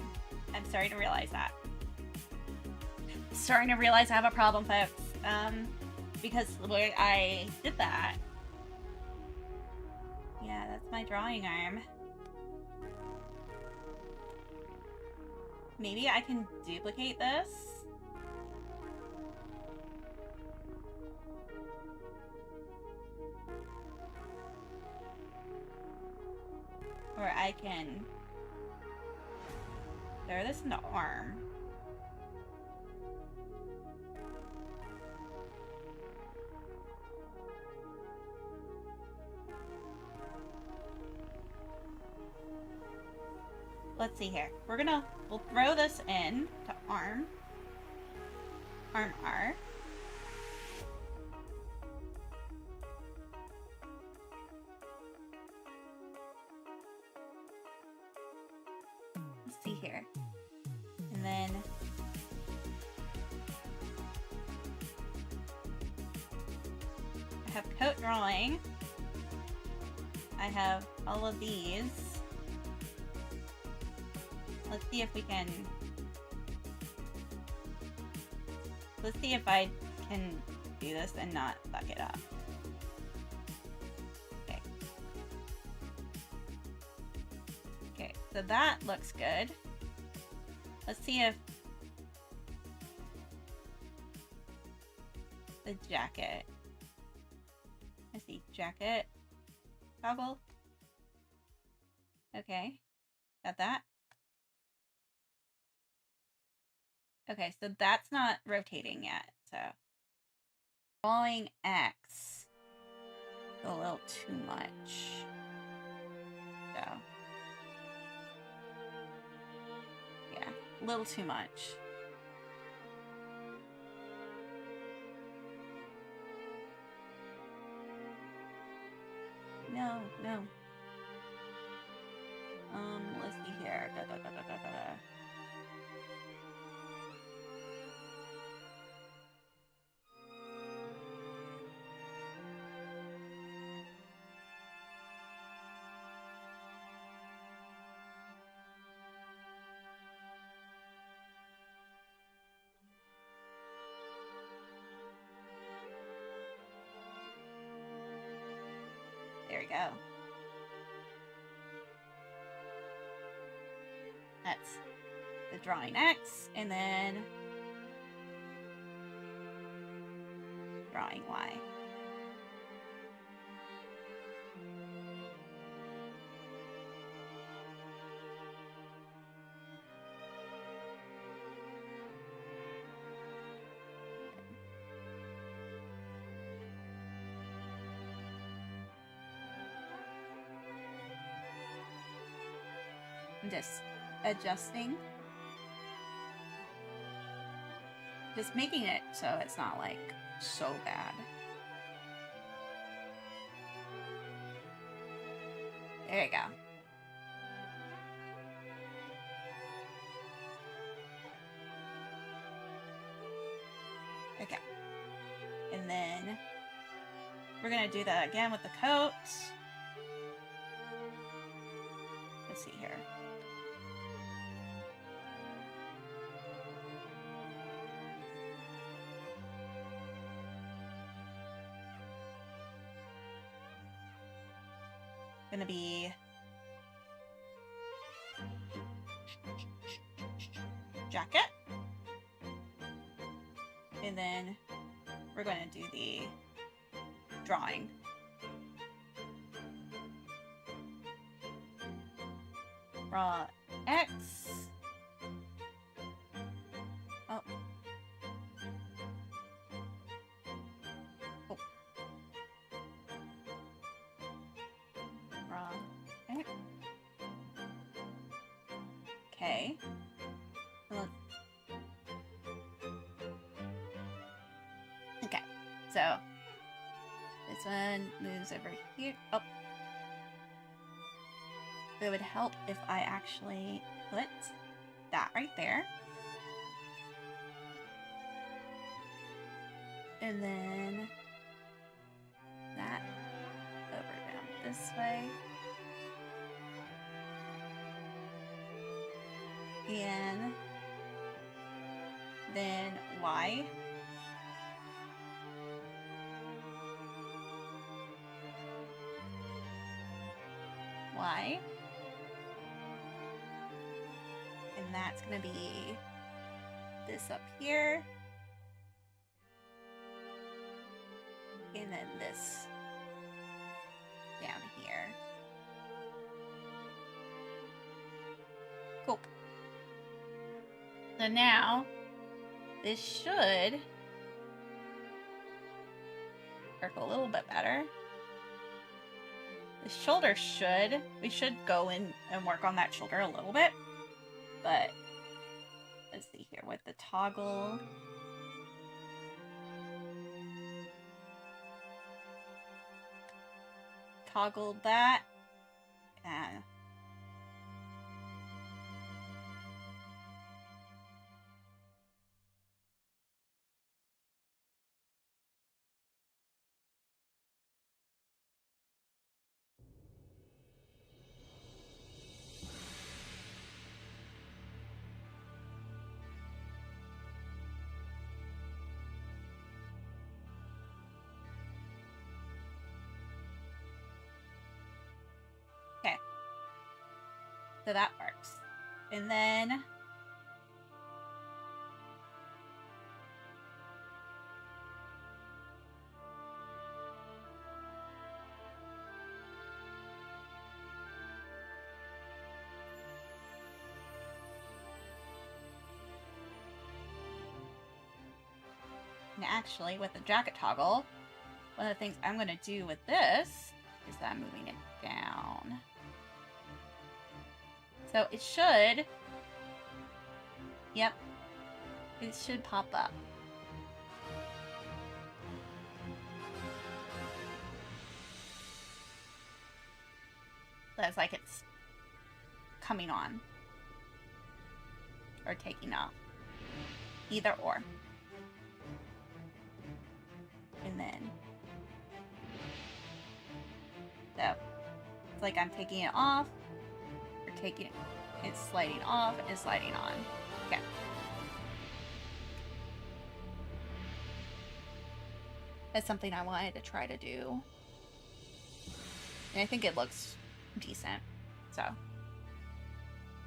I'm starting to realize that. Starting to realize I have a problem, folks. Because the way I did that. Yeah, that's my drawing arm. Maybe I can duplicate this. Or I can throw this in the arm. Let's see here. We'll throw this in to arm. Arm R. Let's see here. And then I have coat drawing. I have all of these. Let's see if we can... Let's see if I can do this and not fuck it up. Okay. Okay, so that looks good. Let's see if the jacket... I see jacket toggle. Okay, got that. Okay, so that's not rotating yet, so. Drawing X is a little too much. So. Yeah, a little too much. No. Let's see here. There we go. That's the drawing X, and then drawing Y. I'm just adjusting. Just making it so it's not like so bad. There you go. Okay. And then we're gonna do that again with the coat. Let's see here. Gonna be jacket, and then we're going to do the drawing. Raw X. Oh. Oh. Raw X. Okay. Okay, so this one moves over here. Oh. It would help if I actually put that right there. And then that over down this way. And then Y. Y. And that's going to be this up here. And then this down here. Cool. So now, this should work a little bit better. The shoulder we should go in and work on that shoulder a little bit. But, let's see here with the toggle. Toggled that. And okay. So that works. And then actually, with the jacket toggle, one of the things I'm going to do with this is that I'm moving it down. So it should, yep, it should pop up. That's like it's coming on or taking off, either or. And then, so it's like I'm taking it off, or taking it, it's sliding off and sliding on. Okay. That's something I wanted to try to do. And I think it looks decent. So,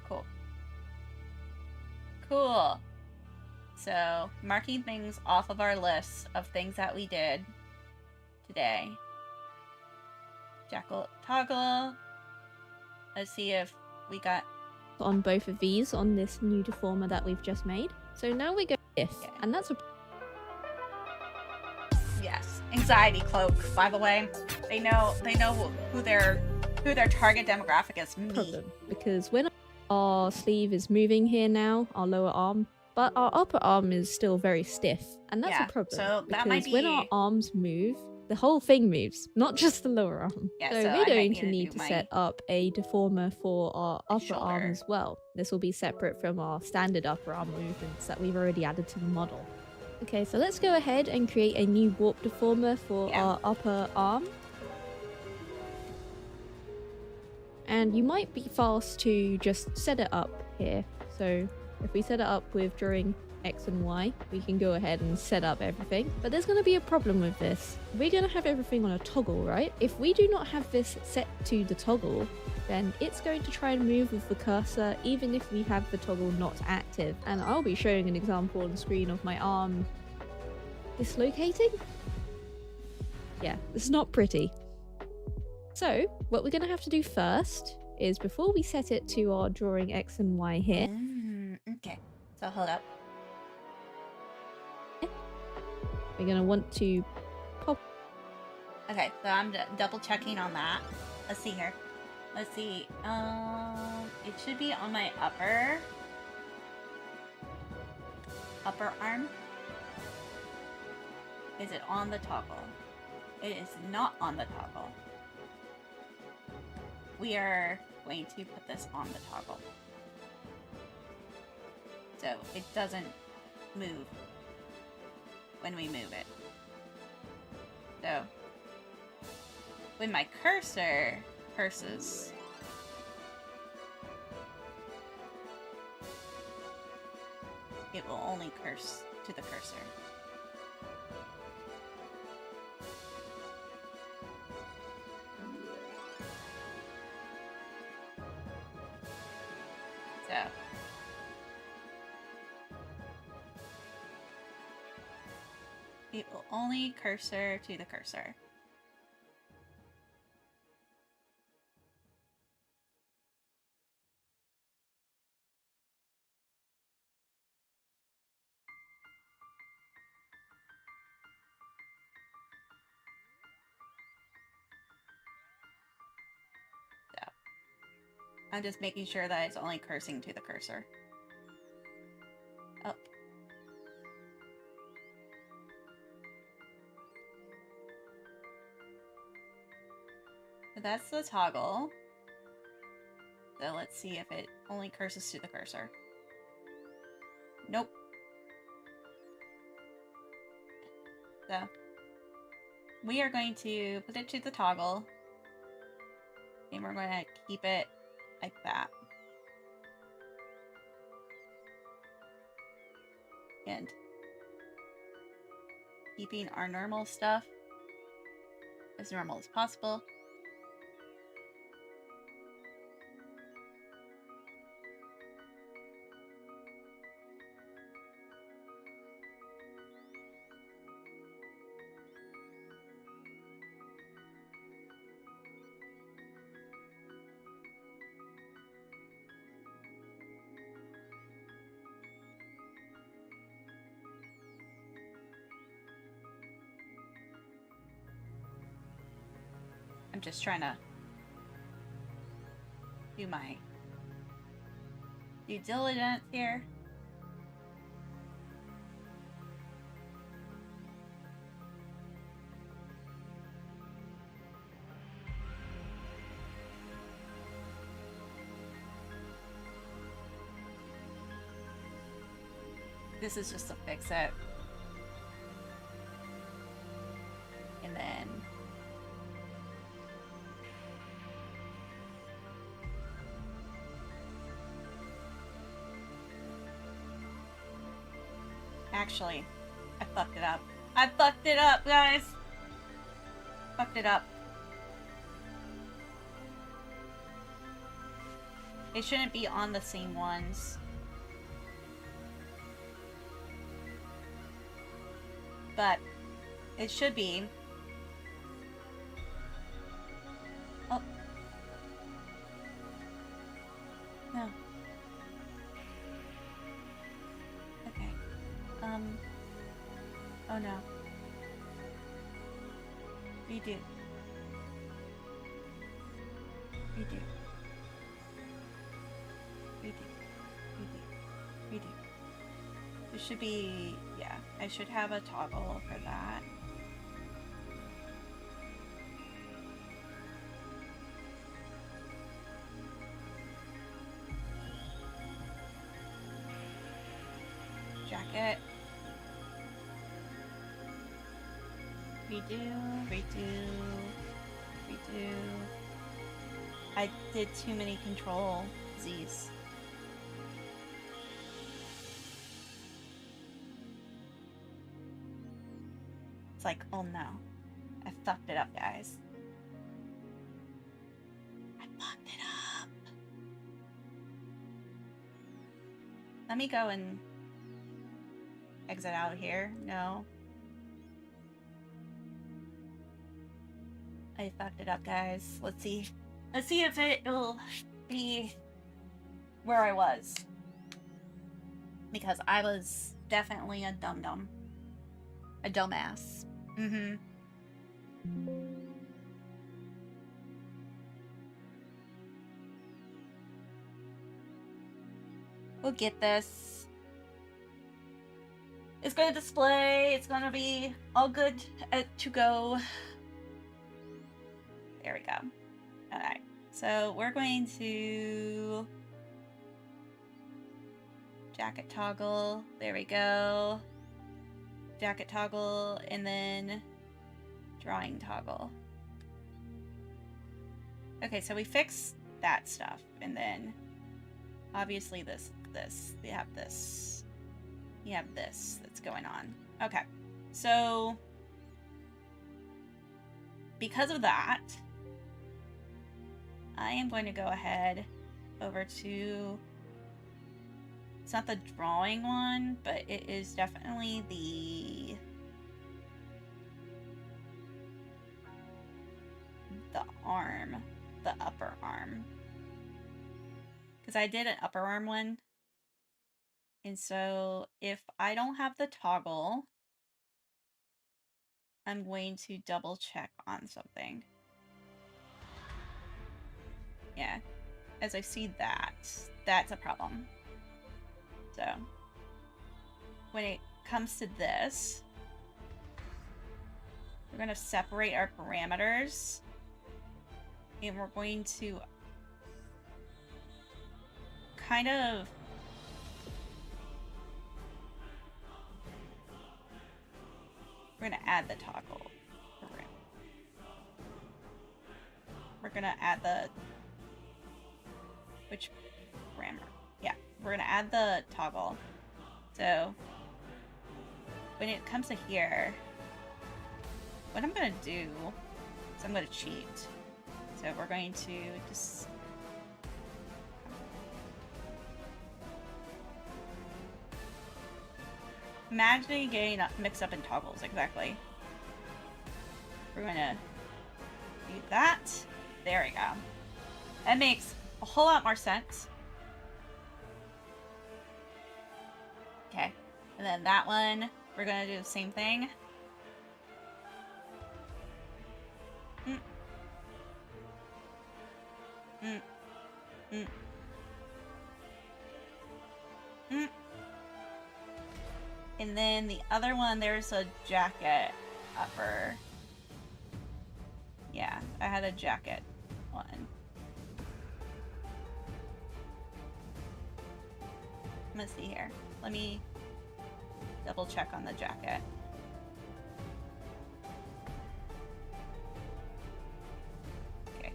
cool. Cool. So, marking things off of our list of things that we did today. Jackal toggle. Let's see if we got on both of these on this new deformer that we've just made. So now we go if, okay. And that's a yes, anxiety cloak. By the way, they know who their target demographic is. Me. problem because when our sleeve is moving here now, our lower arm, but our upper arm is still very stiff, and that's a problem. So that because might be... when our arms move, the whole thing moves, not just the lower arm. Yeah, so we're going to need to set up a deformer for our upper arm as well. This will be separate from our standard upper arm movements that we've already added to the model. Okay, so let's go ahead and create a new warp deformer for our upper arm. And you might be fast to just set it up here. So if we set it up with drawing X and Y, we can go ahead and set up everything. But there's going to be a problem with this. We're going to have everything on a toggle, right? If we do not have this set to the toggle, then it's going to try and move with the cursor even if we have the toggle not active. And I'll be showing an example on the screen of my arm dislocating. Yeah, it's not pretty. So what we're going to have to do first is, before we set it to our drawing X and Y here. Okay, so hold up. We're going to want to pop. Okay, so I'm double checking on that. Let's see here. Let's see. It should be on my upper arm. Is it on the toggle? It is not on the toggle. We are going to put this on the toggle, so it doesn't move when we move it. So when my cursor curses, it will only curse to the cursor. So it will only cursor to the cursor. I'm just making sure that it's only cursing to the cursor. Oh. So that's the toggle. So let's see if it only curses to the cursor. Nope. So we are going to put it to the toggle, and we're going to keep it like that. And keeping our normal stuff as normal as possible. I'm just trying to do my due diligence here. This is just to fix it. And then actually, I fucked it up. I fucked it up, guys! Fucked it up. It shouldn't be on the same ones. But it should be. Oh. No. Okay. Oh no. Redo. Redo. It should be, yeah, I should have a toggle for that. Jacket. Redo. I did too many control Z's. It's like, oh no. I fucked it up, guys. I fucked it up. Let me go and exit out of here. No. I fucked it up, guys. Let's see. Let's see if it'll be where I was. Because I was definitely a dum-dum. A dumbass. Mm-hmm. We'll get this. It's gonna display. It's gonna be all good to go. There we go. Alright. So we're going to jacket toggle. There we go. Jacket toggle, and then drawing toggle. Okay, so we fixed that stuff, and then obviously this. We have this. You have this that's going on. Okay, so because of that, I am going to go ahead over to, it's not the drawing one, but it is definitely the arm, the upper arm. Because I did an upper arm one. And so if I don't have the toggle, I'm going to double check on something. Yeah, as I see that, that's a problem. So when it comes to this, we're going to separate our parameters, and we're going to kind of we're going to add the toggle. We're going to add the which parameter? Yeah, we're going to add the toggle. So when it comes to here, what I'm going to do is I'm going to cheat. So we're going to just imagine getting mixed up in toggles, exactly. We're going to do that. There we go. That makes a whole lot more sense. Okay, and then that one, we're going to do the same thing. And then the other one, there's a jacket upper. Yeah, I had a jacket one. Let's see here. Let me double check on the jacket. Okay.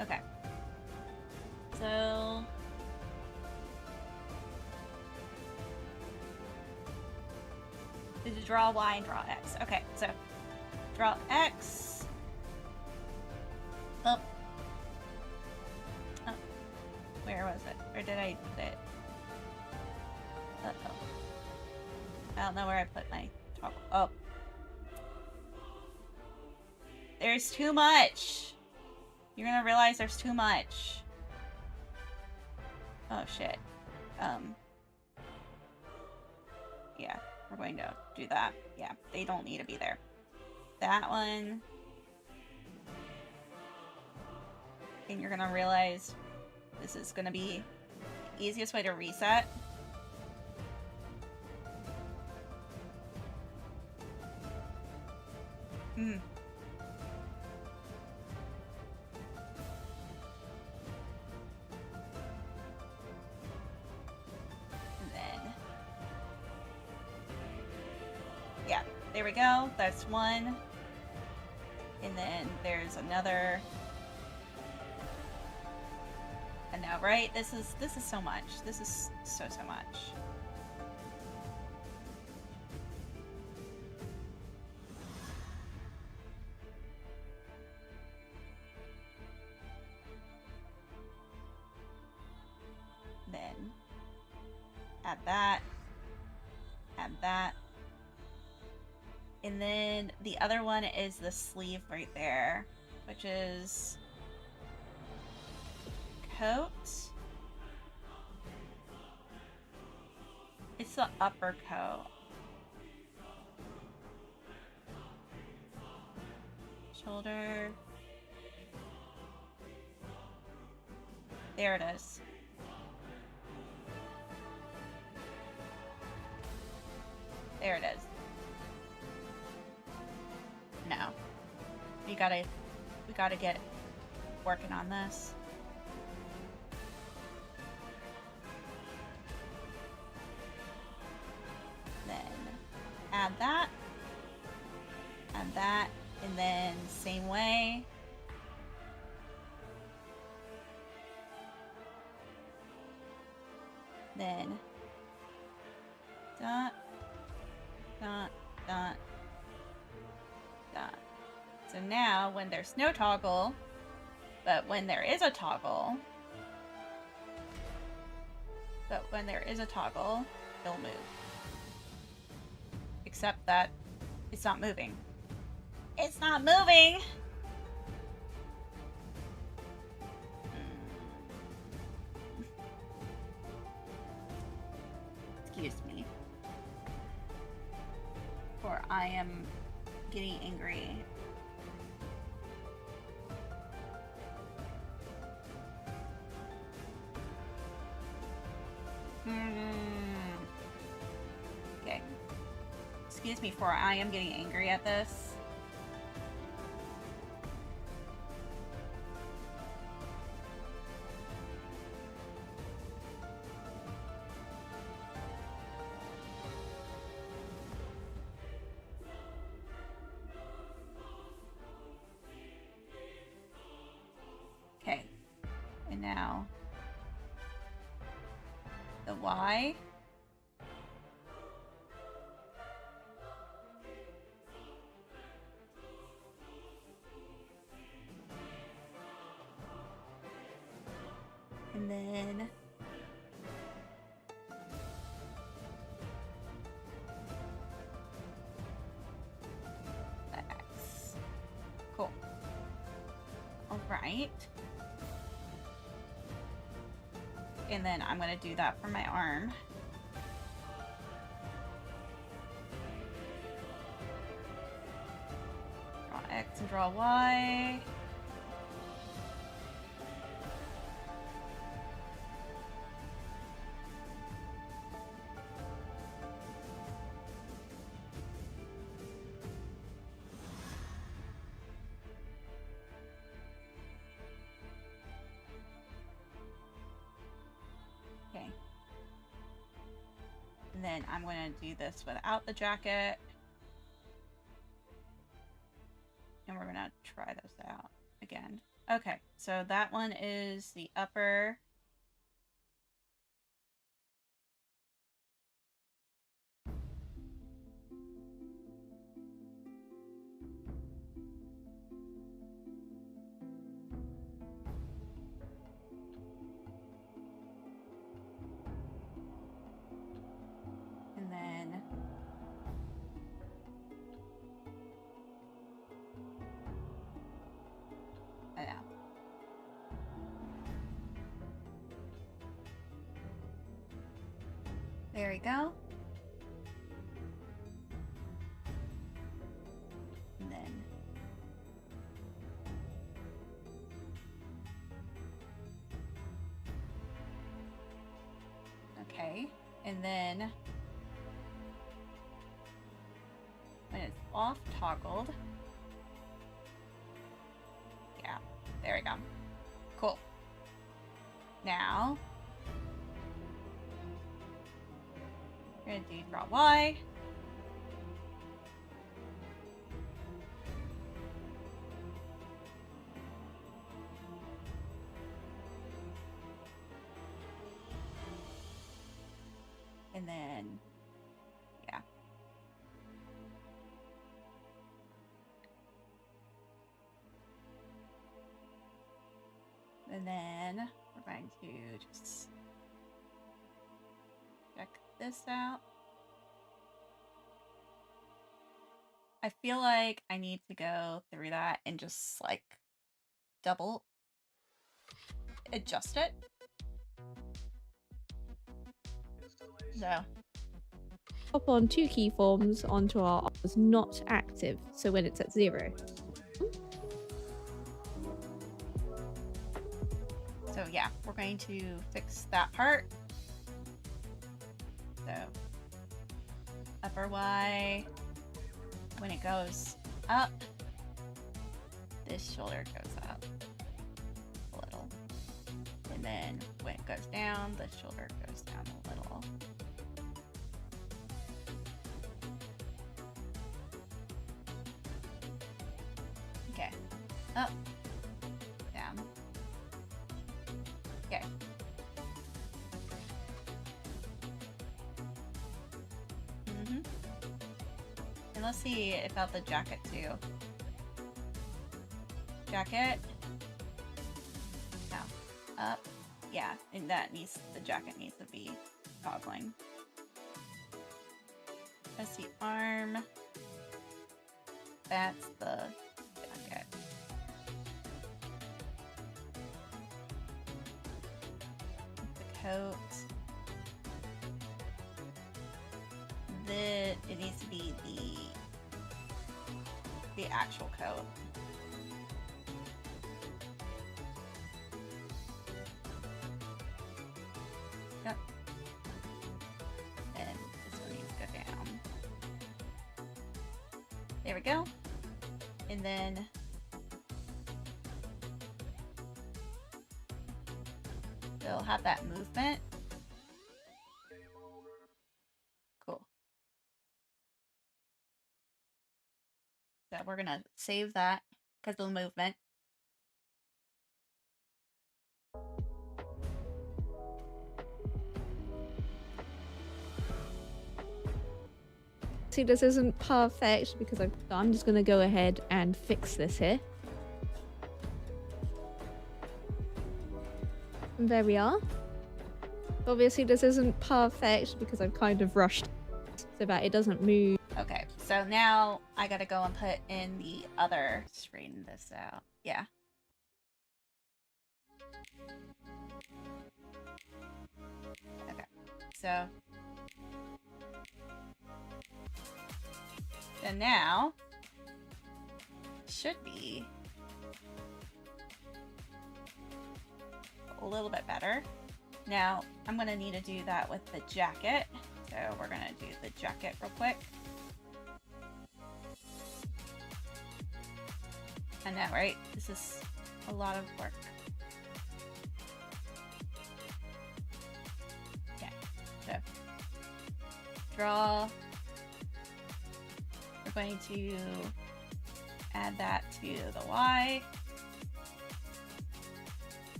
Okay. So did you draw Y and draw X? Okay, so draw X. Oh. Where was it? Or did I put it? Uh-oh. I don't know where I put my toggle. Oh. There's too much. You're gonna realize there's too much. Oh shit. Yeah, we're going to do that. Yeah, they don't need to be there. That one. And you're gonna realize This is gonna be the easiest way to reset. Hmm. And then, yeah, there we go. That's one. And then there's another. And now, right? This is so much. This is so much. Then add that. Add that. And then the other one is the sleeve right there, which is coat. It's the upper coat. Shoulder. There it is. There it is. No. We gotta get working on this. Then add that, and then same way. Then dot, dot, dot, dot. So now when there's no toggle, but when there is a toggle, it'll move. Except that it's not moving. It's not moving! Excuse me. For I am getting angry. Okay. Excuse me for I am getting angry at this. Okay. And now the Y. And then the X. Cool. All right. And then I'm going to do that for my arm. Draw X and draw Y. Okay. And then I'm going to do this without the jacket. And we're going to try those out again. Okay, so that one is the upper. And then there we go. And then Okay, and then when it's off toggled, yeah, there we go. Cool. Now we're gonna do draw Y. And then, yeah. And then we're going to just check this out. I feel like I need to go through that and just like double adjust it. So Hop on 2 keyforms onto our is not active, so when it's at 0. So yeah, we're going to fix that part. So upper Y, when it goes up, this shoulder goes up a little. And then when it goes down, the shoulder goes down a little. Okay, up, down. Okay. And let's see about the jacket too. Jacket. No. Up. Yeah, and that needs, the jacket needs to be toggling. That's the arm. That's the jacket. The coat. It needs to be the actual coat. Yep. And this one needs to go down. There we go. And then it'll have that movement. Cool. So we're gonna save that because of the movement. See, this isn't perfect because I'm just gonna go ahead and fix this here. And there we are. Obviously this isn't perfect because I've kind of rushed so that it doesn't move. Okay, so now I gotta go and put in the other, straighten this out. Yeah. Okay, so then now should be a little bit better. Now I'm gonna need to do that with the jacket, so we're gonna do the jacket real quick. I know, right? This is a lot of work. Okay, so draw. We're going to add that to the Y.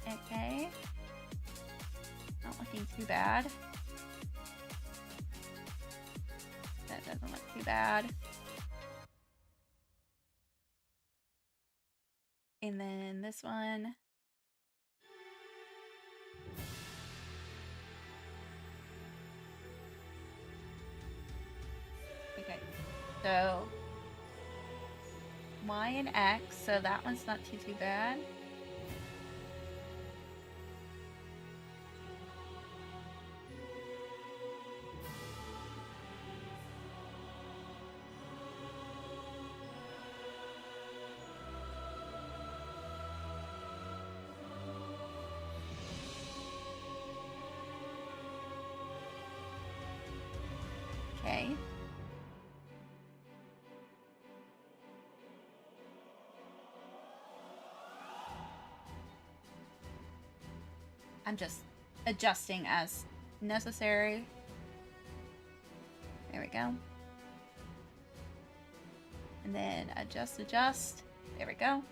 Okay. Not looking too bad. That doesn't look too bad. And then this one. Okay, so Y and X, so that one's not too bad. way. I'm just adjusting as necessary. There we go. And then adjust. There we go.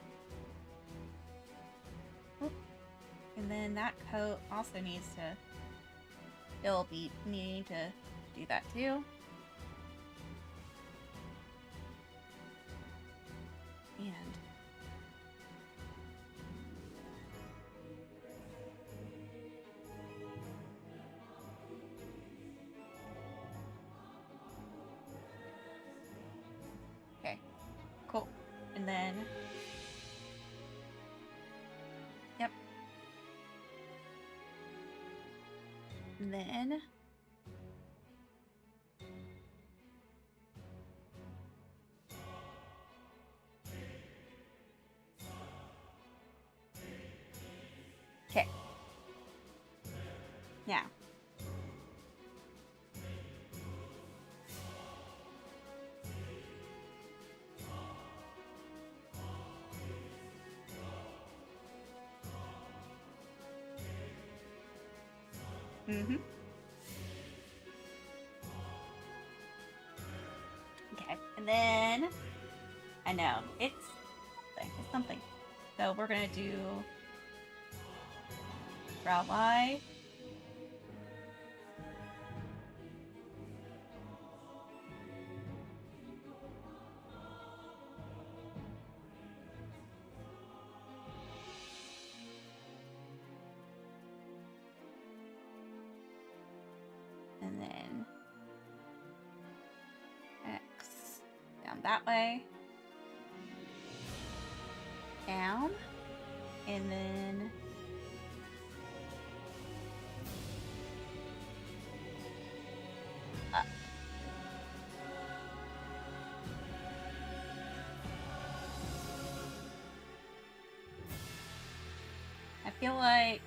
Oop. And then that coat also needs to, it'll be needing to do that too. And okay, cool. And then, yep. And then okay. Now. Okay, and then I know it's something. So we're gonna do brow line. And then X down that way. Down. And then up. I feel like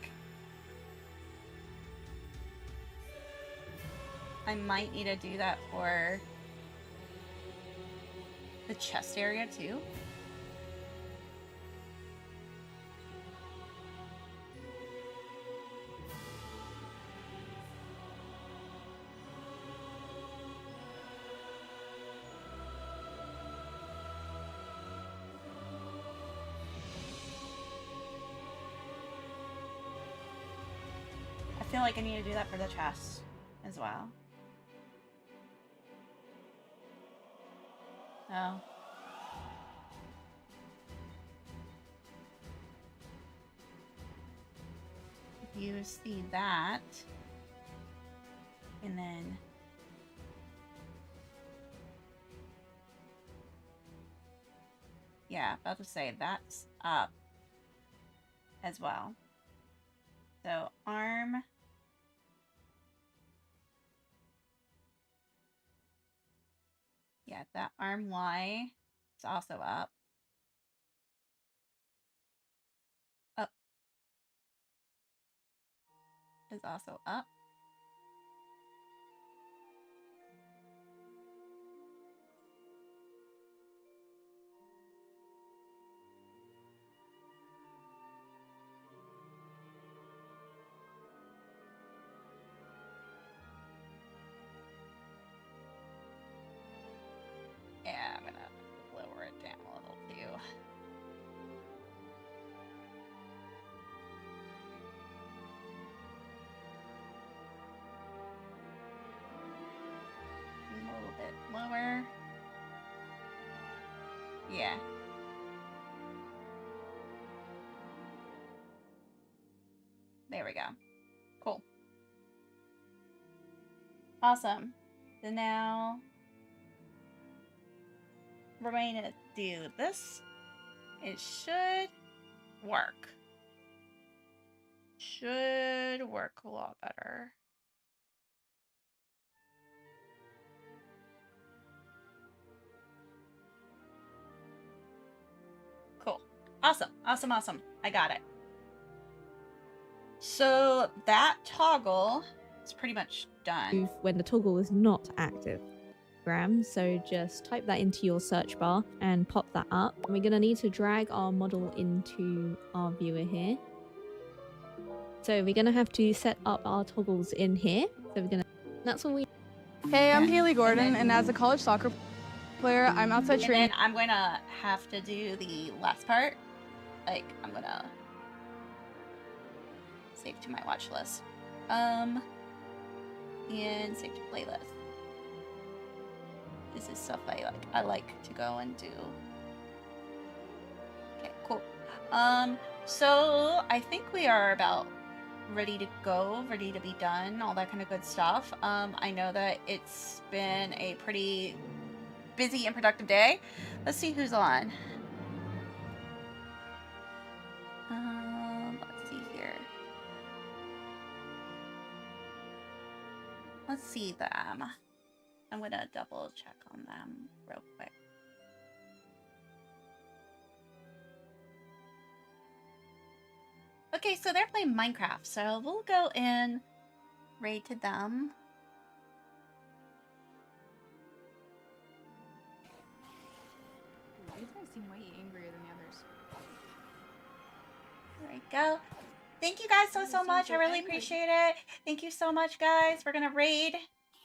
I might need to do that for the chest area too. I feel like I need to do that for the chest as well. Oh. You see that. And then yeah, about to say that's up as well. So arm. Yeah, that arm Y is also up. Up is also up. Yeah, I'm gonna lower it down a little too. A little bit lower. Yeah. There we go. Cool. Awesome. So now we're going to do this. It should work. Should work a lot better. Cool. Awesome. Awesome. Awesome. I got it. So that toggle is pretty much done. When the toggle is not active. grams. So just type that into your search bar and pop that up. And we're going to need to drag our model into our viewer here. So we're going to have to set up our toggles in here. So we're going to, that's what we... Hey, I'm Haley Gordon, and as a college soccer player, I'm outside training. And then I'm going to have to do the last part. Like, I'm going to save to my watch list. And save to playlist. This is stuff I like to go and do. Okay, cool. So I think we are about ready to go, ready to be done, all that kind of good stuff. I know that it's been a pretty busy and productive day. Let's see who's on. Let's see here. Let's see them. I'm gonna double check on them real quick. Okay, so they're playing Minecraft, so we'll go and raid to them. These guys seem way angrier than the others. There we go. Thank you guys so much. I really appreciate it. Thank you so much, guys. We're gonna raid.